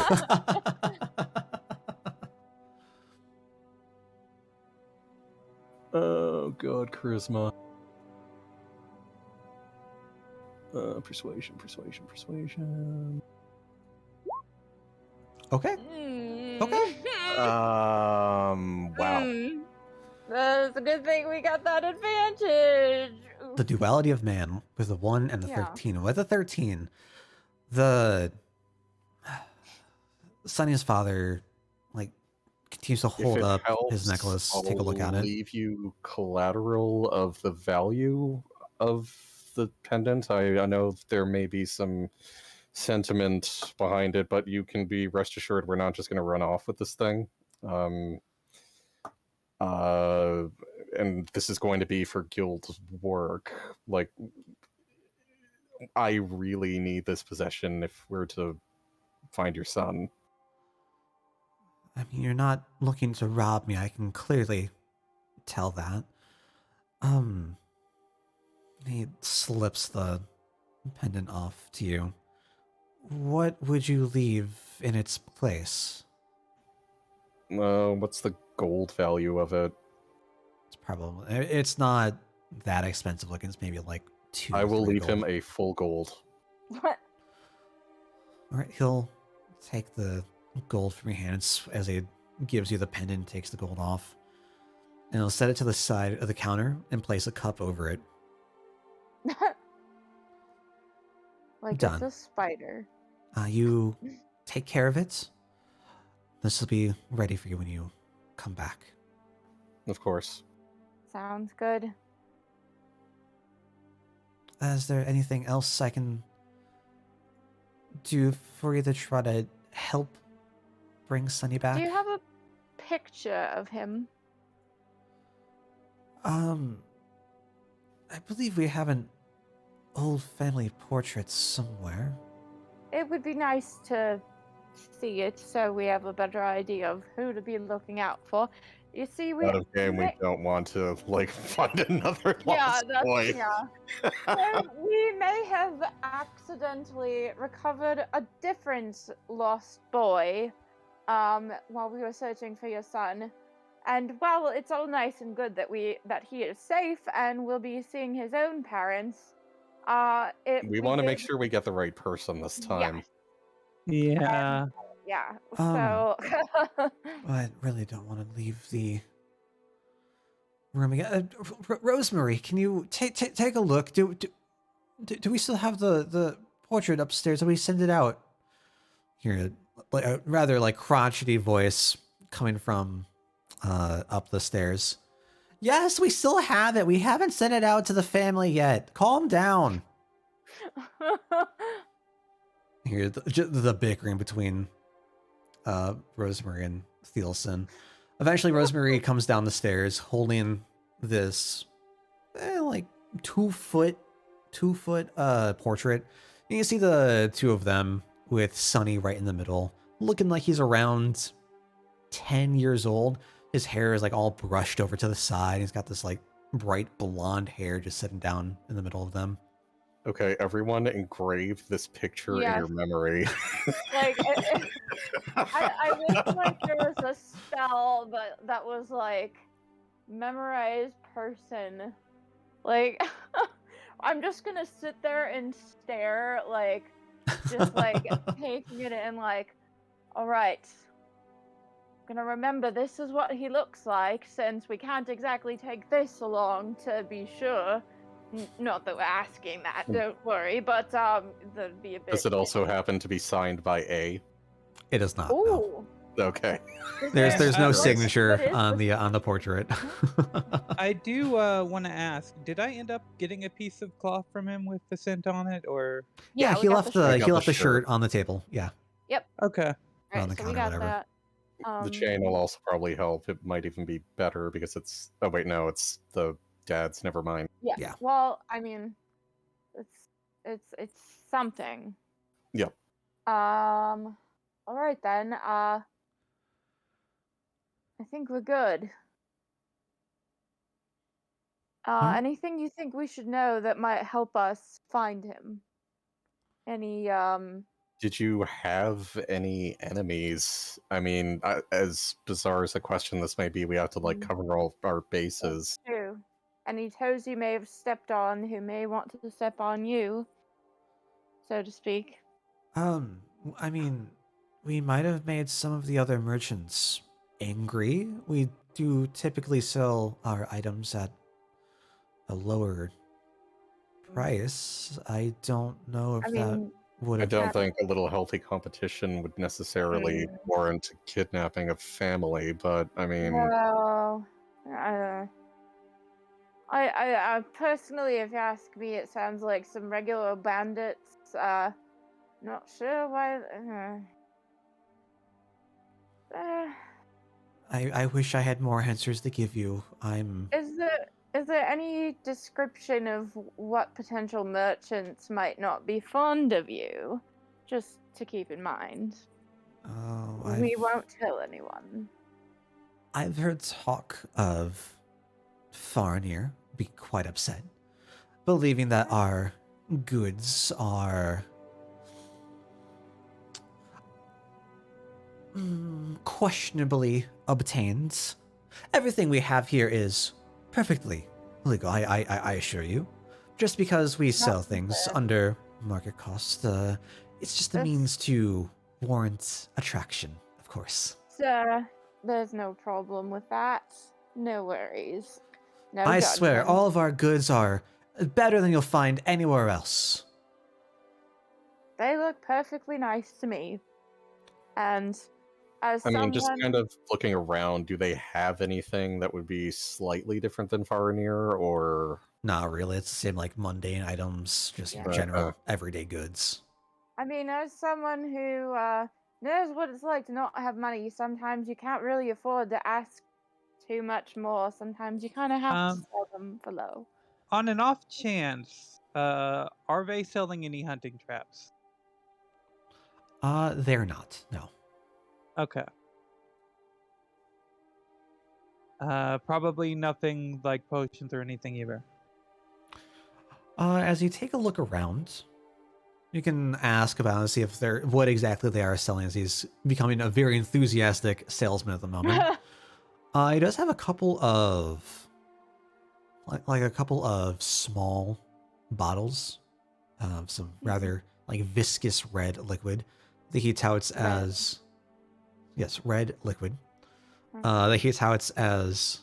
Oh god, charisma. Persuasion. Okay. Okay. Wow. That's a good thing we got that advantage. The duality of man with the 1 and the Yeah. 13. With the 13, the Sonny's father like continues to If hold it up helps, his necklace, I'll take a look at it. leave you collateral of the value of the pendant. I know there may be some sentiment behind it, but you can be rest assured we're not just going to run off with this thing. And this is going to be for guild's work. Like, I really need this possession if we're to find your son. I mean, you're not looking to rob me. I can clearly tell that. He slips the pendant off to you. What would you leave in its place? What's the gold value of it? It's not that expensive looking. It's maybe like 2 I or will 3 leave him gold. a full gold. What? All right, he'll take the gold from your hands as he gives you the pendant, takes the gold off, and he'll set it to the side of the counter and place a cup over it. Like Done. it's a spider. You take care of it. This will be ready for you when you come back. Of course. Sounds good. Is there anything else I can do for you to try to help bring Sunny back? Do you have a picture of him? I believe we have an old family portrait somewhere. It would be nice to see it so we have a better idea of who to be looking out for. You see, we Out of game, we don't want to find another lost boy. So we may have accidentally recovered a different lost boy while we were searching for your son. And while it's all nice and good that he is safe and will be seeing his own parents, we want to make sure we get the right person this time. Yeah. Yeah. So I really don't want to leave the room again. Rosemary, can you take a look? Do we still have the portrait upstairs? Did we send it out? Hear a rather like crotchety voice coming from up the stairs. Yes, we still have it. We haven't sent it out to the family yet. Calm down. Hear the bickering between Rosemary and Thielson. Eventually, Rosemary comes down the stairs holding this like 2 foot portrait. You can see the two of them with Sunny right in the middle, looking like he's around 10 years old. His hair is like all brushed over to the side. He's got this like bright blonde hair just sitting down in the middle of them. Okay, everyone engrave this picture in your memory. Like, I wish like there was a spell that was like memorize person. Like, I'm just gonna sit there and stare, like, just like taking it in, like, all right, gonna remember this is what he looks like since we can't exactly take this along to be sure. Not that we're asking that, don't worry, but that'd be a bit. Does it also happen to be signed by A? It does not. No. Okay. There's no signature on the portrait. I do want to ask, did I end up getting a piece of cloth from him with the scent on it, or? Yeah, he left the shirt on the table. Yeah. Yep. Okay. On the counter, whatever. That. The chain will also probably help. It might even be better because it's. Oh wait, no, it's the dad's. Never mind. Yeah. Well, I mean, it's something. Yep. All right then. I think we're good. Anything you think we should know that might help us find him? Any Did you have any enemies? I mean, as bizarre as a question this may be, we have to like Mm. cover all our bases. True. Any toes you may have stepped on who may want to step on you, so to speak. I mean, we might have made some of the other merchants angry. We do typically sell our items at a lower price. I don't know I if that mean, would I have. don't think a little healthy competition would necessarily warrant kidnapping a family, but I mean, well, I personally, if you ask me, it sounds like some regular bandits. Not sure why. I wish I had more answers to give you. Is there any description of what potential merchants might not be fond of you? Just to keep in mind. Oh, We won't tell anyone. I've heard talk of Farnir being quite upset, believing that our goods are questionably obtained. Everything we have here is perfectly legal, I assure you. Just because we sell That's things fair. under market cost, it's just a That's- means to warrant attraction, of course. Sir, there's no problem with that. No worries. No I swear, judgment. all of our goods are better than you'll find anywhere else. They look perfectly nice to me. And as I mean, someone, just kind of looking around, do they have anything that would be slightly different than Farinir, or Not really, it's the same like mundane items, just Yeah. general everyday goods. I mean, as someone who knows what it's like to not have money, sometimes you can't really afford to ask too much more. Sometimes you kind of have to sell them for low. On an off chance, are they selling any hunting traps? They're not, no. Okay. Probably nothing like potions or anything either. As you take a look around, you can ask about and see if they're what exactly they are selling. As he's becoming a very enthusiastic salesman at the moment. He does have a couple of like a couple of small bottles of some rather like viscous red liquid that he touts as red liquid. That he touts as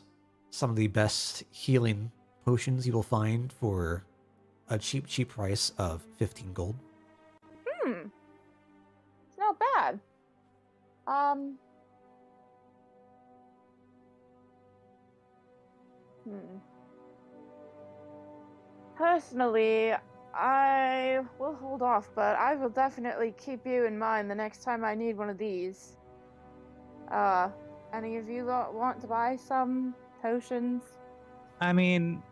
some of the best healing potions you will find for a cheap price of 15 gold. It's not bad. Personally, I will hold off, but I will definitely keep you in mind the next time I need one of these. Any of you want to buy some potions? I mean,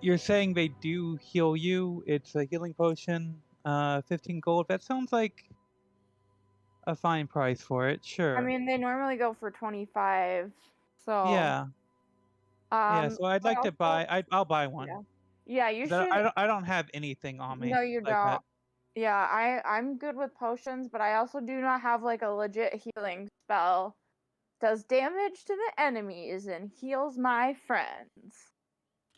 you're saying they do heal you. It's a healing potion. 15 gold. That sounds like a fine price for it. Sure. I mean, they normally go for 25. So yeah. Yeah. So I'd but like to also- buy. I'll buy one. Yeah, you 'Cause should. I don't have anything on me. No, you like don't. that. Yeah, I'm good with potions, but I also do not have like a legit healing spell. Does damage to the enemies and heals my friends.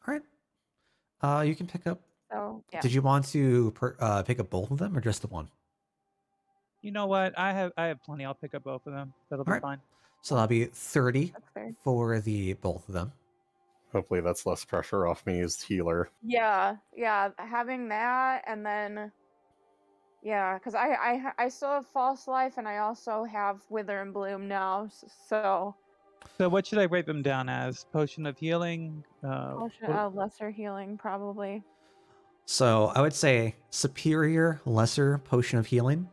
All right. You can pick up. So yeah. Did you want to pick up both of them or just the one? You know what? I have plenty. I'll pick up both of them. That'll be Alright. fine. So that'll be 30 That's fair. for the both of them. hopefully that's less pressure off me as healer. Yeah, having that and then because I still have false life and I also have wither and bloom now, so So what should I write them down as? Potion of healing. lesser healing probably. So I would say superior, lesser potion of healing.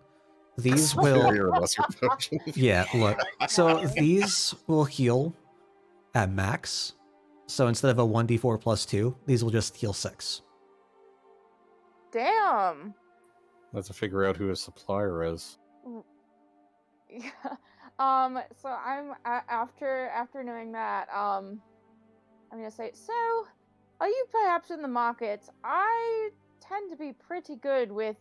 These will Superior lesser potion. yeah, look. So these will heal at max. So instead of a 1d4 plus 2, these will just heal 6. Damn. Let's figure out who his supplier is. Yeah. So I'm after knowing that, I'm gonna say, so are you perhaps in the market? I tend to be pretty good with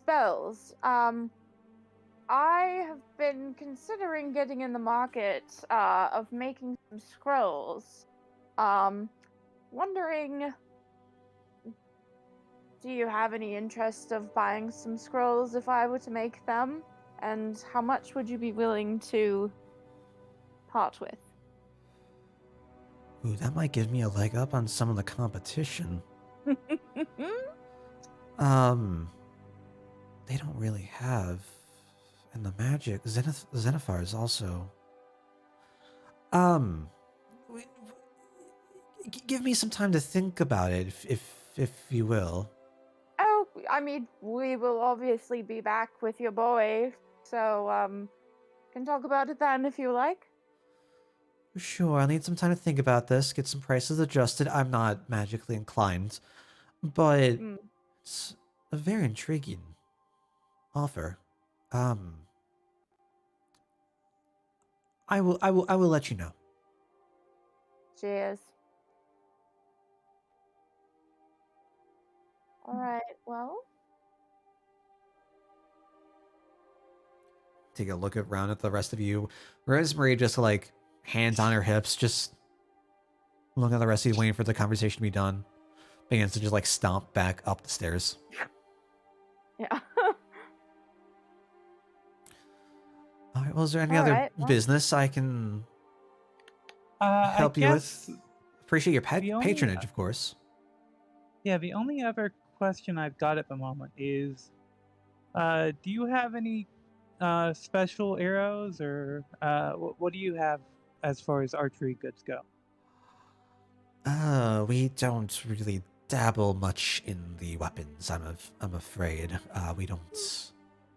spells. I have been considering getting in the market of making some scrolls. Wondering, do you have any interest of buying some scrolls if I were to make them? And how much would you be willing to part with? Ooh, that might give me a leg up on some of the competition. They don't really have, and the magic Xenophar is also. Give me some time to think about it, if you will. Oh, I mean, we will obviously be back with your boy, so can talk about it then if you like. Sure, I'll need some time to think about this, get some prices adjusted. I'm not magically inclined, but it's a very intriguing offer. I will let you know. Cheers. All right. Well, Take a look around at the rest of you. Rosemary just like hands on her hips, just looking at the rest of you, waiting for the conversation to be done. Begins to just like stomp back up the stairs. yeah. All right. Well, is there any All other right, well. business I can help I you guess with? Appreciate your the only- patronage, of course. Yeah, the only other question I've got at the moment is, do you have any special arrows, or what do you have as far as archery goods go? We don't really dabble much in the weapons. I'm afraid. We don't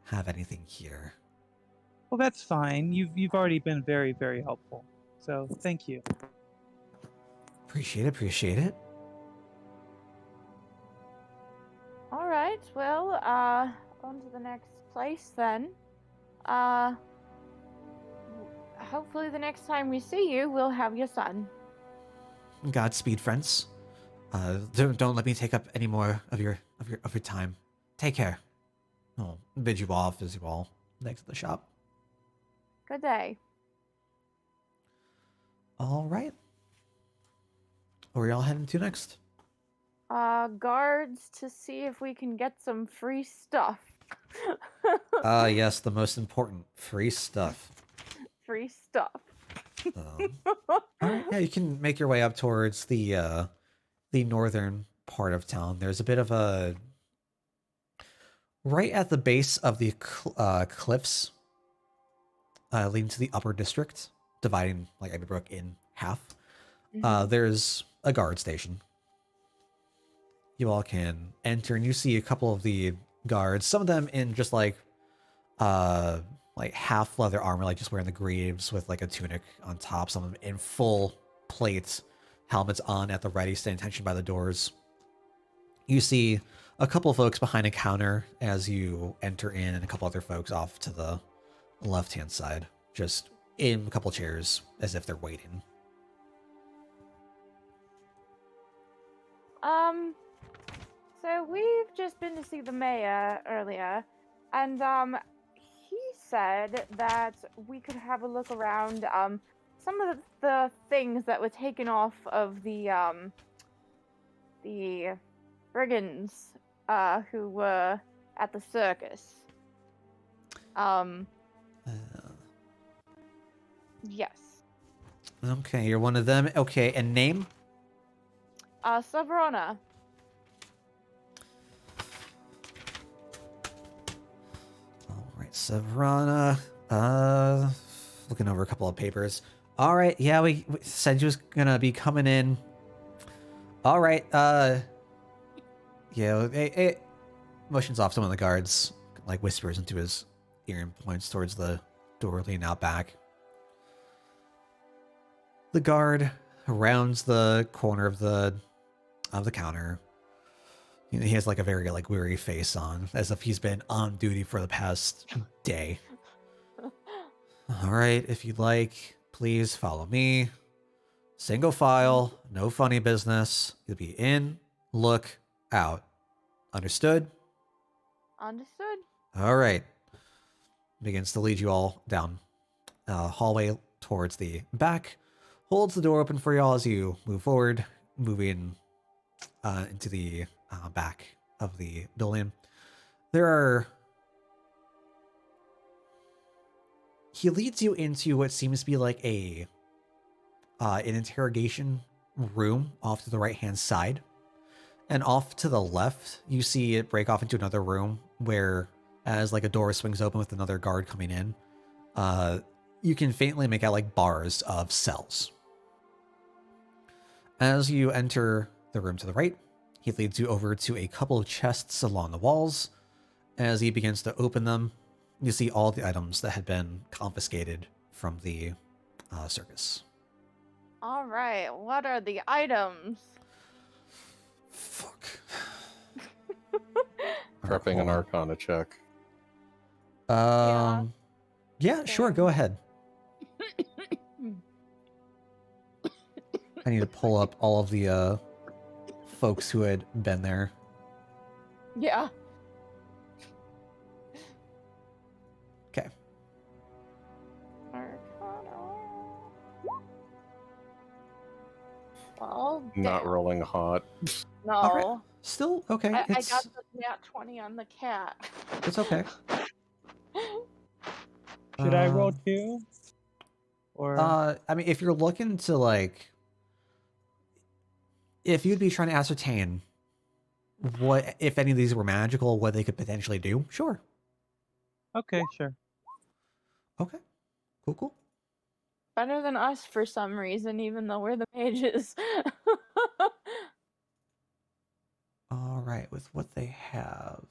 have anything here. Well, that's fine. You've already been very, very helpful. So thank you. Appreciate it. All right. Well, on to the next place then. Hopefully the next time we see you, we'll have your son. Godspeed, friends. Don't let me take up any more of your time. Take care. I'll bid you off as you all exit the shop. Good day. All right. Where are y'all heading to next? Guards to see if we can get some free stuff. Yes, the most important, free stuff. Free stuff. All right, yeah, you can make your way up towards the northern part of town. There's a bit of a right at the base of the cliffs, leading to the upper district, dividing like Ivybrook in half. There's a guard station. You all can enter, and you see a couple of the guards. Some of them in just like half leather armor, like just wearing the greaves with like a tunic on top. Some of them in full plate, helmets on at the ready, staying attention by the doors. You see a couple of folks behind a counter as you enter in, and a couple other folks off to the left-hand side, just in a couple chairs as if they're waiting. So we've just been to see the mayor earlier, and he said that we could have a look around some of the things that were taken off of the brigands who were at the circus. Yes. Okay, you're one of them. Okay, and name? Savrona. All right, Savrana. Looking over a couple of papers. All right, yeah, we said you was gonna be coming in. All right, yeah, it motions off to one of the guards, like whispers into his ear and points towards the door leading out back. The guard rounds the corner of the counter. You know, he has like a very like weary face on, as if he's been on duty for the past day. All right, if you'd like, please follow me. Single file, no funny business. You'll be in, look, out. Understood? Understood. All right. Begins to lead you all down hallway towards the back. Holds the door open for y'all as you move forward, moving into the back of the building. He leads you into what seems to be like an interrogation room off to the right-hand side. And off to the left, you see it break off into another room where, as like a door swings open with another guard coming in, you can faintly make out like bars of cells. As you enter the room to the right, he leads you over to a couple of chests along the walls. As he begins to open them, you see all the items that had been confiscated from the circus. All right. What are the items? Fuck. Prepping an Arcana check. Yeah, sure, Same. go ahead. I need to pull up all of the folks who had been there. Yeah. Okay. Well, Not damn. rolling hot. No. All right. Still okay. I It's got the nat 20 on the cat. it's okay. Should I roll 2? Or I mean, if you're looking to like, if you'd be trying to ascertain what, if any of these were magical, what they could potentially do, sure. okay, sure. Okay. Cool. Better than us for some reason, even though we're the mages. All right, with what they have.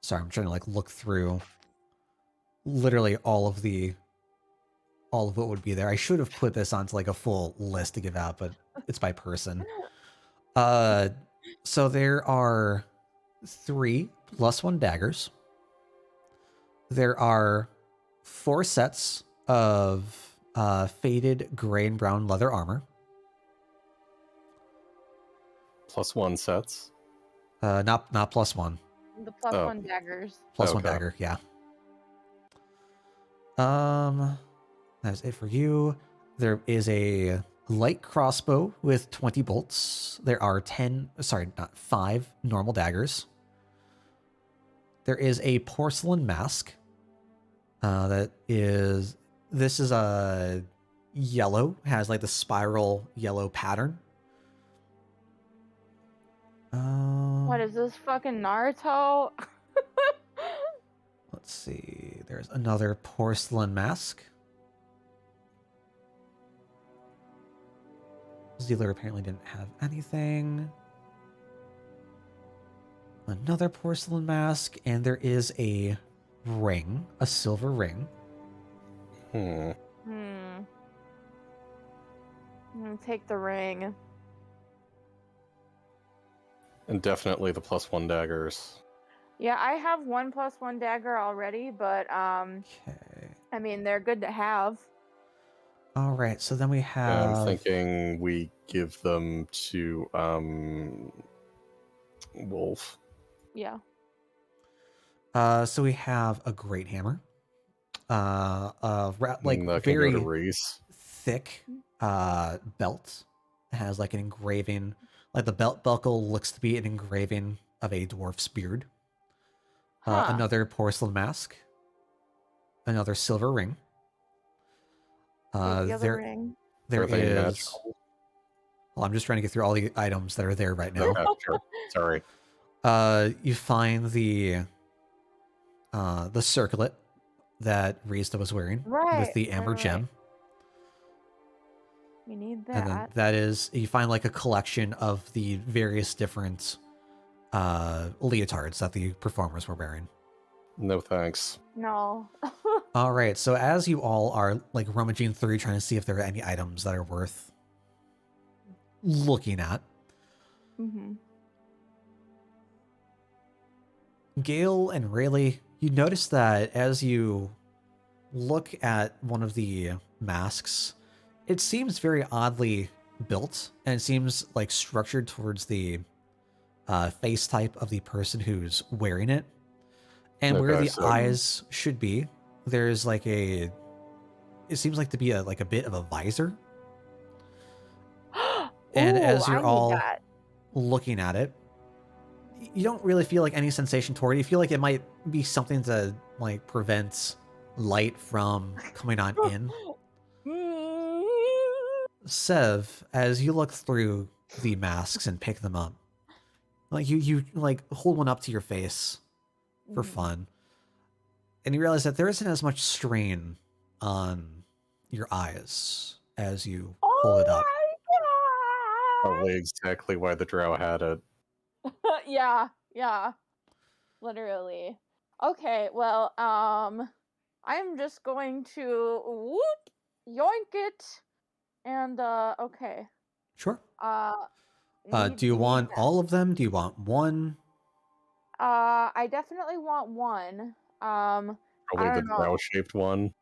Sorry, I'm trying to like look through literally all of what would be there. I should have put this onto like a full list to give out, but it's by person. So there are 3 +1 daggers. There are 4 sets of faded gray and brown leather armor. +1 sets. Not +1. The plus Oh. 1 daggers. +1 Okay. dagger, yeah. That's it for you. There is a light crossbow with 20 bolts. There are 5 normal daggers. There is a porcelain mask. This is a yellow, has like the spiral yellow pattern. What is this, fucking Naruto? Let's see. There's another porcelain mask. Zealer apparently didn't have anything. Another porcelain mask, and there is a ring, a silver ring. Hmm. I'm gonna take the ring. And definitely the +1 daggers. Yeah, I have 1 plus 1 dagger already, but Okay. I mean they're good to have. All right, so then we And have. I'm thinking we give them to Wolf. Yeah. So we have a great hammer. Like That can go very to Reese. thick belt. It has like an engraving, like the belt buckle looks to be an engraving of a dwarf's beard. Huh. Another porcelain mask. Another silver ring. Take the other There ring. there Are they is. magical? Well, I'm just trying to get through all the items that are there right now. Okay, sure. Sorry. You find the circlet that Rista was wearing with the amber right. gem. We need And then that. that is, you find like a collection of the various different leotards that the performers were wearing. No thanks. No. All right, so as you all are like rummaging through trying to see if there are any items that are worth looking at, Mm-hmm. Gale and Rayleigh, you notice that as you look at one of the masks, it seems very oddly built, and it seems like structured towards the face type of the person who's wearing it. And where Okay, the so eyes should be, there's like it seems like to be a bit of a visor. And Ooh, as I you're need all that. looking at it, you don't really feel like any sensation toward it. You feel like it might be something to like prevent light from coming on in. Sev, as you look through the masks and pick them up, like you like hold one up to your face for fun, and you realize that there isn't as much strain on your eyes as you hold Oh it up. my probably exactly why the drow had it. god! Yeah, literally. Okay, well, I'm just going to whoop, yoink it, and okay. Sure. Uh, Do you need want all of them? Do you want one? I definitely want one. I Probably the don't know. drow-shaped one.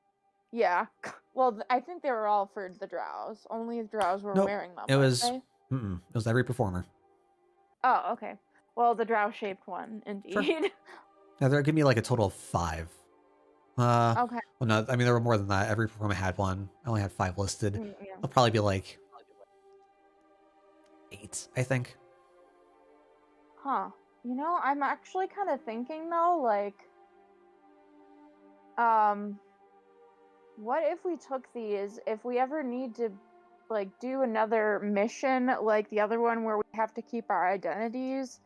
Yeah. Well, I think they were all for the drows. Only the drows were Nope. wearing them, It weren't was. they? It was every performer. Oh, okay. Well, the drow-shaped one, Sure. indeed. Now they'll give me like a total of 5. Okay. Well, no, I mean there were more than that. Every performer had one. I only had 5 listed. Yeah. It'll probably be like 8, I think. Huh. You know, I'm actually kind of thinking though, like, what if we took these, if we ever need to, like, do another mission like the other one where we have to keep our identities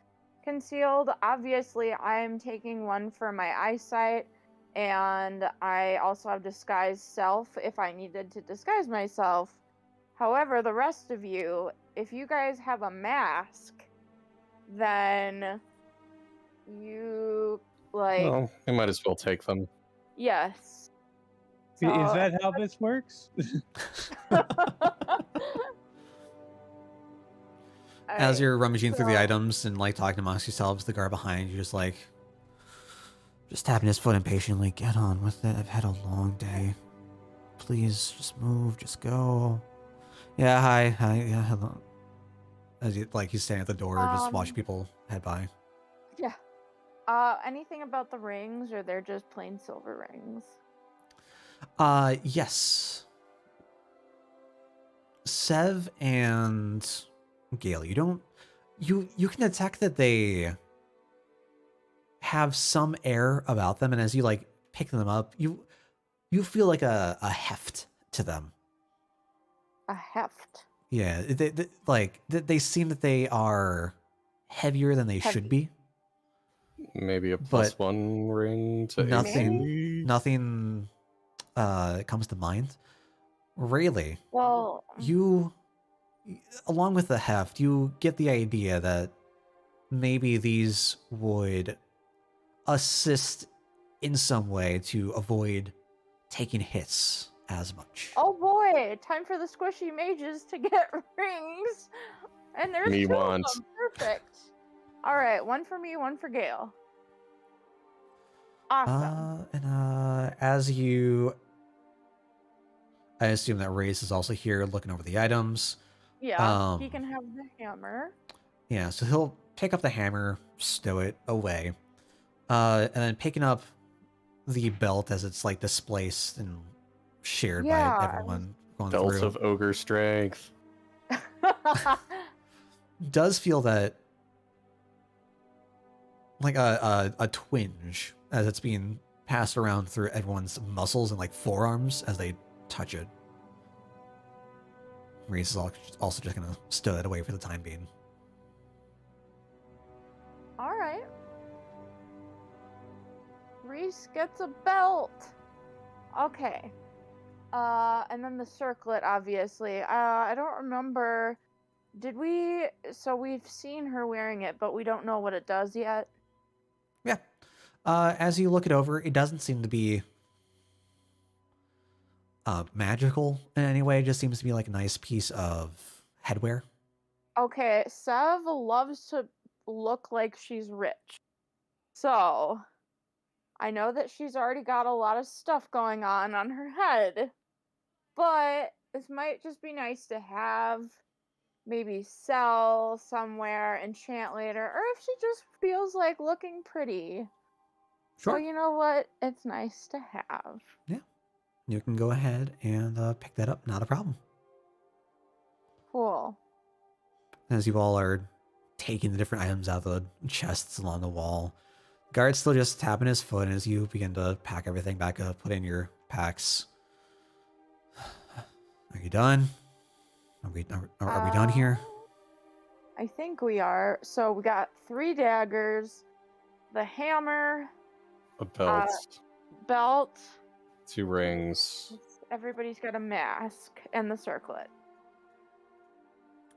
concealed? Obviously, I'm taking one for my eyesight, and I also have disguise self if I needed to disguise myself. However, the rest of you, if you guys have a mask, then you, like, Well, we might as well take them. yes. Is So, that how this works? As Alright, you're rummaging through the so- items and like talking amongst yourselves, the guard behind you just tapping his foot impatiently. Get on with it. I've had a long day. Please, just move. Just go. Yeah, hi. Yeah, hello. As you like, he's standing at the door, just watching people head by. Yeah. Anything about the rings, or they're just plain silver rings? Yes. Sev and Gale, you can detect that they have some air about them, and as you like pick them up, you feel like a heft to them. A heft. Yeah, they seem that they are heavier than they should be. Maybe a But +1 ring to nothing AC. nothing comes to mind. Really, Well, you, along with the heft, you get the idea that maybe these would assist in some way to avoid taking hits as much. oh boy, time for the squishy mages to get rings. And there's Me 2 want. of them. Perfect. All right, one for me, one for Gale. Awesome. As you, I assume that Reyes is also here looking over the items. Yeah, he can have the hammer. Yeah, so he'll pick up the hammer, stow it away, and then picking up the belt as it's like displaced and shared Yeah, by everyone going Belt through. of ogre strength. Does feel that like a twinge as it's being passed around through everyone's muscles and like forearms as they touch it. Reese is also just gonna stow it away for the time being. All right. Reese gets a belt. Okay. And then the circlet, obviously. I don't remember. Did we? So we've seen her wearing it, but we don't know what it does yet. Yeah. As you look it over, it doesn't seem to be magical in any way. It just seems to be like a nice piece of headwear. Okay, Sev loves to look like she's rich. So, I know that she's already got a lot of stuff going on her head. But this might just be nice to have maybe sell somewhere, enchant later, or if she just feels like looking pretty. So Sure. you know what? It's nice to have. You can go ahead and pick that up. Not a problem. Cool. As you all are taking the different items out of the chests along the wall, guard's still just tapping his foot as you begin to pack everything back up, put in your packs. Are you done? Are we done here? I think we are. So we got 3 daggers, the hammer, A belt, belt. 2 rings. Everybody's got a mask and the circlet.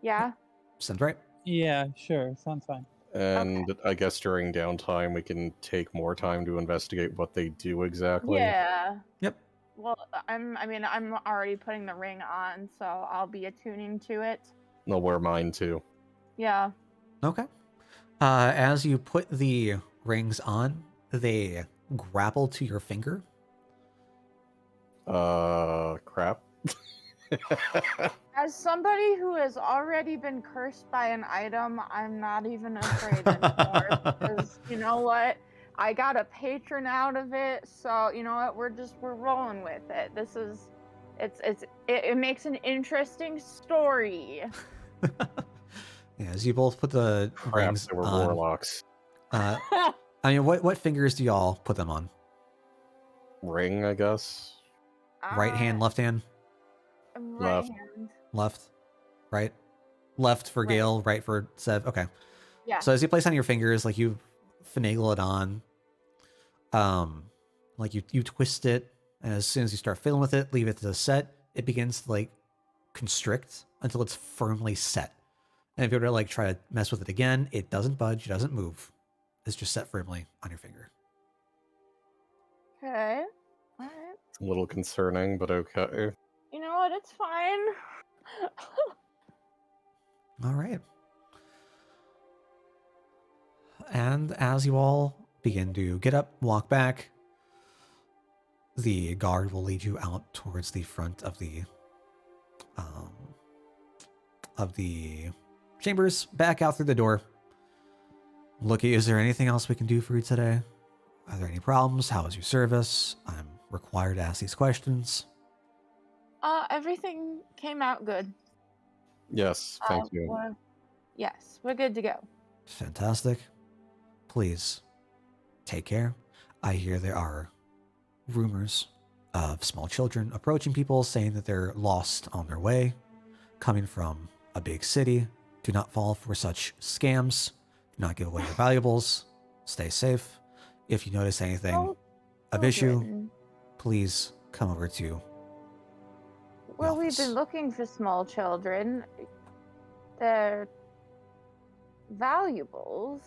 Yeah. Sounds right. Yeah, sure. Sounds fine. And I guess during downtime, we can take more time to investigate what they do exactly. Yeah. Yep. Well, I'm already putting the ring on, so I'll be attuning to it. They'll wear mine too. Yeah. Okay. As you put the rings on, they grapple to your finger. Crap. As somebody who has already been cursed by an item, I'm not even afraid anymore because you know what? I got a patron out of it, so you know what? We're rolling with it. It makes an interesting story. Yeah, as you both put the Crap, rings they were on. warlocks. I mean, what fingers do y'all put them on? Ring, I guess. Right hand, left hand, Right Left. hand. left, right, left for Right. Gale, right for Sev. Okay. Yeah. So as you place on your fingers, like you finagle it on, like you twist it, and as soon as you start fiddling with it, leave it to set, it begins to like constrict until it's firmly set. And if you were to like try to mess with it again, it doesn't budge, it doesn't move. It's just set firmly on your finger. Okay. All right. It's a little concerning, but okay. You know what? It's fine. All right. And as you all begin to get up, walk back, the guard will lead you out towards the front of the chambers, back out through the door. Looky, is there anything else we can do for you today? Are there any problems? How is your service? I'm required to ask these questions. Everything came out good. Yes, thank you. Yes, we're good to go. Fantastic. Please, take care. I hear there are rumors of small children approaching people saying that they're lost on their way, coming from a big city. Do not fall for such scams. Do not give away your valuables. Stay safe. If you notice anything of issue, Children. please come over to Well, we've office. been looking for small children. They're valuables.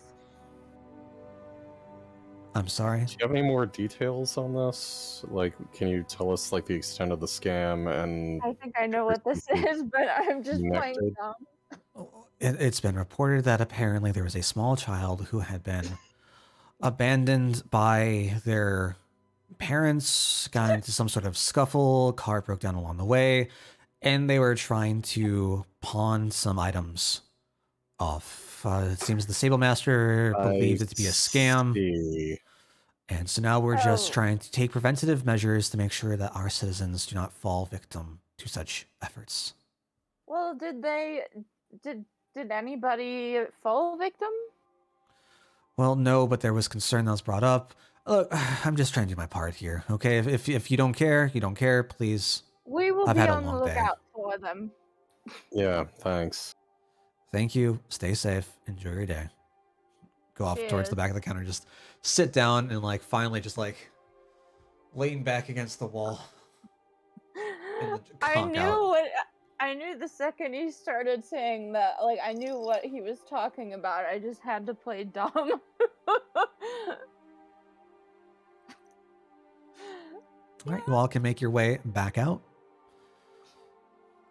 I'm sorry. Do you have any more details on this? Like, can you tell us like the extent of the scam and I think I know what this is, but I'm just playing Connected. dumb. It's been reported that apparently there was a small child who had been abandoned by their parents, got into some sort of scuffle, car broke down along the way, and they were trying to pawn some items off. It seems the stable master believed it to be a scam. See. And so now we're just Oh. trying to take preventative measures to make sure that our citizens do not fall victim to such efforts. Well, did anybody fall victim? Well, no, but there was concern that was brought up. Look, I'm just trying to do my part here, okay? If you don't care, you don't care, please. We will I've be had a on the long day. lookout for them. Yeah, thanks. Thank you. Stay safe. Enjoy your day. Go off towards the back of the counter. Just sit down and like finally just like lean back against the wall. And conk out. I knew the second he started saying that, like, I knew what he was talking about. I just had to play dumb. All right, you all can make your way back out.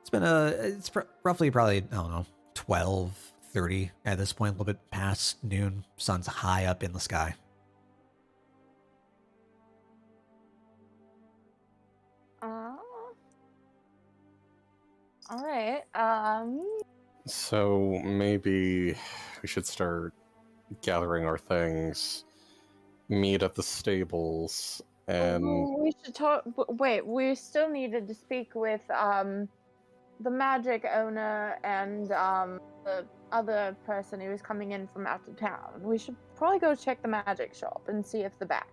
It's been roughly probably, I don't know, 12:30 at this point, a little bit past noon. Sun's high up in the sky. All right. So maybe we should start gathering our things, meet at the stables, and We should talk. Wait, we still needed to speak with the magic owner and the other person who was coming in from out of town. We should probably go check the magic shop and see if they're back.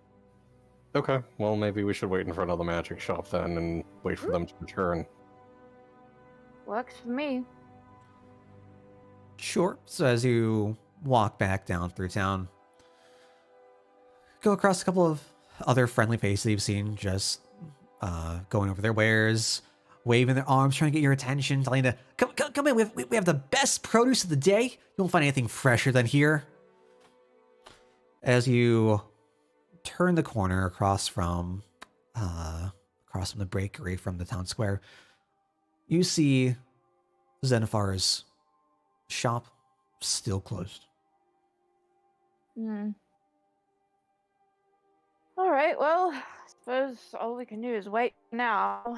okay, well maybe we should wait in front of the magic shop then and wait for them to return. Works for me. Sure. So as you walk back down through town, go across a couple of other friendly faces you've seen just going over their wares, waving their arms, trying to get your attention, telling you to come in. We have the best produce of the day. You won't find anything fresher than here. As you turn the corner across from the bakery from the town square, you see Xenophar's shop still closed. Hmm. All right. Well, I suppose all we can do is wait now.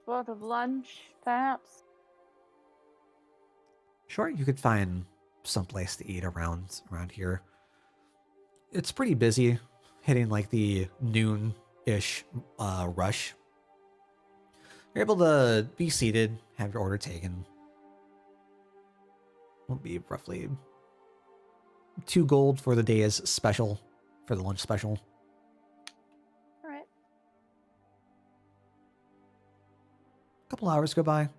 Sort of lunch, perhaps. Sure, you could find some place to eat around here. It's pretty busy, hitting like the noon-ish rush. You're able to be seated, have your order taken. Will be roughly 2 gold for the day's special, for the lunch special. All right. A couple hours go by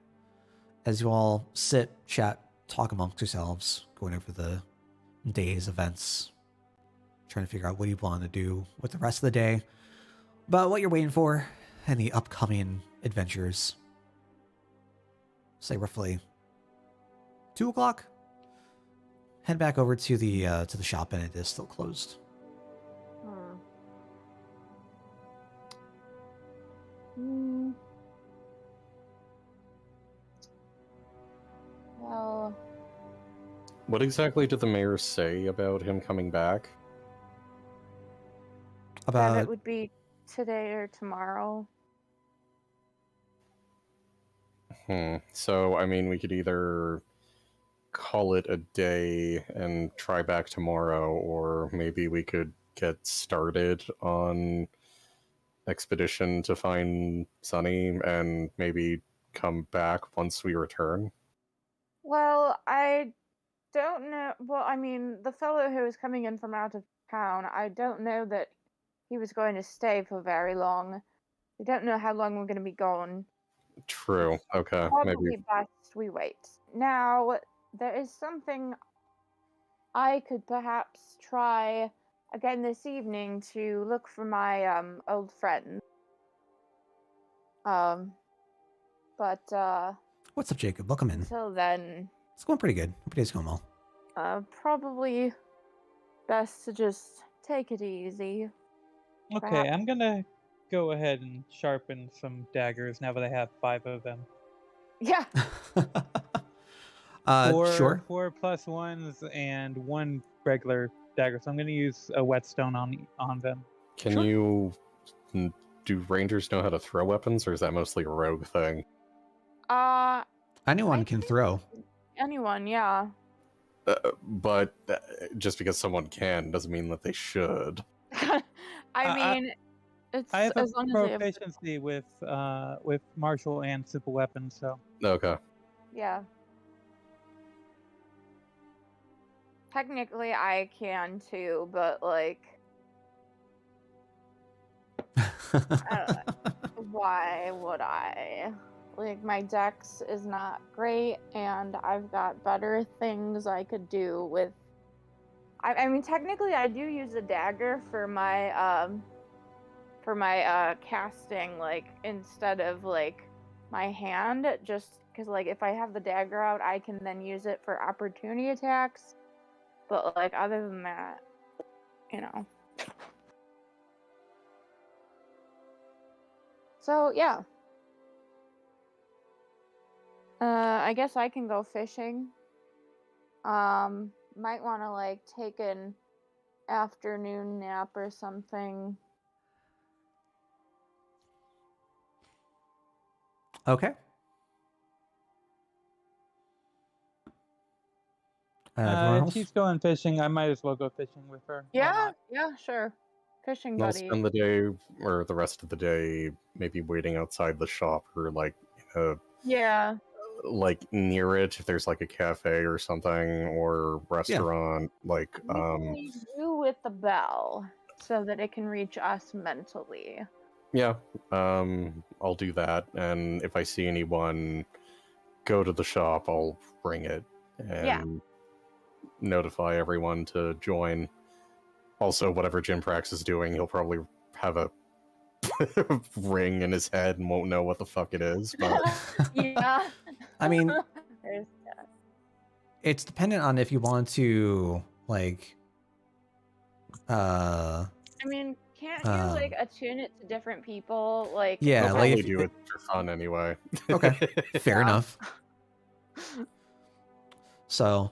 as you all sit, chat, talk amongst yourselves, going over the day's events, trying to figure out what you want to do with the rest of the day, about what you're waiting for, and the upcoming adventures. Say roughly 2 o'clock. Head back over to the shop, and it is still closed. Well, What exactly did the mayor say about him coming back? that About it would be today or tomorrow. So, I mean, we could either call it a day and try back tomorrow, or maybe we could get started on expedition to find Sunny and maybe come back once we return. Well, I don't know. Well, I mean, the fellow who was coming in from out of town, I don't know that he was going to stay for very long. We don't know how long we're going to be gone. True. Okay. Probably Maybe. best we wait. Now, there is something I could perhaps try again this evening to look for my old friend. But what's up, Jacob? Welcome in. until then, It's going pretty good. Hope your day's going well. probably best to just take it easy. Okay, Perhaps. I'm gonna go ahead and sharpen some daggers now that I have 5 of them. Yeah. Sure. 4 plus 1s and 1 regular dagger. So I'm gonna use a whetstone on them. Can Sure. you. Do rangers know how to throw weapons, or is that mostly a rogue thing? Anyone I can think throw. anyone, yeah. But just because someone can doesn't mean that they should. I mean, it's I have a as long as they have, proficiency with martial and simple weapons, so Okay. yeah. Technically, I can too, but like, why would I? Like, my dex is not great, and I've got better things I could do with. I mean, technically, I do use a dagger for my casting, like, instead of like my hand, just because like if I have the dagger out, I can then use it for opportunity attacks. But like other than that, you know. So yeah. I guess I can go fishing. Might want to like take an afternoon nap or something. Okay. Everyone else? She's going fishing. I might as well go fishing with her. Why Yeah, not? yeah, sure. Fishing And I'll buddy. spend the day or the rest of the day maybe waiting outside the shop or like Yeah. like near it if there's like a cafe or something or restaurant like Leave you with the bell so that it can reach us mentally. yeah, I'll do that, and if I see anyone go to the shop, I'll ring it and Yeah. notify everyone to join. Also, whatever Jinprax is doing, he'll probably have a ring in his head and won't know what the fuck it is, but Yeah. I mean, There's it's dependent on if you want to like I mean, can't you like Um, attune it to different people? Like yeah, they'll like probably if do it for fun anyway. okay, fair Yeah. enough. So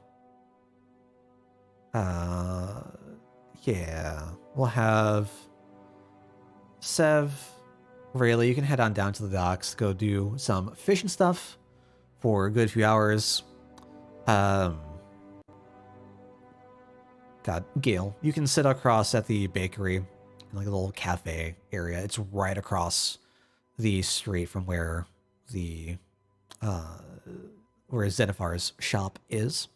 yeah, we'll have Sev, Rayleigh, you can head on down to the docks, go do some fishing stuff for a good few hours. God, Gail, you can sit across at the bakery in like a little cafe area. It's right across the street from where the where Zenifar's shop is.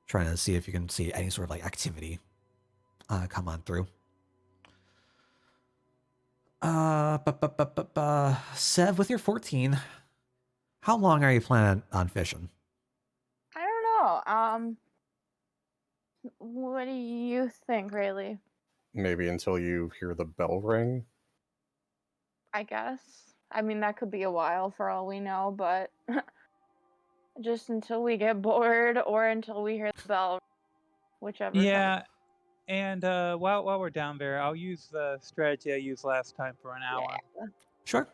Trying to see if you can see any sort of like activity come on through. Sev, with your 14, how long are you planning on fishing? I don't know. What do you think, Rayleigh? Maybe until you hear the bell ring. I guess. I mean, that could be a while for all we know, but just until we get bored or until we hear the bell, whichever. Yeah, and while we're down there, I'll use the strategy I used last time for an hour. Yeah. Sure.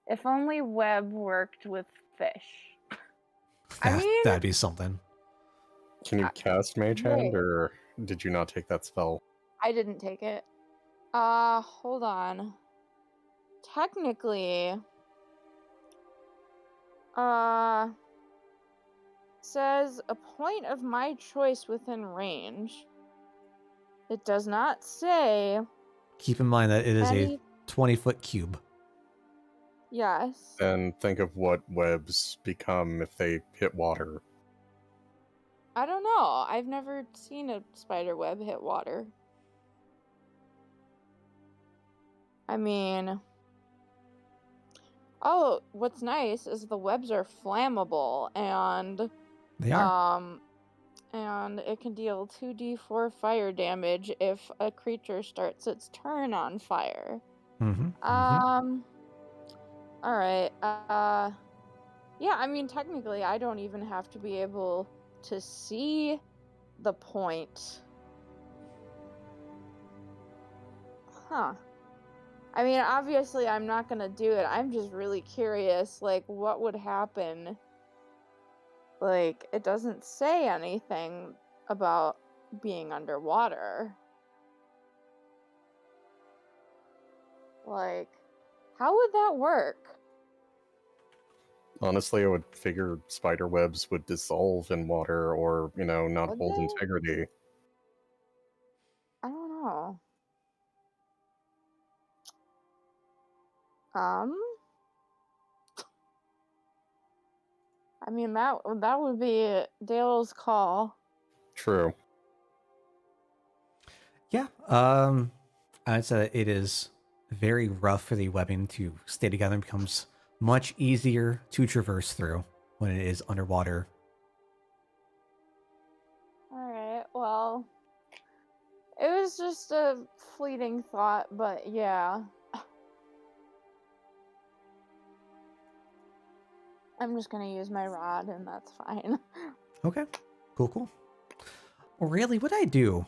If only Webb worked with fish. I mean, That'd be something. Can you cast Mage Hand, wait. or did you not take that spell? I didn't take it. Hold on. Technically, says a point of my choice within range. It does not say Keep in mind that it is any. a 20-foot cube. Yes. And think of what webs become if they hit water. I don't know. I've never seen a spider web hit water. I mean, oh, what's nice is the webs are flammable and They are. and it can deal 2d4 fire damage if a creature starts its turn on fire. All right. Yeah, I mean, technically, I don't even have to be able to see the point. Huh. I mean, obviously, I'm not gonna do it. I'm just really curious, like, what would happen? Like, it doesn't say anything about being underwater. Like, how would that work? Honestly, I would figure spider webs would dissolve in water or, not Would hold they? integrity. I don't know. I mean, that would be Dale's call. True. Yeah. I'd say it is very rough for the webbing to stay together and becomes much easier to traverse through when it is underwater. Alright, well, it was just a fleeting thought, but yeah. I'm just gonna use my rod and that's fine. Okay. Cool. Really, what did I do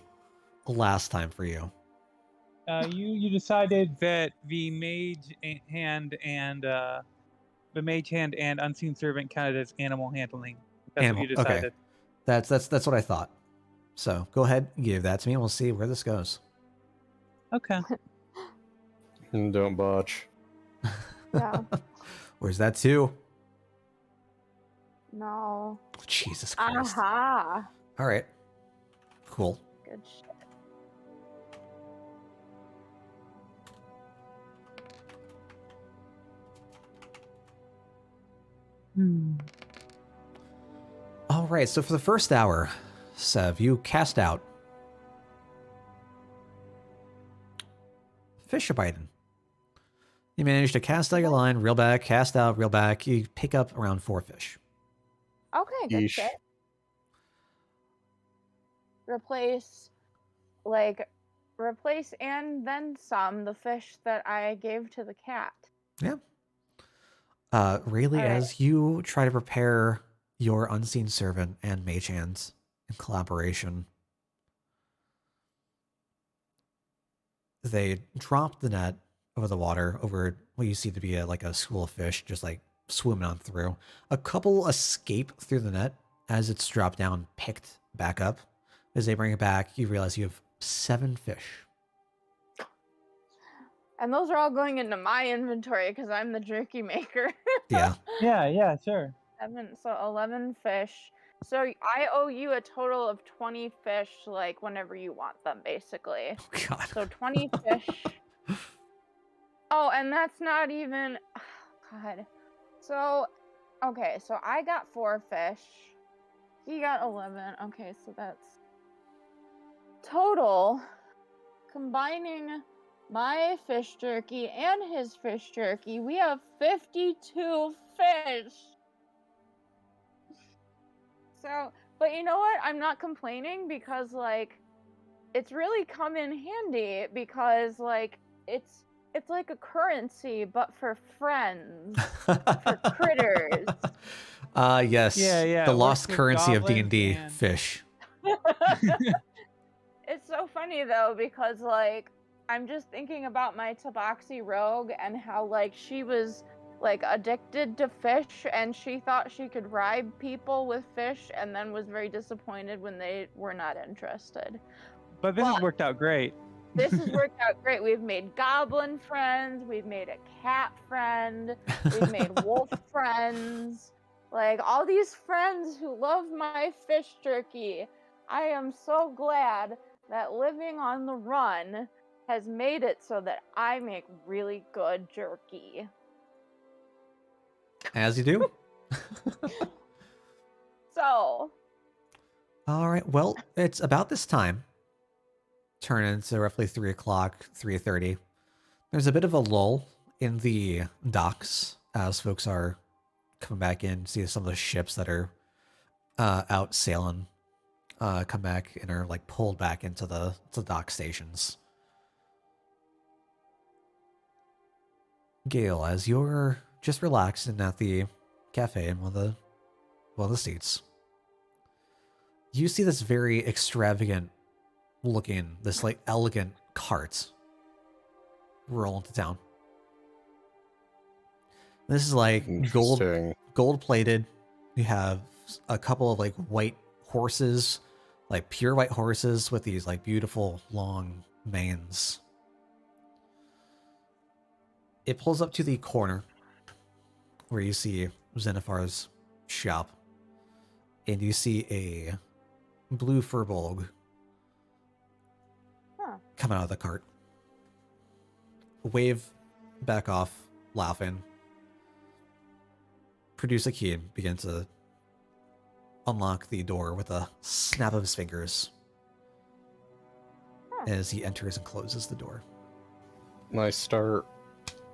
last time for you? You decided that the mage hand and unseen servant counted as animal handling. That's what you decided. Okay. That's what I thought. So go ahead, give that to me, and we'll see where this goes. Okay. And don't botch. Yeah. Where's that two? No. Jesus Christ. Aha. All right. Cool. Good shit. All right. So for the first hour, Sev, you cast out. Fish are biting. You manage to cast out your line, reel back, cast out, reel back. You pick up around 4 fish. Okay, good Yeesh. shit. Replace and then some the fish that I gave to the cat. Yeah. Rayleigh, All right. as you try to prepare your unseen servant and mage hands in collaboration, they drop the net over the water, over what you see to be like a school of fish, just like swimming on through. A couple escape through the net as it's dropped down, picked back up. As they bring it back, you realize you have 7 fish. And those are all going into my inventory because I'm the jerky maker. Yeah. Yeah, sure. 11 fish. So I owe you a total of 20 fish, like whenever you want them, basically. Oh, God. So 20 fish. Oh, and that's not even. God. So, okay, so I got 4 fish. He got 11. Okay, so that's total. Combining my fish jerky and his fish jerky, we have 52 fish. So, but you know what? I'm not complaining because, like, it's really come in handy because, like, it's like a currency, but for friends, for critters. Yes. Yeah, The it lost works with currency of goblins D&D, and- fish. It's so funny though because like I'm just thinking about my Tabaxi rogue and how like she was like addicted to fish and she thought she could bribe people with fish and then was very disappointed when they were not interested. But this has But- worked out great. This has worked out great. We've made goblin friends, we've made a cat friend, we've made wolf friends. Like all these friends who love my fish jerky. I am so glad that living on the run has made it so that I make really good jerky. As you do. So, All right. Well, it's about this time. Turn into roughly 3 o'clock, 3:30. There's a bit of a lull in the docks as folks are coming back in. See some of the ships that are out sailing come back and are like pulled back into the dock stations. Gale, as you're just relaxing at the cafe in one of the seats, you see this very extravagant looking, this like elegant cart roll into town. This is like Interesting. gold plated. You have a couple of like white horses, like pure white horses with these like beautiful long manes. It pulls up to the corner where you see Xenophar's shop, and you see a blue furbolg come out of the cart. Wave back off, laughing. Produce a key and begin to unlock the door with a snap of his fingers as he enters and closes the door. I start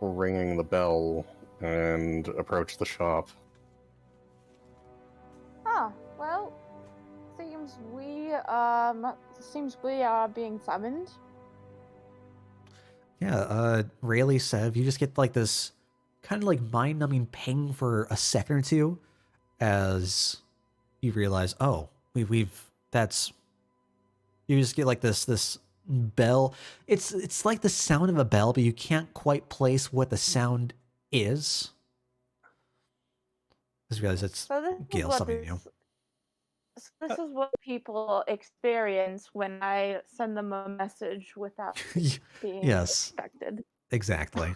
ringing the bell and approach the shop. oh, well, seems we are being summoned. Yeah, Rayleigh said you just get like this kind of like mind-numbing ping for a second or two as you realize, oh, we've that's you just get like this bell. It's like the sound of a bell, but you can't quite place what the sound is. Just realize it's So this Gale is what summoning you. this is what people experience when I send them a message without being Yes. expected. Exactly.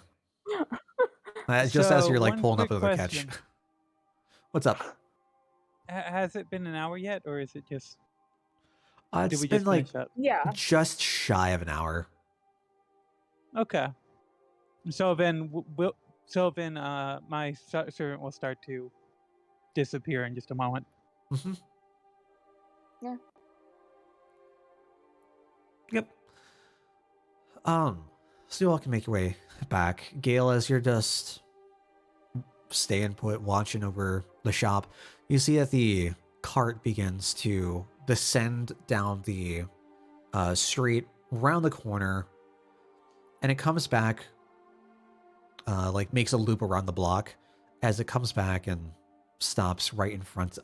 Just as So, you're like one pulling up quick another catch. question. What's up? Has it been an hour yet, or is it just did It's we been just like finish up? Yeah. just shy of an hour. Okay. So then my servant will start to disappear in just a moment. Hmm. Yeah. Yep. So you all can make your way back. Gale, as you're just staying put, watching over the shop, you see that the cart begins to descend down the street, round the corner, and it comes back, like makes a loop around the block as it comes back and stops right in front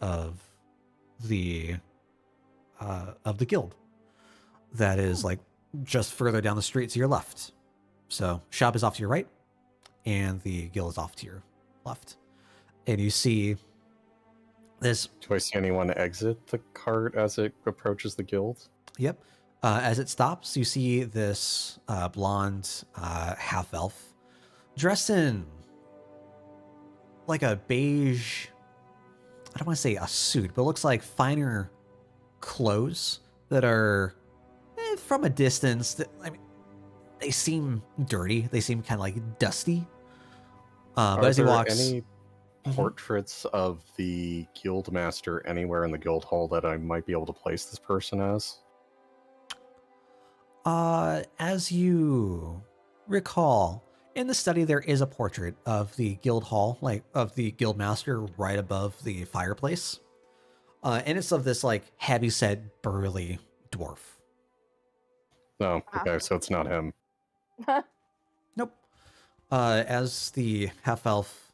the of the guild. That is like just further down the street to your left. So shop is off to your right, and the guild is off to your left. And you see this. Do I see anyone exit the cart as it approaches the guild? Yep. As it stops, you see this blonde half elf dressed in like a beige. I don't want to say a suit, but it looks like finer clothes that are from a distance. I mean, they seem dirty. They seem kind of like dusty. But Are as he there walks, any portraits of the guild master anywhere in the guild hall that I might be able to place this person as? as you recall, in the study there is a portrait of the guild hall, like of the guild master, right above the fireplace. And it's of this like heavy-set, burly dwarf. No, okay, so it's not him. Nope. As the half elf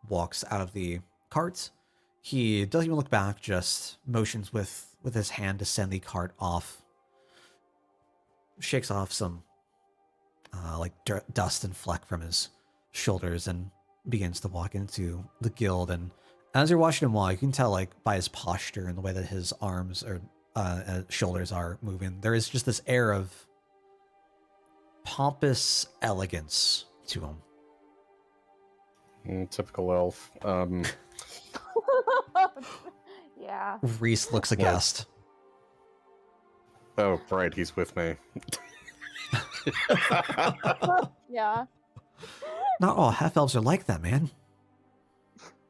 walks out of the cart, he doesn't even look back, just motions with his hand to send the cart off, shakes off some like dust and fleck from his shoulders, and begins to walk into the guild. And as you're watching him walk, you can tell like by his posture and the way that his arms or shoulders are moving, there is just this air of pompous elegance to him. Typical elf. Yeah. Reese looks aghast. Oh, right, he's with me. Yeah. Not all half elves are like that, man.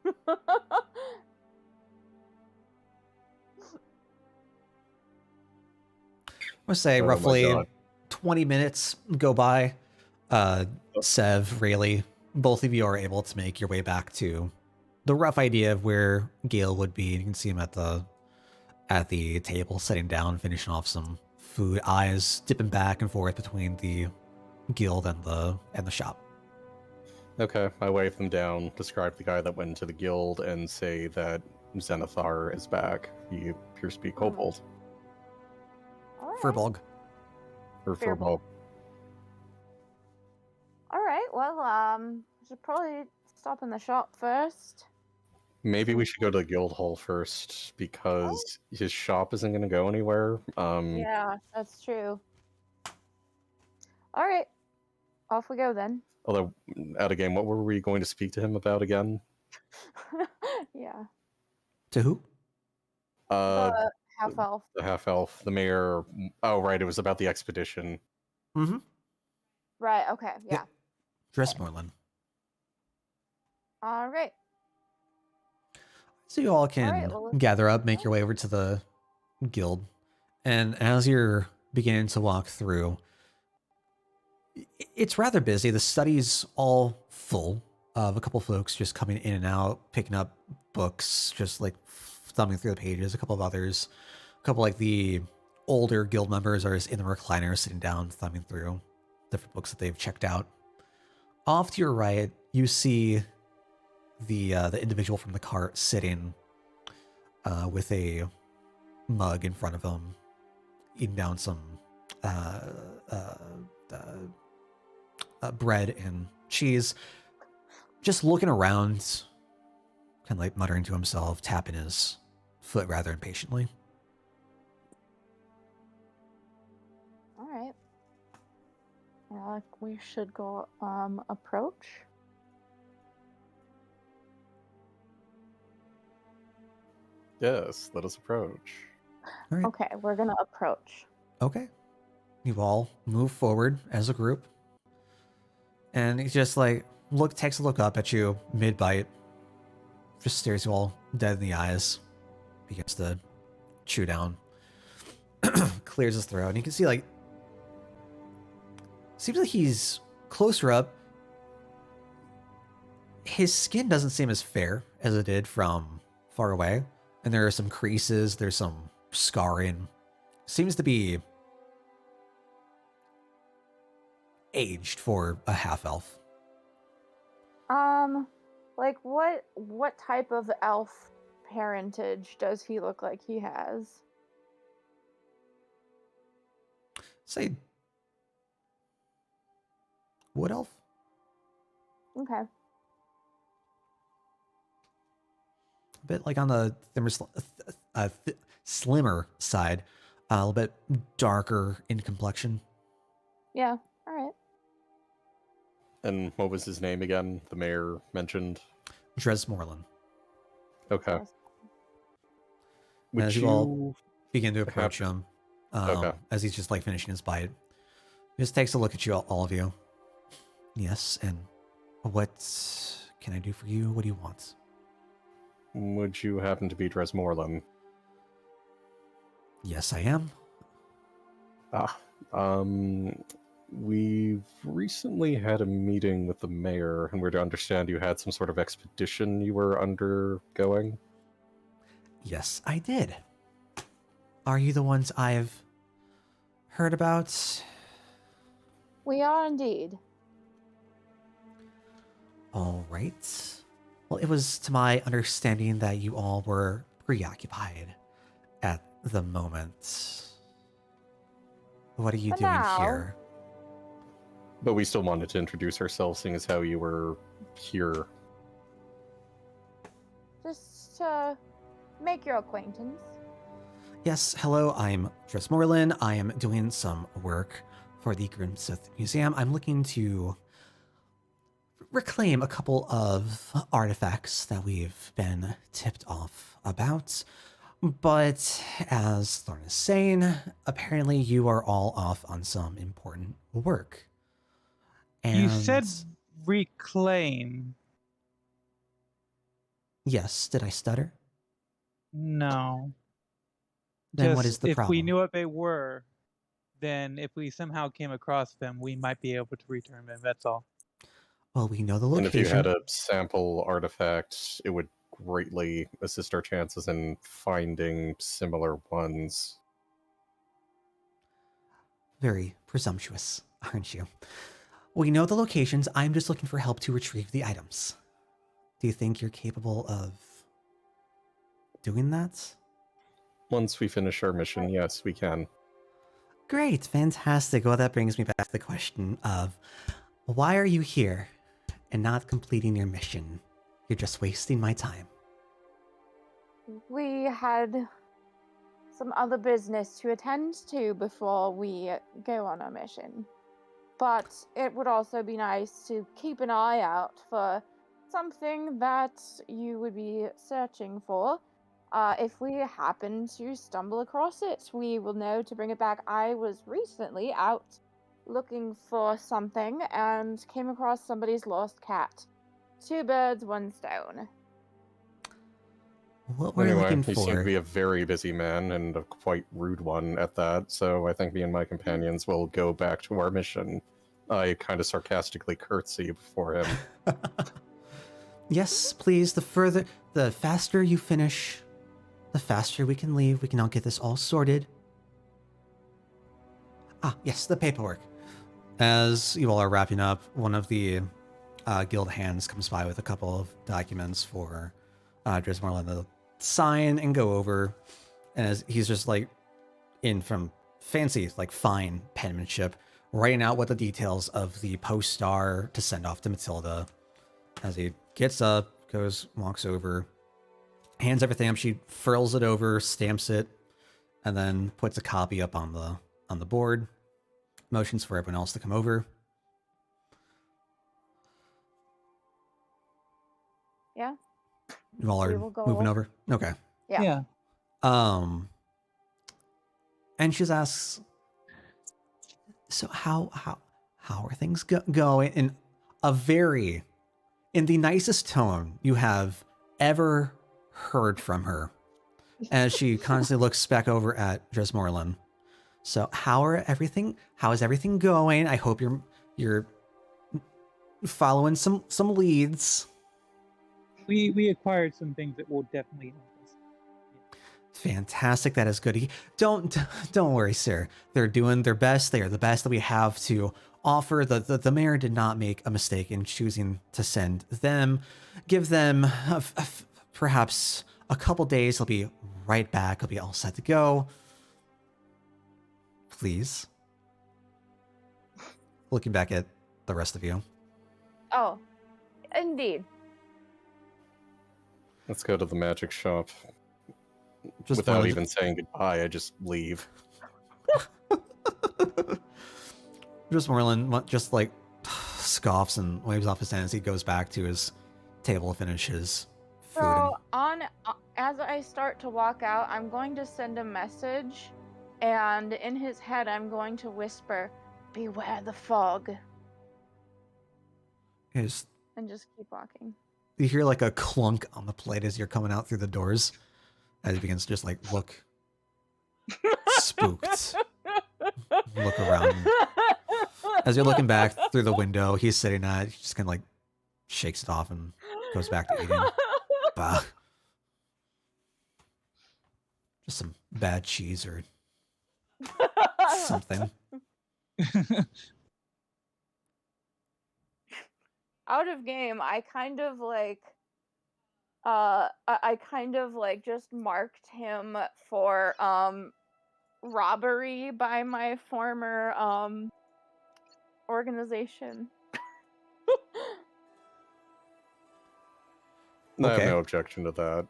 I would say Oh my roughly God. 20 minutes go by. Sev, Rayleigh, both of you are able to make your way back to the rough idea of where Gale would be. You can see him at the table, sitting down, finishing off some food, eyes dipping back and forth between the guild and the shop. Okay, I wave them down, describe the guy that went into the guild, and say that Zenithar is back. He appears to be kobold. All right. Furbolg. Or Firbolg. Furbolg. All right. Well, we should probably stop in the shop first. Maybe we should go to the guild hall first, because his shop isn't going to go anywhere. Yeah, that's true. All right. Off we go then. Although, out of game, what were we going to speak to him about again? Yeah. To who? The half elf. The half-elf, the mayor. Oh, right, it was about the expedition. Mm-hmm. Right. Okay. Yeah. Dressmorland. All right. So you all can right, well, let's gather up, make your way over to the guild. And as you're beginning to walk through, it's rather busy. The study's all full of a couple folks just coming in and out, picking up books, just like thumbing through the pages. A couple of others, a couple like the older guild members are just in the recliner, sitting down, thumbing through different books that they've checked out. Off to your right, you see the individual from the cart sitting with a mug in front of him, eating down some bread and cheese, just looking around, kind of like muttering to himself, tapping his foot rather impatiently. All right. Yeah, we should go approach. Yes, let us approach. All right. Okay, we're gonna approach. Okay. You all move forward as a group. And he just like takes a look up at you mid-bite. Just stares you all dead in the eyes. Begins to chew down. Clears his throat. And you can see like seems like he's closer up. His skin doesn't seem as fair as it did from far away. And there are some creases, there's some scarring. Seems to be aged for a half-elf. Like what type of elf parentage does he look like he has? Say wood elf? Okay. A bit like on the slimmer side, a little bit darker in complexion. Yeah. All right. And what was his name again? The mayor mentioned. Dresmorland. Okay. Yes. Would As you all begin to approach him, Okay. as he's just like finishing his bite, he just takes a look at you, all of you. Yes, and what can I do for you? What do you want? Would you happen to be Dresmorland? Yes, I am. We've recently had a meeting with the mayor, and we're to understand you had some sort of expedition you were undergoing. Yes, I did. Are you the ones I've heard about? We are indeed. All right. Well, it was to my understanding that you all were preoccupied at the moment. What are you For doing now. here? But we still wanted to introduce ourselves, seeing as how you were here. Just to make your acquaintance. Yes, hello, I'm Dresmorland. I am doing some work for the Grimsith Museum. I'm looking to reclaim a couple of artifacts that we've been tipped off about. But as Thorn is saying, apparently you are all off on some important work. And You said reclaim. yes, did I stutter? No. Then what Just is the if problem? we knew what they were, then if we somehow came across them, we might be able to return them. That's all. Well, we know the And location. if you had a sample artifact, it would greatly assist our chances in finding similar ones. Very presumptuous, aren't you? We know the locations. I'm just looking for help to retrieve the items. Do you think you're capable of doing that? Once we finish our mission, yes, we can. Great, fantastic. Well, that brings me back to the question of why are you here and not completing your mission? You're just wasting my time. We had some other business to attend to before we go on our mission. But it would also be nice to keep an eye out for something that you would be searching for. If we happen to stumble across it, we will know to bring it back. I was recently out looking for something and came across somebody's lost cat. 2 birds, 1 stone. What we're Anyway, looking you seem to for. be a very busy man, and a quite rude one at that, so I think me and my companions will go back to our mission. I kind of sarcastically curtsy before him. Yes, please. The faster you finish, the faster we can leave. We can now get this all sorted. Ah, yes, the paperwork. As you all are wrapping up, one of the guild hands comes by with a couple of documents for Dresmorland to sign and go over. And as he's just like in from fancy, like fine penmanship, writing out what the details of the post are to send off to Matilda. As he gets up, walks over, hands everything up. She furls it over, stamps it, and then puts a copy up on the board. Motions for everyone else to come over. Yeah. You all We are will go moving over? Okay. Yeah. And she asks, so how are things going? In the nicest tone you have ever heard from her, as she constantly looks back over at Dresmorland. So how is everything going? I hope you're following some leads. We acquired some things that will definitely help us. Fantastic. That is good. Don't worry, sir. They're doing their best. They are the best that we have to offer. The mayor did not make a mistake in choosing to send them. Give them perhaps a couple days. They'll be right back. They'll be all set to go. Please. Looking back at the rest of you. Oh, indeed. Let's go to the magic shop. Just Without one- even saying goodbye, I just leave. Just Merlin just like scoffs and waves off his hand as he goes back to his table to finish his food. So as I start to walk out, I'm going to send a message, and in his head, I'm going to whisper, "Beware the fog," and just keep walking. You hear like a clunk on the plate as you're coming out through the doors, as he begins to just like look spooked, look around. As you're looking back through the window, he's sitting at it. He just kind of like shakes it off and goes back to eating. Bah. Just some bad cheese or something. Out of game, I kind of like I kind of like just marked him for robbery by my former organization. I have Okay. no objection to that.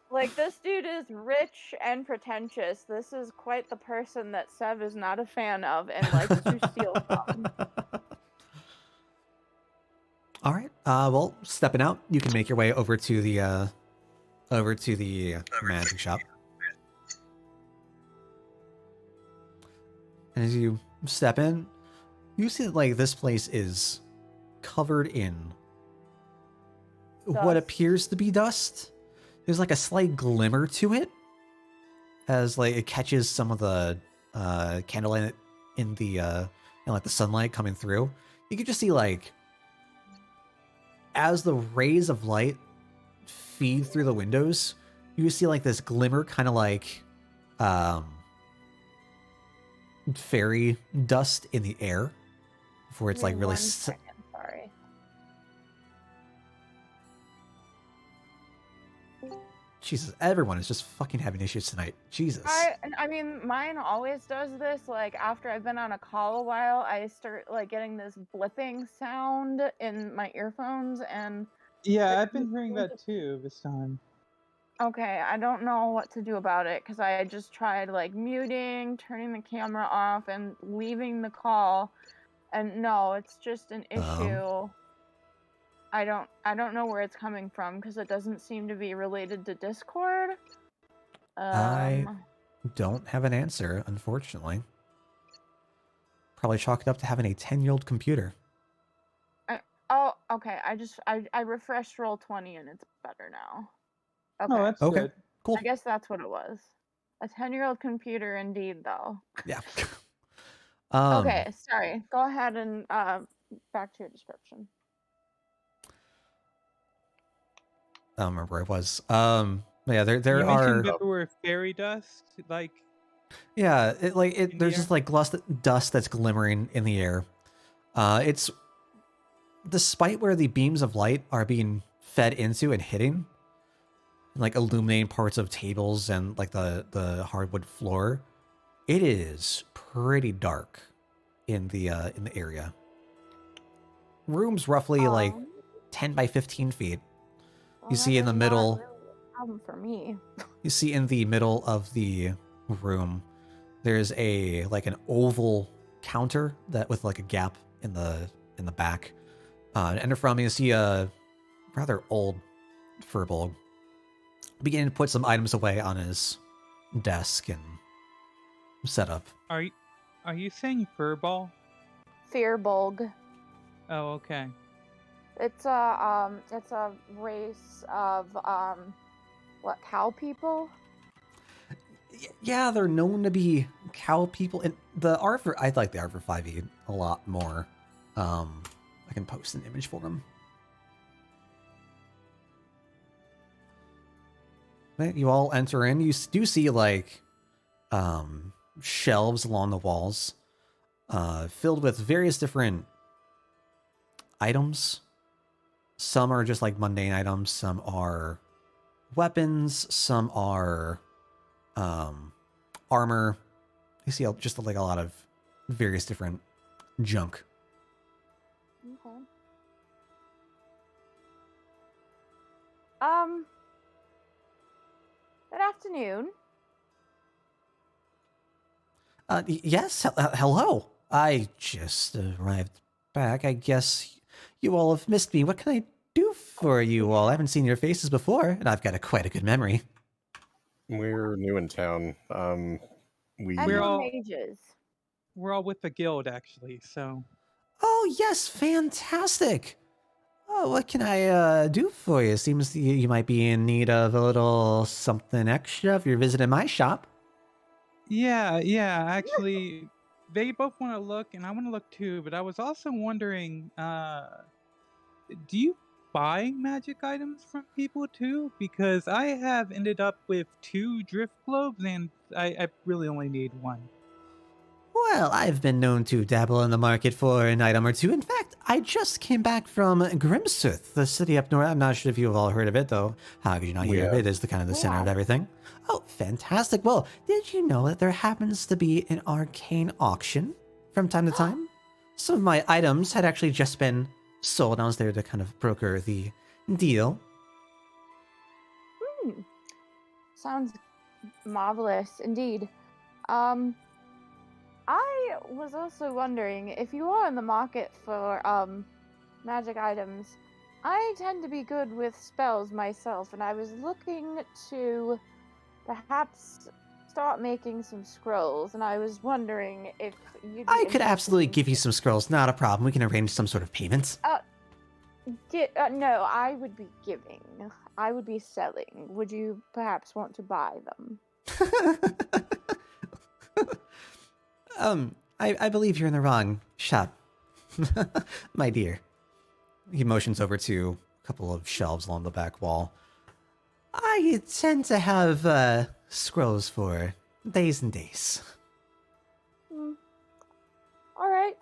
Like, this dude is rich and pretentious. This is quite the person that Sev is not a fan of and likes to steal from. All right. Well, stepping out, you can make your way over to the magic shop. And as you step in, you see that like this place is covered in what Dust. appears to be dust. There's like a slight glimmer to it, as like it catches some of the candlelight in the like the sunlight coming through. You can just see like as the rays of light feed through the windows, you see like this glimmer, kind of like fairy dust in the air, before it's like really. One second, sorry. Jesus, everyone is just fucking having issues tonight. Jesus. I mean, mine always does this. Like, after I've been on a call a while, I start like getting this blipping sound in my earphones, and Yeah, I've been hearing that too this time. okay, I don't know what to do about it because I just tried like muting, turning the camera off, and leaving the call, and no, it's just an issue. I don't know where it's coming from because it doesn't seem to be related to Discord. I don't have an answer, unfortunately. Probably chalk it up to having a 10-year-old computer. Oh, okay. I refreshed Roll20 and it's better now. Okay. Oh, that's Okay. good. Cool. I guess that's what it was. A 10-year-old computer, indeed, though. Yeah. Okay, sorry. Go ahead and back to your description. I don't remember where it was. Yeah, there You are. mentioned that there were fairy dust, like Yeah, in the there's just like dust that's glimmering in the air. It's despite where the beams of light are being fed into and hitting, like illuminating parts of tables and like the hardwood floor, it is pretty dark in the area. Room's roughly like 10 by 15 feet. You see in the middle. Really a problem for me. You see in the middle of the room, there's like an oval counter that with like a gap in the back. And in front of me, you see a rather old Furbolg, beginning to put some items away on his desk and set up. Are you saying furball? Fearbulg. Oh, okay. It's a race of what, cow people? Yeah, they're known to be cow people. And the art for, I like the art for 5e a lot more. I can post an image for them. Right, you all enter in. You do see like shelves along the walls, filled with various different items. Some are just like mundane items. Some are weapons. Some are armor. You see just like a lot of various different junk. Okay. Good afternoon. Yes, hello. I just arrived back. I guess you all have missed me. What can I do for you all? I haven't seen your faces before, and I've got quite a good memory. We're new in town. And We're we're all- mages. We're all with the guild, actually, so... Oh, yes, fantastic. Oh, what can I do for you? Seems you might be in need of a little something extra if you're visiting my shop. Yeah, actually, they both want to look, and I want to look too, but I was also wondering, do you buy magic items from people too? Because I have ended up with 2 drift globes, and I really only need 1. Well, I've been known to dabble in the market for an item or two. In fact, I just came back from Grimsooth, the city up north. I'm not sure if you've all heard of it, though. How could you not hear of it? It is the kind of the center of everything. Oh, fantastic. Well, did you know that there happens to be an arcane auction from time to time? Some of my items had actually just been sold. I was there to kind of broker the deal. Sounds marvelous indeed. I was also wondering if you are in the market for magic items. I tend to be good with spells myself, and I was looking to perhaps start making some scrolls, and I was wondering if you'd be I could interested absolutely in- give you some scrolls. Not a problem. We can arrange some sort of payment. No, I would be giving. I would be selling. Would you perhaps want to buy them? I believe you're in the wrong shop, my dear. He motions over to a couple of shelves along the back wall. I tend to have scrolls for days and days. All right.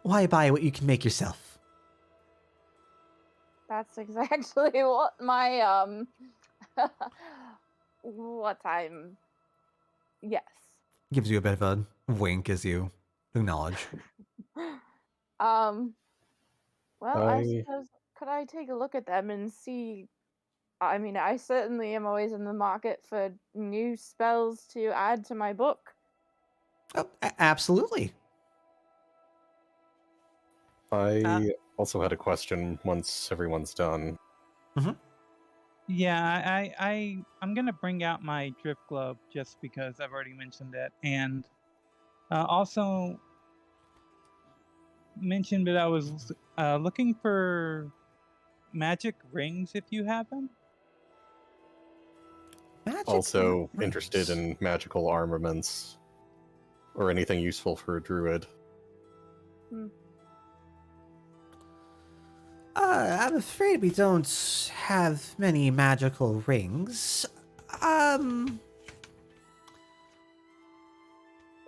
Why buy what you can make yourself? That's exactly what my what I'm. Yes. Gives you a bit of a wink as you acknowledge. Well, I I- suppose could I take a look at them and see? I mean, I certainly am always in the market for new spells to add to my book. Oh, absolutely. I also had a question once everyone's done. Yeah, I'm gonna bring out my drift globe just because I've already mentioned it, and also mentioned that I was looking for magic rings if you have them. Magic Also rings. interested in magical armaments or anything useful for a druid. I'm afraid we don't have many magical rings.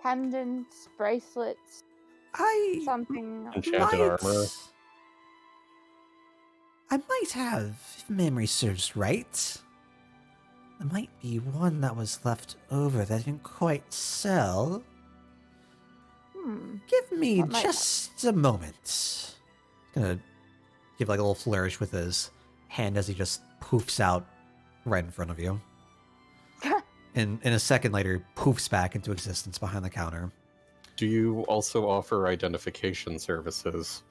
Pendants, bracelets, I something. Enchanted armor. I might have, if memory serves right. There might be one that was left over that I didn't quite sell. Give me That might just a moment. Gonna give like a little flourish with his hand as he just poofs out right in front of you. And in a second later, poofs back into existence behind the counter. Do you also offer identification services?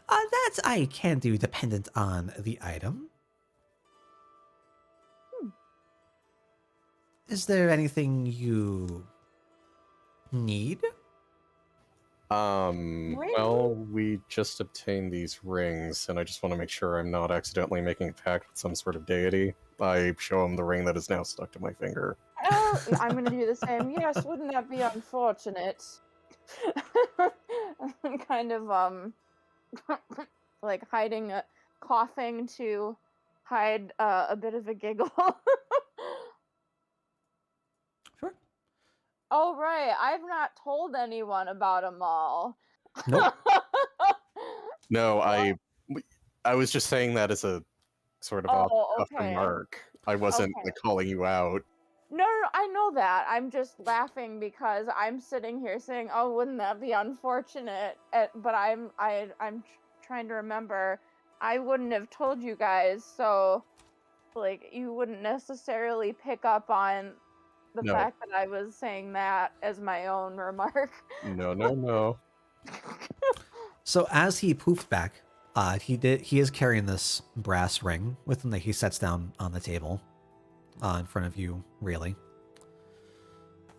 That I can do dependent on the item. Is there anything you need? Well, we just obtained these rings, and I just want to make sure I'm not accidentally making a pact with some sort of deity. I show him the ring that is now stuck to my finger. Oh, I'm gonna do the same. Yes, wouldn't that be unfortunate? Kind of like hiding, coughing to hide a bit of a giggle. Sure. Oh right, I've not told anyone about them all. Nope. No, Well, I was just saying that as a sort of oh, off-the-cuff okay. remark. I wasn't Okay. like, calling you out. No, I know that. I'm just laughing because I'm sitting here saying, "Oh, wouldn't that be unfortunate?" But I'm trying to remember. I wouldn't have told you guys, so like you wouldn't necessarily pick up on the No, fact that I was saying that as my own remark. no. So as he poofed back, he is carrying this brass ring with him that he sets down on the table in front of you, really.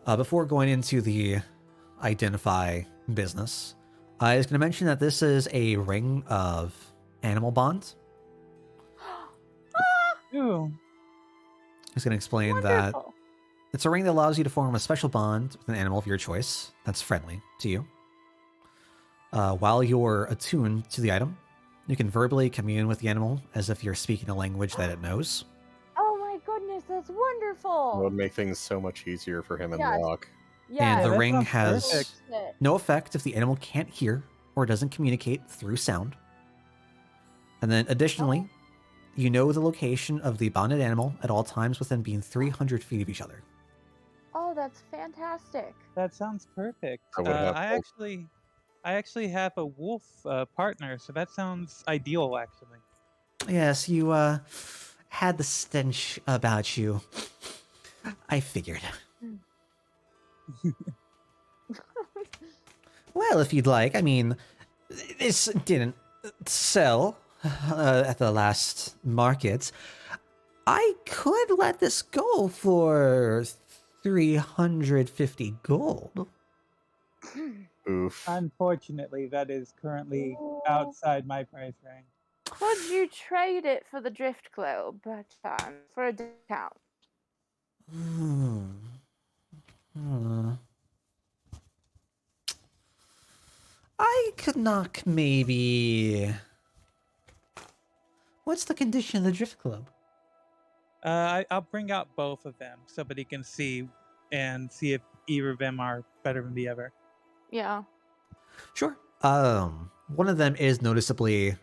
Before going into the identify business, I was going to mention that this is a ring of animal bond. Ooh. I was going to explain that Wonderful. it's a ring that allows you to form a special bond with an animal of your choice that's friendly to you. While you're attuned to the item, you can verbally commune with the animal as if you're speaking a language that it knows. Oh my goodness, that's That wonderful. would make things so much easier for him and Yes. Locke. Yeah, And the that ring sounds has perfect. no effect if the animal can't hear or doesn't communicate through sound. And then additionally, you know the location of the bonded animal at all times within being 300 feet of each other. Oh, that's fantastic. That sounds perfect. I would have I actually have a wolf partner, so that sounds ideal. Actually, Yes, you had the stench about you. I figured. Well, if you'd like, I mean, this didn't sell at the last market. I could let this go for 350 gold. Oof. unfortunately, that is currently Ooh. outside my price range. Could you trade it for the drift globe, but for a discount? Hmm. I could knock maybe. What's the condition of the drift club? I'll bring out both of them so that he can see and see if either of them are better than the other. Yeah. Sure. One of them is noticeably,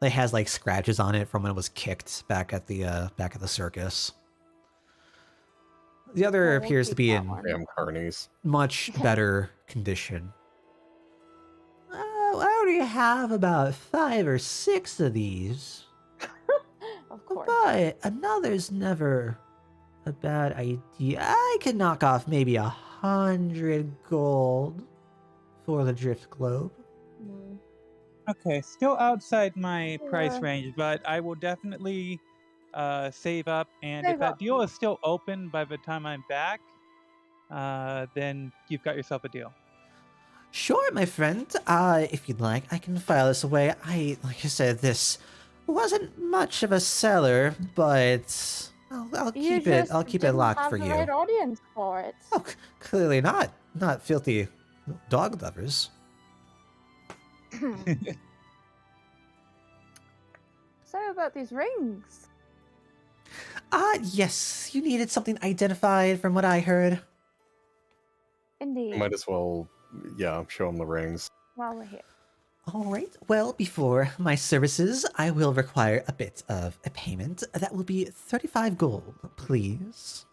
it has like scratches on it from when it was kicked back at the circus. The other We'll appears to keep be that in one. Damn carnies. much better condition. I already have about 5 or 6 of these, Of course. but another's never a bad idea. I could knock off maybe 100 gold for the drift globe. Mm. Okay, still outside my price Yeah. range, but I will definitely save up. And Save if that up. deal is still open by the time I'm back, then you've got yourself a deal. Sure, my friend. If you'd like, I can file this away. Like I said, this wasn't much of a seller, but I'll You keep it. just I'll keep it didn't locked have for the you. right audience for it. Oh, clearly not. Not filthy dog lovers. So about these rings. Yes. You needed something identified from what I heard. Indeed. Might as well, yeah, show him the rings. While we're here. All right. Well, before my services, I will require a bit of a payment. That will be 35 gold, please.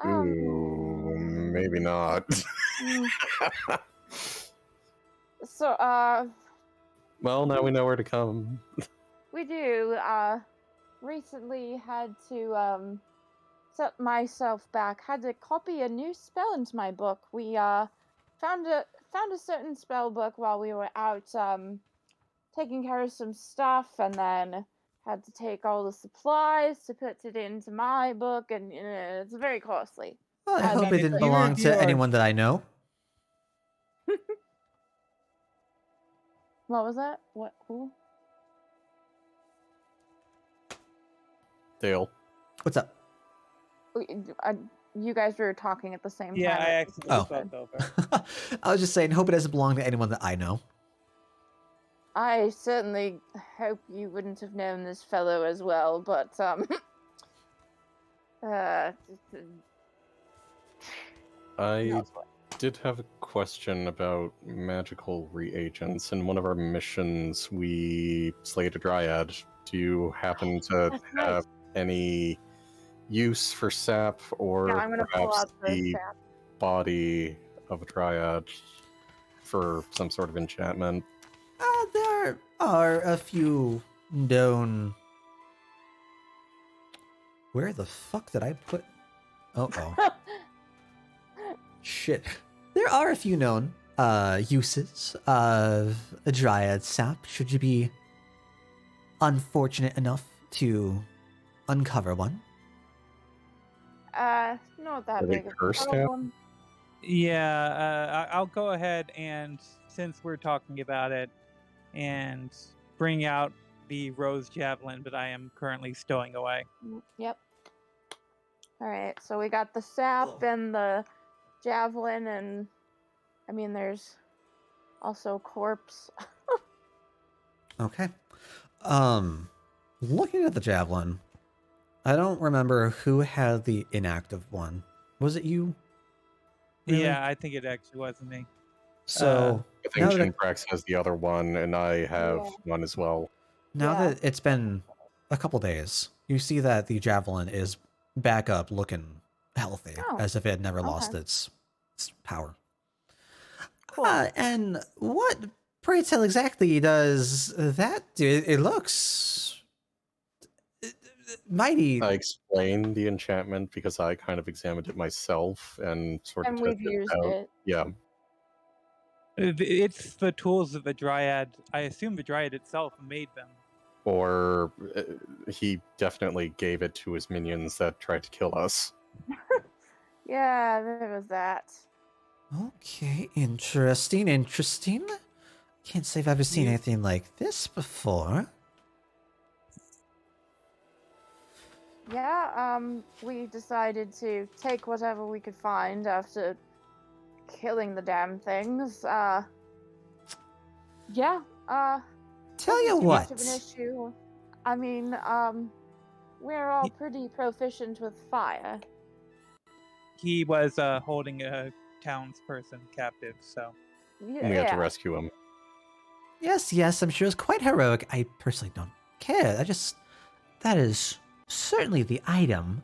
Ooh, maybe not. mm, So, Well, now we know where to come. we do, recently had to, set myself back, had to copy a new spell into my book. We, found a certain spell book while we were out, taking care of some stuff, and then had to take all the supplies to put it into my book, and it's very costly. Well, I As hope it in didn't the- belong you to are- anyone that I know. What was that? What? Who? Dale. What's up? You guys were talking at the same Yeah, time. I as accidentally Oh. spoke over. I was just saying, hope it doesn't belong to anyone that I know. I certainly hope you wouldn't have known this fellow as well, but I knows what. did have a question about magical reagents. In one of our missions, we slayed a dryad. Do you happen to That's right. have any use for sap, or Yeah, I'm gonna pull perhaps out the the sap. body of a dryad for some sort of enchantment? There are a few known. Where the fuck did I put? Oh. Shit. There are a few known uses of a dryad sap, should you be unfortunate enough to uncover one. Not that Are they big of a cursed now? problem. Yeah, I'll go ahead and, since we're talking about it, and bring out the rose javelin that I am currently stowing away. Yep. All right, so we got the sap and the javelin, and I mean, there's also corpse. Okay. Looking at the javelin, I don't remember who had the inactive one. Was it you? Really? Yeah, I think it actually wasn't me. So I think now that, Jinprax has the other one, and I have Yeah. one as well. now Yeah. that it's been a couple days, you see that the javelin is back up looking healthy, Oh, as if it had never lost okay. its power. Cool. And what, pray tell, exactly does that do? It looks mighty. I explained the enchantment because I kind of examined it myself and sort of And we've tested used out. it. Yeah, It's the tools of the dryad. I assume the dryad itself made them. or he definitely gave it to his minions that tried to kill us. Yeah, there was that. Okay, interesting. Can't say I've ever seen You- anything like this before. Yeah, we decided to take whatever we could find after killing the damn things. Yeah, Tell you wasn't too what. much of an issue. I mean, we're all pretty proficient with fire. He was holding a townsperson captive, so. Yeah, And we had to rescue him. Yes, I'm sure it's quite heroic. I personally don't care. That is certainly the item.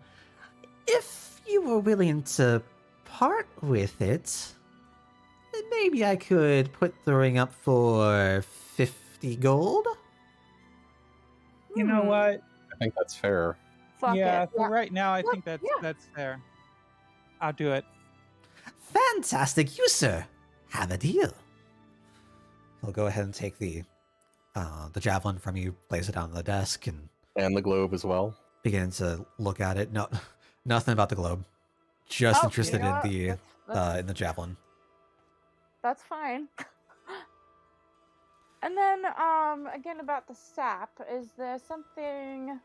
If you were willing to part with it, then maybe I could put the ring up for 50 gold. You know what? I think that's fair. Fuck Yeah, it. for right now, I think Yeah. that's fair. I'll do it. Fantastic, you sir. Have a deal. He'll go ahead and take the javelin from you, place it on the desk, and And the globe as well. begin to look at it. No, nothing about the globe. Just Oh, interested you know in what? the That's- in the javelin. That's fine. And then, again about the sap, is there something,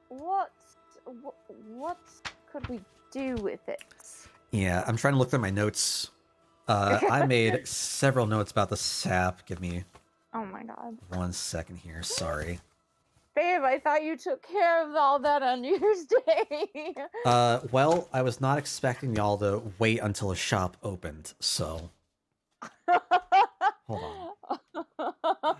what could we do with it? Yeah, I'm trying to look through my notes. I made several notes about the sap. Give me Oh my god. 1 second here. Sorry. Babe, I thought you took care of all that on New Year's Day. Well, I was not expecting y'all to wait until a shop opened, so hold on.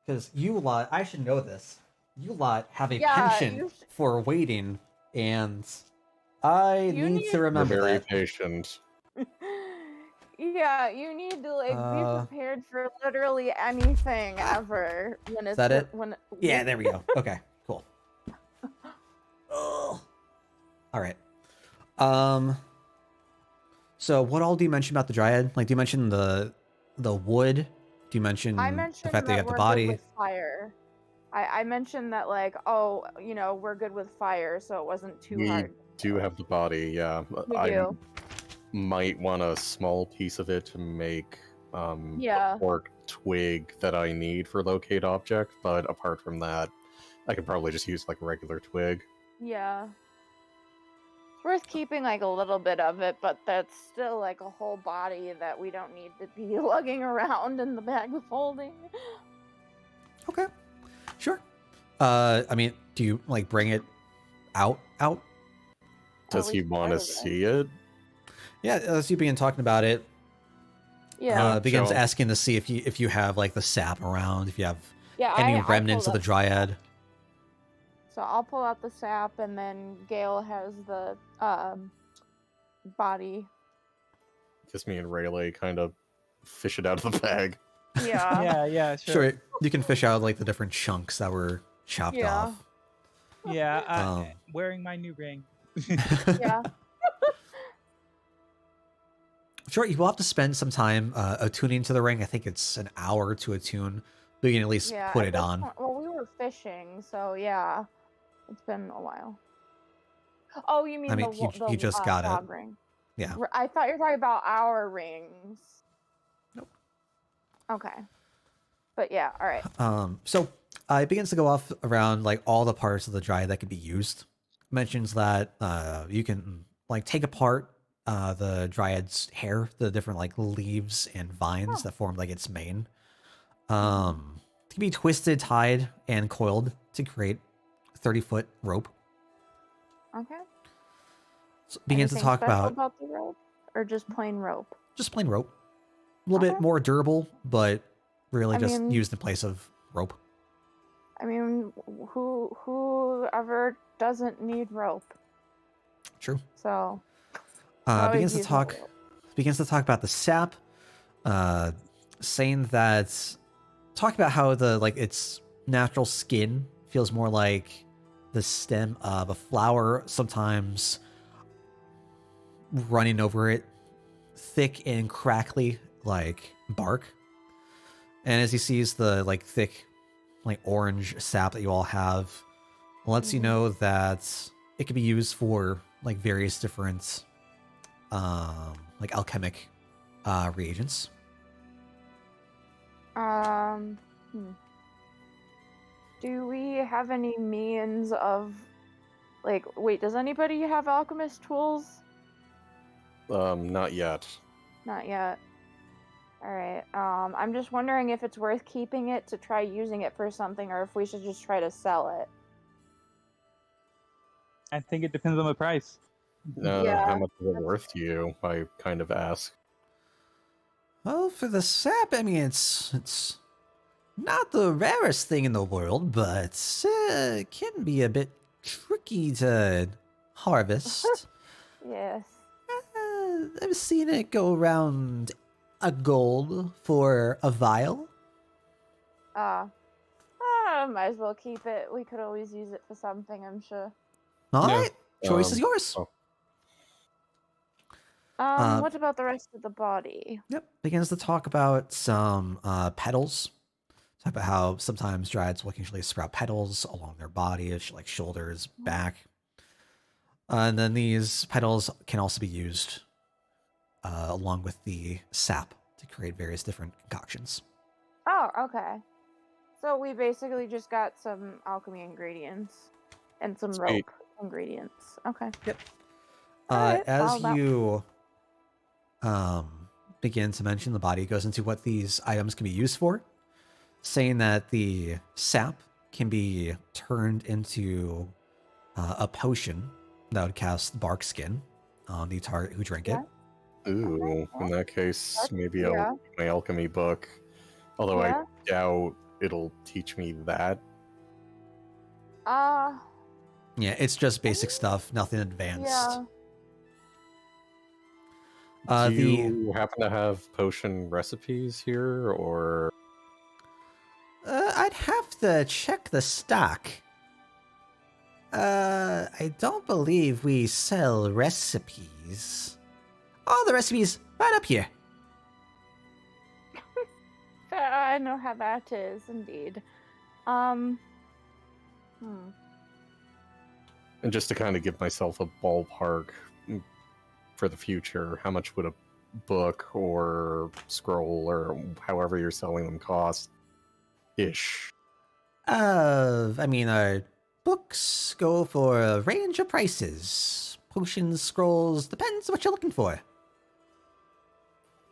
Because you lot, I should know this. You lot have a Yeah, penchant you for waiting, and I You need need- to We're remember very that. patient. Yeah, you need to like be prepared for literally anything ever when it's that it? when Yeah, there we go. Okay, cool. Ugh. All right. So what all do you mention about the dryad? Like, do you mention the wood? Do you mention I the mentioned fact that you that have the we're good body? with fire. I mentioned that like, oh, we're good with fire, so it wasn't too We hard. do have the body, yeah. We I do. might want a small piece of it to make Yeah. the fork twig that I need for locate object, but apart from that, I could probably just use like a regular twig. Yeah. It's worth keeping like a little bit of it, but that's still like a whole body that we don't need to be lugging around in the bag of holding. Okay, sure. I mean, do you like bring it out? Does he want to see it? Yeah, as you begin talking about it, Yeah. begins sure. asking to see if you have like the sap around, if you have Yeah. any I'll remnants pull of the up- dryad. So I'll pull out the sap, and then Gale has the body. Just me and Rayleigh kind of fish it out of the bag. Yeah. Yeah, Sure, you can fish out like the different chunks that were chopped Yeah. off. Yeah, wearing my new ring. Yeah. Sure, you will have to spend some time attuning to the ring. I think it's an hour to attune, but you can at least Yeah. put at it this on. point- well, we were fishing, so yeah, it's been a while. Oh, you mean I mean, you just got fog it. ring? Yeah. I thought you were talking about our rings. Nope. Okay. But yeah, all right. So it begins to go off around like all the parts of the dryad that could be used. Mentions that you can like take apart the dryad's hair, the different like leaves and vines that form like its mane. It can be twisted, tied, and coiled to create 30-foot rope. Okay. So begins to Anything talk special about the rope, or just plain rope? just plain rope, a little bit Okay. more durable, but really I just mean- used in place of rope. I mean, whoever doesn't need rope? True. So always Begins to use talk rope. about the sap, saying that talk about how the like its natural skin feels more like the stem of a flower, sometimes running over it, thick and crackly like bark. And as he sees the like thick like orange sap that you all have, lets you know that it can be used for like various different like alchemic reagents. Do we have any means of like wait, does anybody have alchemist tools? Not yet. Not yet. All right. I'm just wondering if it's worth keeping it to try using it for something, or if we should just try to sell it. I think it depends on the price. Yeah, How much is it that's worth to you? I kind of ask. Well, for the sap, I mean, it's not the rarest thing in the world, but it can be a bit tricky to harvest. Yes. I've seen it go around a gold for a vial. Might as well keep it. We could always use it for something, I'm sure. All Yeah, right, choice is yours. What about the rest of the body? Yep, begins to talk about some petals. Talk about how sometimes dryads will occasionally sprout petals along their body, like shoulders, back. And then these petals can also be used along with the sap to create various different concoctions. Oh, okay. So we basically just got some alchemy ingredients and some Sweet. rope ingredients. Okay. Yep. Alright, As well, you begin to mention, the body goes into what these items can be used for, saying that the sap can be turned into a potion that would cast bark skin on the target who drank it. Ooh, in that case, maybe I'll yeah. read my alchemy book. Although Yeah. I doubt it'll teach me that. Uh, Yeah, it's just basic stuff, nothing advanced. yeah. Do you happen to have potion recipes here, or I'd have to check the stock. I don't believe we sell recipes. Oh, the recipes right up here. I know how that is, indeed. Hmm. And just to kind of give myself a ballpark for the future, how much would a book or scroll or however you're selling them cost? Ish. I mean, books go for a range of prices. Potions, scrolls, depends what you're looking for.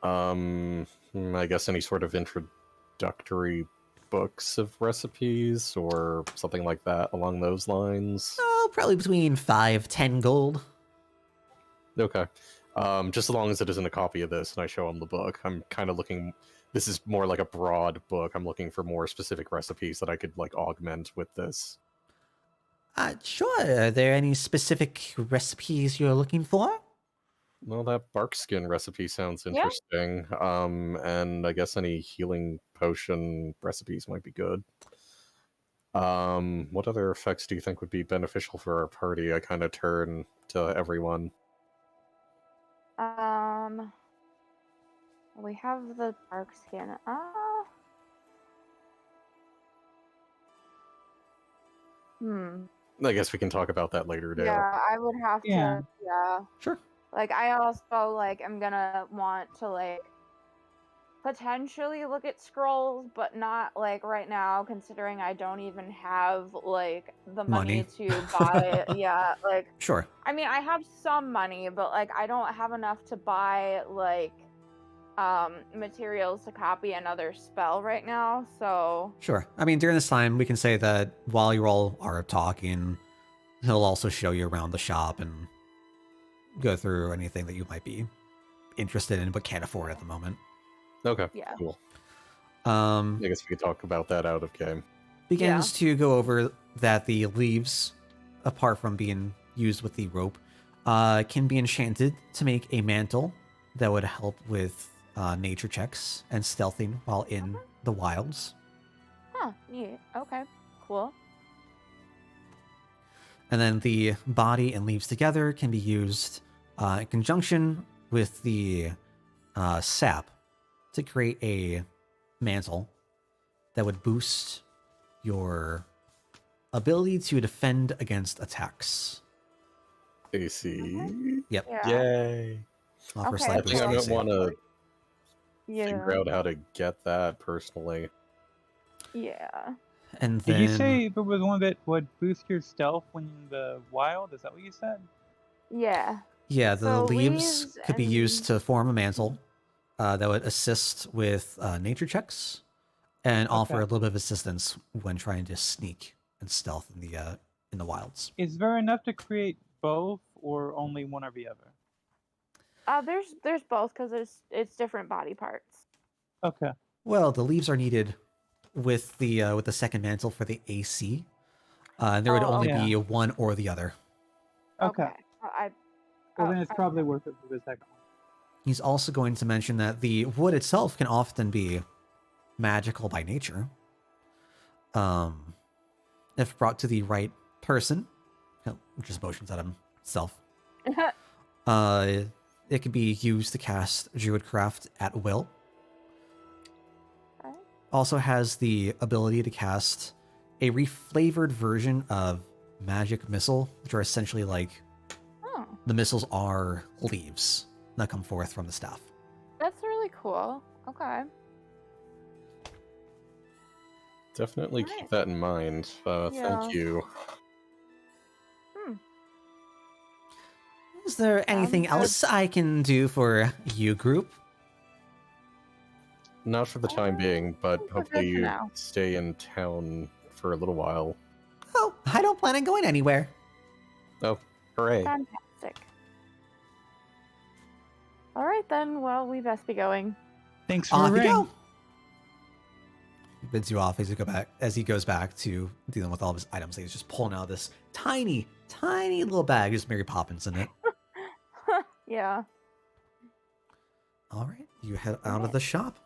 I guess any sort of introductory books of recipes or something like that along those lines. Oh, probably between 5-10 gold. Okay. Just as long as it isn't a copy of this and I show them the book. I'm kind of looking. This is more like a broad book. I'm looking for more specific recipes that I could like augment with this. Sure. Are there any specific recipes you're looking for? Well, that bark skin recipe sounds Yeah. interesting. And I guess any healing potion recipes might be good. What other effects do you think would be beneficial for our party? I kind of turn to everyone. We have the dark skin. I guess we can talk about that later, Dale. Yeah, I would have Yeah. to. Yeah. Sure. Like, I also like am gonna want to like potentially look at scrolls, but not like right now, considering I don't even have like the money Money. to buy. Yeah, like Sure. I mean, I have some money, but like I don't have enough to buy like materials to copy another spell right now. So Sure. I mean, during this time, we can say that while you all are talking, he'll also show you around the shop and go through anything that you might be interested in but can't afford at the moment. Okay, Yeah. cool. I I guess we could talk about that out of game. begins to go over that the leaves, apart from being used with the rope, can be enchanted to make a mantle that would help with nature checks and stealthing while in the wilds. huh, neat. Okay, cool. And then the body and leaves together can be used in conjunction with the sap to create a mantle that would boost your ability to defend against attacks. AC. Yep. Yeah. Yay. Offer Okay, I slight think I wisdom might save. want to Yeah. figure out how to get that personally. Yeah. And Did then you say if it was one that would boost your stealth when in the wild? Is that what you said? Yeah. yeah, the So leaves leaves could be used and- to form a mantle that would assist with nature checks and offer a Okay. little bit of assistance when trying to sneak and stealth in the wilds. Is there enough to create both, or only one or the other? There's both because it's different body parts. Okay. Well, the leaves are needed with the second mantle for the AC. There would Oh, only okay. be one or the other. Okay. Well, then it's I- probably worth it for the second one. He's also going to mention that the wood itself can often be magical by nature. If brought to the right person, just motions at himself. It can be used to cast Druidcraft at will. Okay. Also has the ability to cast a reflavored version of Magic Missile, which are essentially like Oh, the missiles are leaves that come forth from the staff. that's really cool. Okay. Definitely Alright. keep that in mind. Yeah. Thank you. Is there anything Sounds good. else I can do for you, group? Not for the time being, but think we're hopefully good for you now. stay in town for a little while. Oh, I don't plan on going anywhere. Oh, hooray. Fantastic. All right then. Well, we best be going. Thanks for Off the you ring. go. He bids you off as he goes back to dealing with all of his items. He's just pulling out this tiny, tiny little bag, just Mary Poppins in it. Yeah. All right, you head out of Alright. the shop.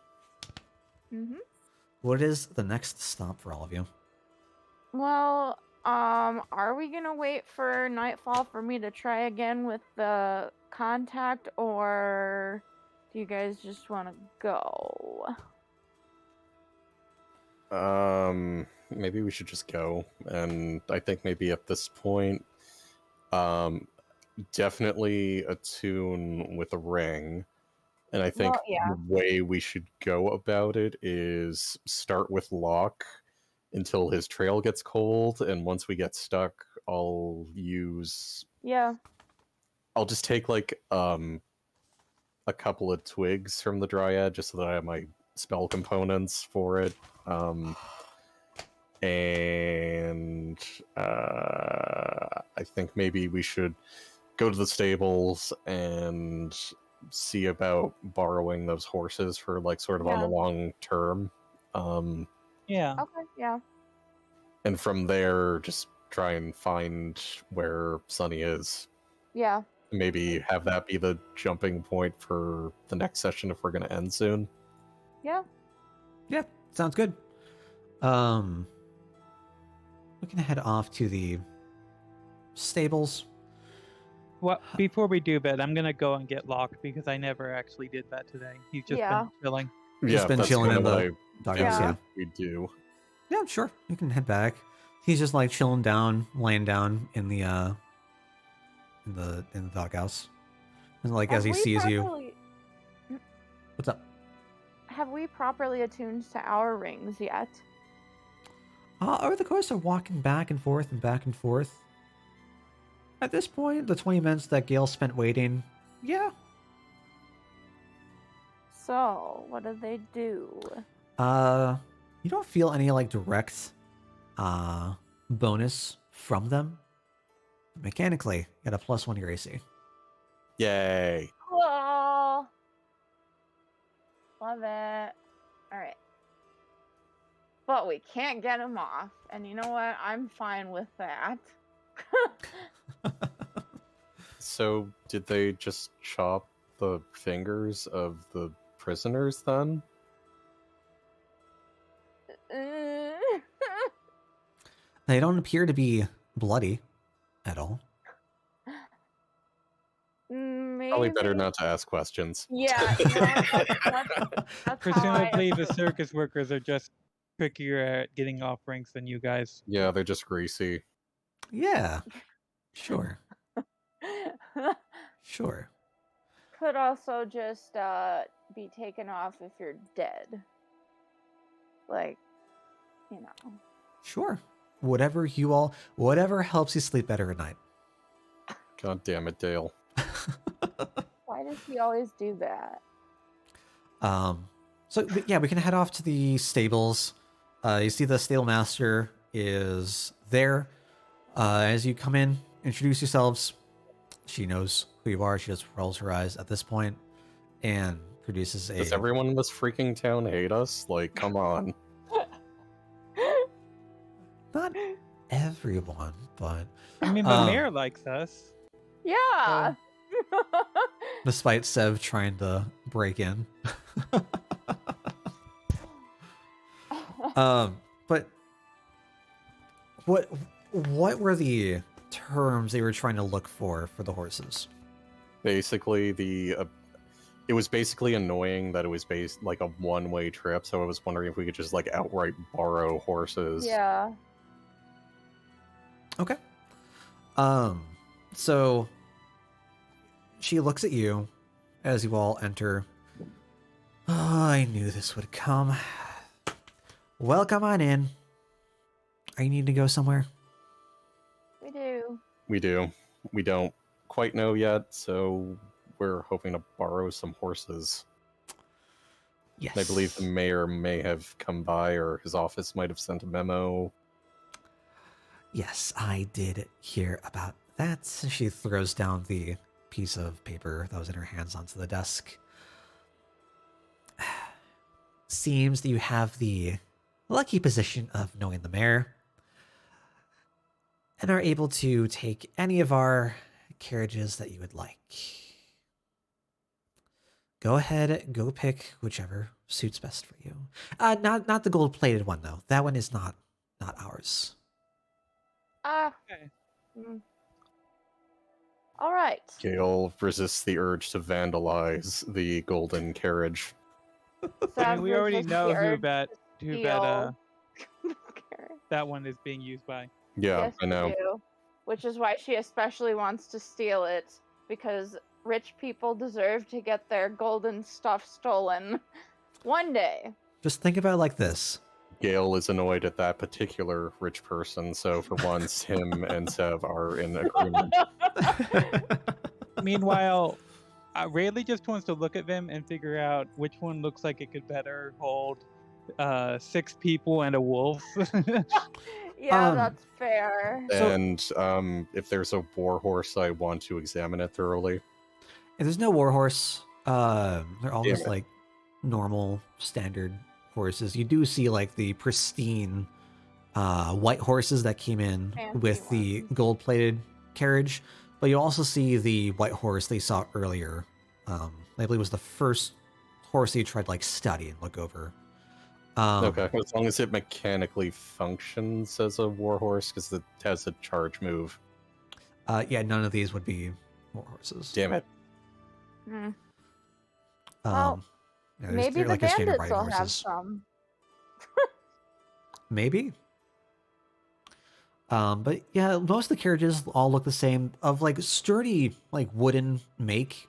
Mhm. What is the next stop for all of you? Well, are we gonna wait for nightfall for me to try again with the contact, or do you guys just want to go? maybe we should just go. And I think maybe at this point, um, definitely attune with a ring. And I think Well, yeah. the way we should go about it is start with Locke until his trail gets cold, and once we get stuck, I'll Yeah. just take like a couple of twigs from the dryad just so that I have my spell components for it. And I think maybe we should go to the stables and see about borrowing those horses for like sort of on the Yeah. long term. Yeah. Okay. Yeah. And from there, just try and find where Sunny is. Yeah. Maybe have that be the jumping point for the next session if we're going to end soon. Yeah. Yeah, sounds good. We can head off to the stables. Well, before we do that, I'm gonna go and get Locke because I never actually did that today. He's just Yeah. been chilling. Just been that's chilling kinda in what the I doghouse. Yeah. figured we do. Yeah, sure. You can head back. He's just like chilling down, laying down in the doghouse. And like as he sees you, what's up? Have we properly attuned to our rings yet? Over the course of walking back and forth and back and forth, at this point, the 20 minutes that Gale spent waiting, yeah. So, what do they do? You don't feel any like direct bonus from them. Mechanically, you got a +1 to your AC. Yay. Cool. Love it. All right. But we can't get him off. And you know what? I'm fine with that. So, did they just chop the fingers of the prisoners then? They don't appear to be bloody at all. Maybe. Probably better not to ask questions. Yeah. You know, that's how I- Presumably, the circus workers are just trickier at getting off ranks than you guys. Yeah, they're just greasy. Yeah, sure, sure. Could also just be taken off if you're dead. Like, you know. Sure. Whatever helps you sleep better at night. God damn it, Dale. Why does he always do that? Yeah, we can head off to the stables. You see the stable master is there. As you come in, introduce yourselves. She knows who you are. She just rolls her eyes at this point and produces a... Does everyone in this freaking town hate us? Like, come on. Not everyone, but I mean, the mayor likes us. Yeah. despite Sev trying to break in. But what were the terms they were trying to look for the horses? Basically, it was basically annoying that it was based like a one-way trip, so I was wondering if we could just like outright borrow horses. Yeah. Okay. So she looks at you as you all enter. Oh, I knew this would come. Well, come on in. Are you need to go somewhere? We do. We do. We don't quite know yet, so we're hoping to borrow some horses. Yes. I believe the mayor may have come by, or his office might have sent a memo. Yes, I did hear about that. She throws down the piece of paper that was in her hands onto the desk. Seems that you have the lucky position of knowing the mayor and are able to take any of our carriages that you would like. Go ahead, go pick whichever suits best for you. Not the gold-plated one though. That one is not ours. Okay. All right. Gale resists the urge to vandalize the golden carriage. I mean, we already Resist know the who urge that to steal carriage. that one is being used by. Yeah, Yes, I know. you do. Which is why she especially wants to steal it, because rich people deserve to get their golden stuff stolen one day. Just think about it like this. Gale is annoyed at that particular rich person, so for once, him and Sev are in agreement. Meanwhile, Rayleigh just wants to look at them and figure out which one looks like it could better hold 6 people and a wolf. Yeah, Um, that's fair. So- And if there's a war horse, I want to examine it thoroughly. And there's no warhorse. They're all Damn just it. like normal standard horses. You do see like the pristine white horses that came in Fancy with the ones. gold-plated carriage, but you also see the white horse they saw earlier. I believe it was the first horse they tried to like study and look over. Okay, as long as it mechanically functions as a war horse, because it has a charge move. Yeah, none of these would be war horses. Damn it. Hmm. Well, yeah, Maybe they're the like a standard bandits riding will have horses. some. Maybe. But yeah, most of the carriages all look the same, of like sturdy, like wooden make.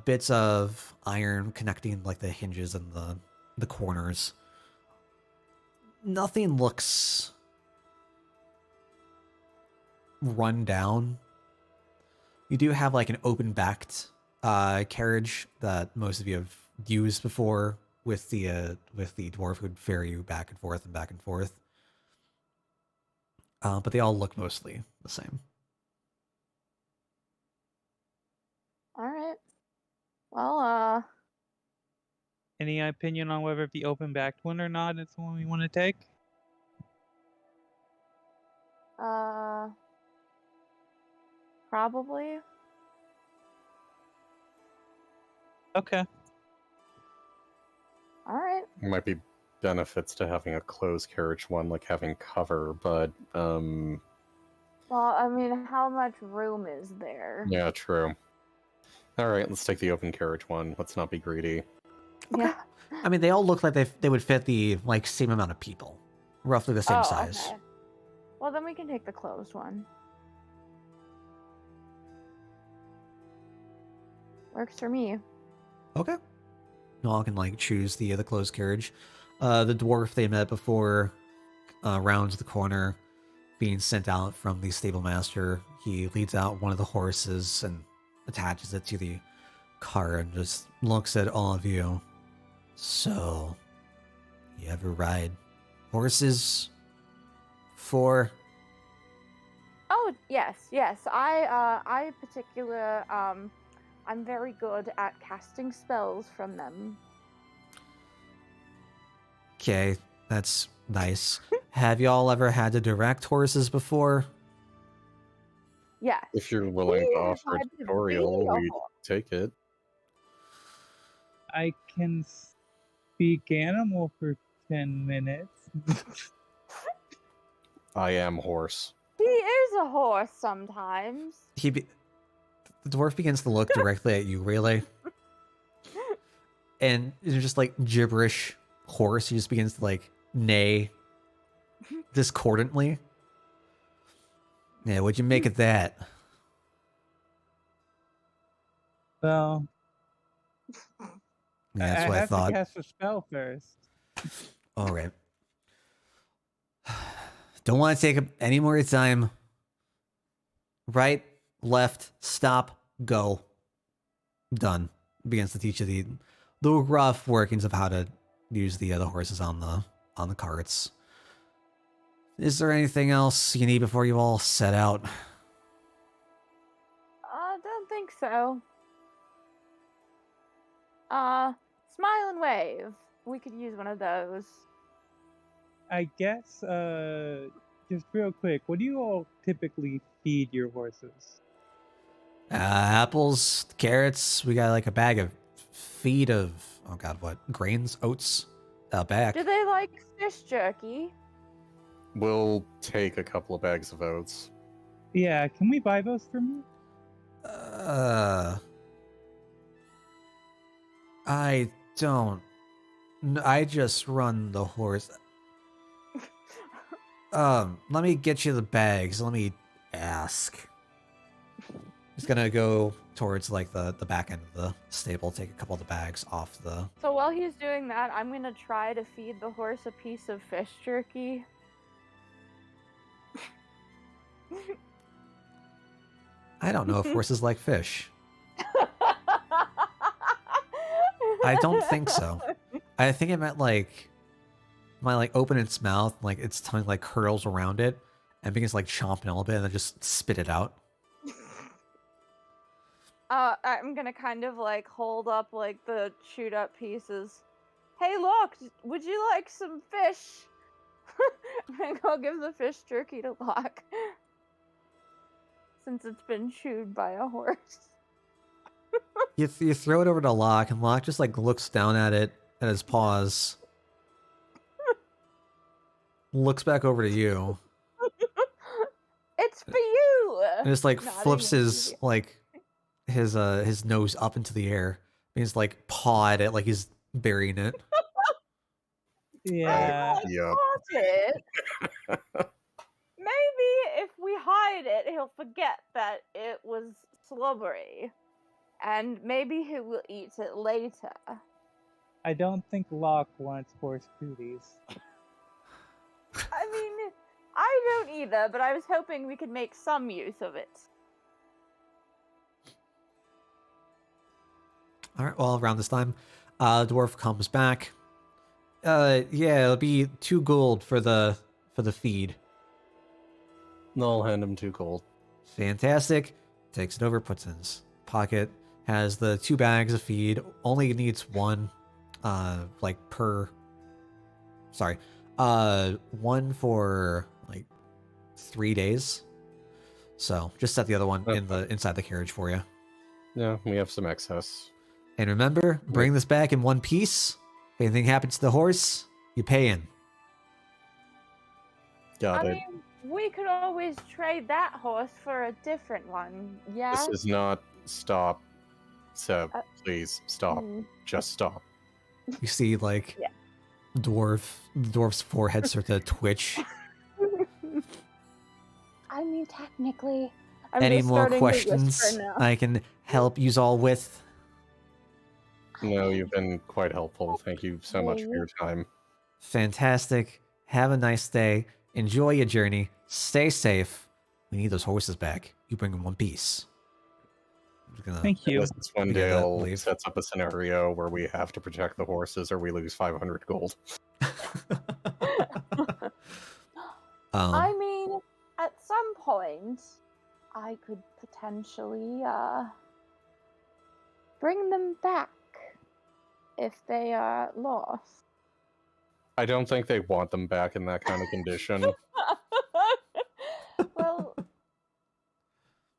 Bits of iron connecting like the hinges and the corners. Nothing looks run down. You do have like an open backed carriage that most of you have used before with the dwarf who'd ferry you back and forth and back and forth. But they all look mostly the same. All right. Well, Any opinion on whether the open backed one or not is the one we want to take? probably. Okay. All right. There might be benefits to having a closed carriage one, like having cover, but Well, I mean, how much room is there? yeah, true. Alright, let's take the open carriage one. Let's not be greedy. Yeah. I mean, they all look like they would fit the like same amount of people, roughly the same size. Okay. Well, then we can take the closed one. Works for me. Okay. You all can like choose the closed carriage. The dwarf they met before rounds the corner, being sent out from the stable master. He leads out one of the horses and attaches it to the car and just looks at all of you. So, you ever ride horses? For? Oh yes, yes. I particular I'm very good at casting spells from them. Okay, that's nice. Have y'all ever had to direct horses before? Yes. If you're willing to offer a I'd be tutorial, a we horse. take it. I can speak animal for 10 minutes. I am horse. He is a horse sometimes. The dwarf begins to look directly at you, Rayleigh. And it's just like gibberish horse. He just begins to like neigh discordantly. Yeah, what'd you make of that? Well, Yeah, that's I what I have thought. to cast a spell first. All right. Don't want to take up any more of your time. Right, left, stop, go. Done. Begins to teach you the rough workings of how to use the other horses on the carts. Is there anything else you need before you all set out? I don't think so. Smile and wave. We could use one of those. I guess, just real quick, what do you all typically feed your horses? Apples, carrots. We got like a bag of feed of, oh god, what? Grains, oats, out back. Do they like fish jerky? We'll take a couple of bags of oats. Yeah, can we buy those for me? I don't. I just run the horse. Let me get you the bags. Let me ask. He's gonna go towards like the back end of the stable, take a couple of the bags off the. So while he's doing that, I'm gonna try to feed the horse a piece of fish jerky. I don't know if horses like fish. I don't think so. I think it meant like might like open its mouth, like its tongue like curls around it, and begins like chomping a little bit, and then just spit it out. I'm gonna kind of like hold up like the chewed up pieces. Hey, look! Would you like some fish? I'm gonna go give the fish jerky to Locke, since it's been chewed by a horse. You throw it over to Locke, and Locke just like looks down at it at his paws, looks back over to you, It's for you. and just like Nodding flips at his you. like his nose up into the air. And he's like paw at it like he's burying it. Yeah. Yep. It. Maybe if we hide it, he'll forget that it was slobbery, and maybe he will eat it later. I don't think Locke wants horse cooties. I mean, I don't either, but I was hoping we could make some use of it. All right. Well, around this time, the dwarf comes back. Yeah, it'll be 2 gold for the feed. I'll hand him 2 gold. Fantastic. Takes it over, puts it in his pocket. Has the 2 bags of feed. Only needs 1, like per. Sorry, 1 for like 3 days. So just set the other one in the inside the carriage for you. Yeah, we have some excess. And remember, bring this back in 1 piece. If anything happens to the horse, you pay in. Got I it. mean, we could always trade that horse for a different one, yeah? This is not stop. Seb, please stop. Mm. Just stop. You see, like, Yeah. the dwarf's forehead start to twitch. I mean, technically. I'm Any just more starting to whisper questions now. I can help you all with? No, you've been quite helpful. Thank you so much for your time. Fantastic. Have a nice day. Enjoy your journey. Stay safe. We need those horses back. You bring them 1 piece. I'm just gonna, Thank you. This is when We get that Dale leave. sets up a scenario where we have to protect the horses or we lose 500 gold. I mean, at some point, I could potentially bring them back if they are lost. I don't think they want them back in that kind of condition. Well,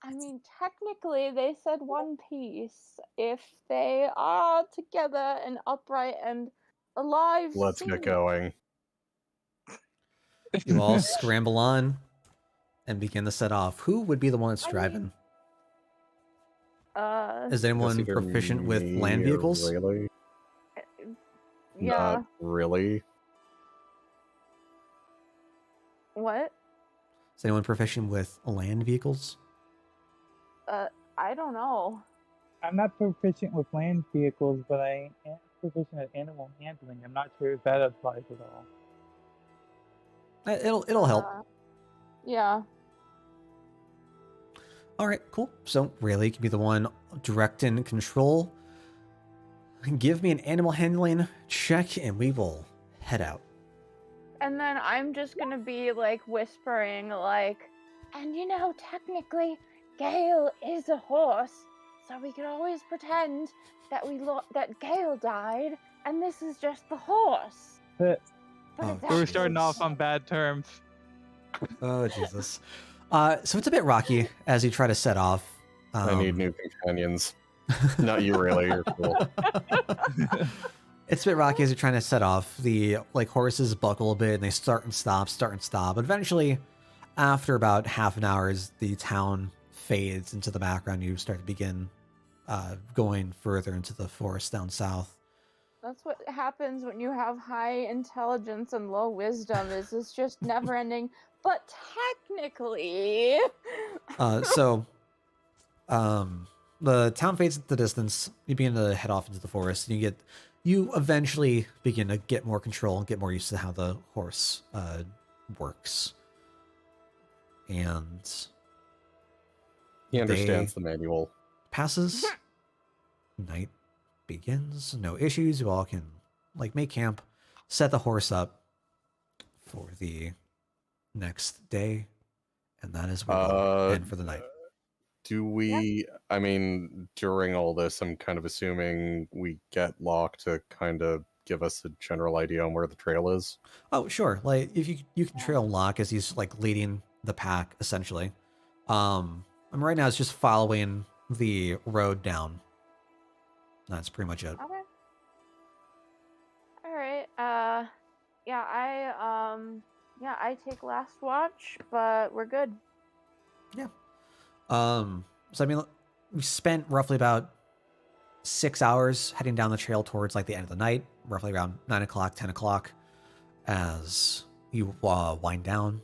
I mean, technically, they said 1 piece if they are together and upright and alive. Let's get going. you all scramble on and begin to set off. Who would be the one that's driving? Is anyone Guess either proficient with me land or vehicles? Rayleigh? Yeah. Not really. What? Is anyone proficient with land vehicles? I don't know. I'm not proficient with land vehicles, but I am proficient at animal handling. I'm not sure if that applies at all. It'll help. Yeah. All right, cool. So Rayleigh can be the one direct in control. Give me an animal handling check, and we will head out. And then I'm just gonna be like whispering, like, and you know, technically, Gale is a horse, so we could always pretend that that Gale died, and this is just the horse. But But Oh, it's we're actually starting off on bad terms. Oh Jesus! So it's a bit rocky as you try to set off. I need new companions. Not you, really. You're cool. It's a bit rocky as you're trying to set off. The horses buckle a bit and they start and stop. But eventually, after about half an hour, as the town fades into the background, you start to begin going further into the forest down south. That's what happens when you have high intelligence and low wisdom. Is it's just never ending. But technically, So, the town fades into the distance. You begin to head off into the forest, and you eventually begin to get more control and get more used to how the horse works. And He day understands the manual. passes, night begins, no issues. You all can make camp, set the horse up for the next day, and that is where we'll end for the night. Do we, I mean, during all this, I'm kind of assuming we get Locke to kind of give us a general idea on where the trail is. Oh, sure. Like if you can trail Locke as he's leading the pack essentially. And right now it's just following the road down. That's pretty much it. okay. All right. I take last watch, but we're good. So I mean, we spent roughly about 6 hours heading down the trail towards the end of the night, roughly around 9 o'clock, 10 o'clock, as you wind down.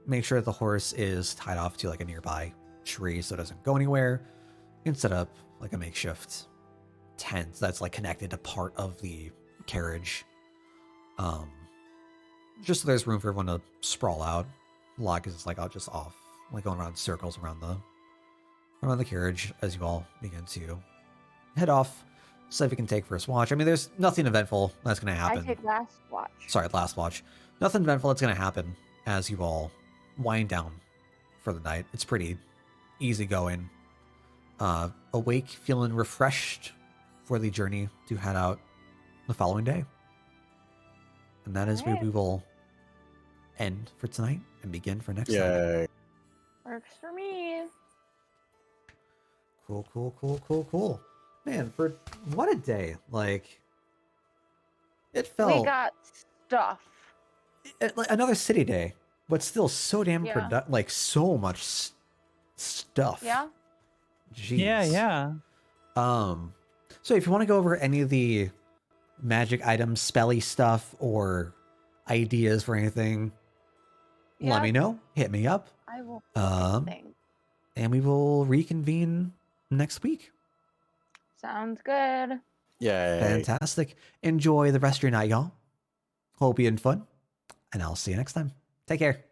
Make sure that the horse is tied off to a nearby tree so it doesn't go anywhere. You can set up a makeshift tent that's connected to part of the carriage. Just so there's room for everyone to sprawl out. Locke is just off, going around circles around the carriage as you all begin to head off. So if you can take first watch. I mean, there's nothing eventful that's going to happen. I take last watch. Sorry, last watch. Nothing eventful that's going to happen as you all wind down for the night. It's pretty easy going. Awake, feeling refreshed for the journey to head out the following day. And that is where we will end for tonight and begin for next time. Yay. Works for me. Cool. Man, for what a day. It felt We got stuff. another city day, but still so damn Yeah. so much stuff. Yeah. Jeez. Yeah. So if you want to go over any of the magic items, spelly stuff, or ideas for anything, let me know. Hit me up. I will. And we will reconvene next week. Sounds good. Yay. Fantastic. Enjoy the rest of your night, y'all. Hope you had fun. And I'll see you next time. Take care.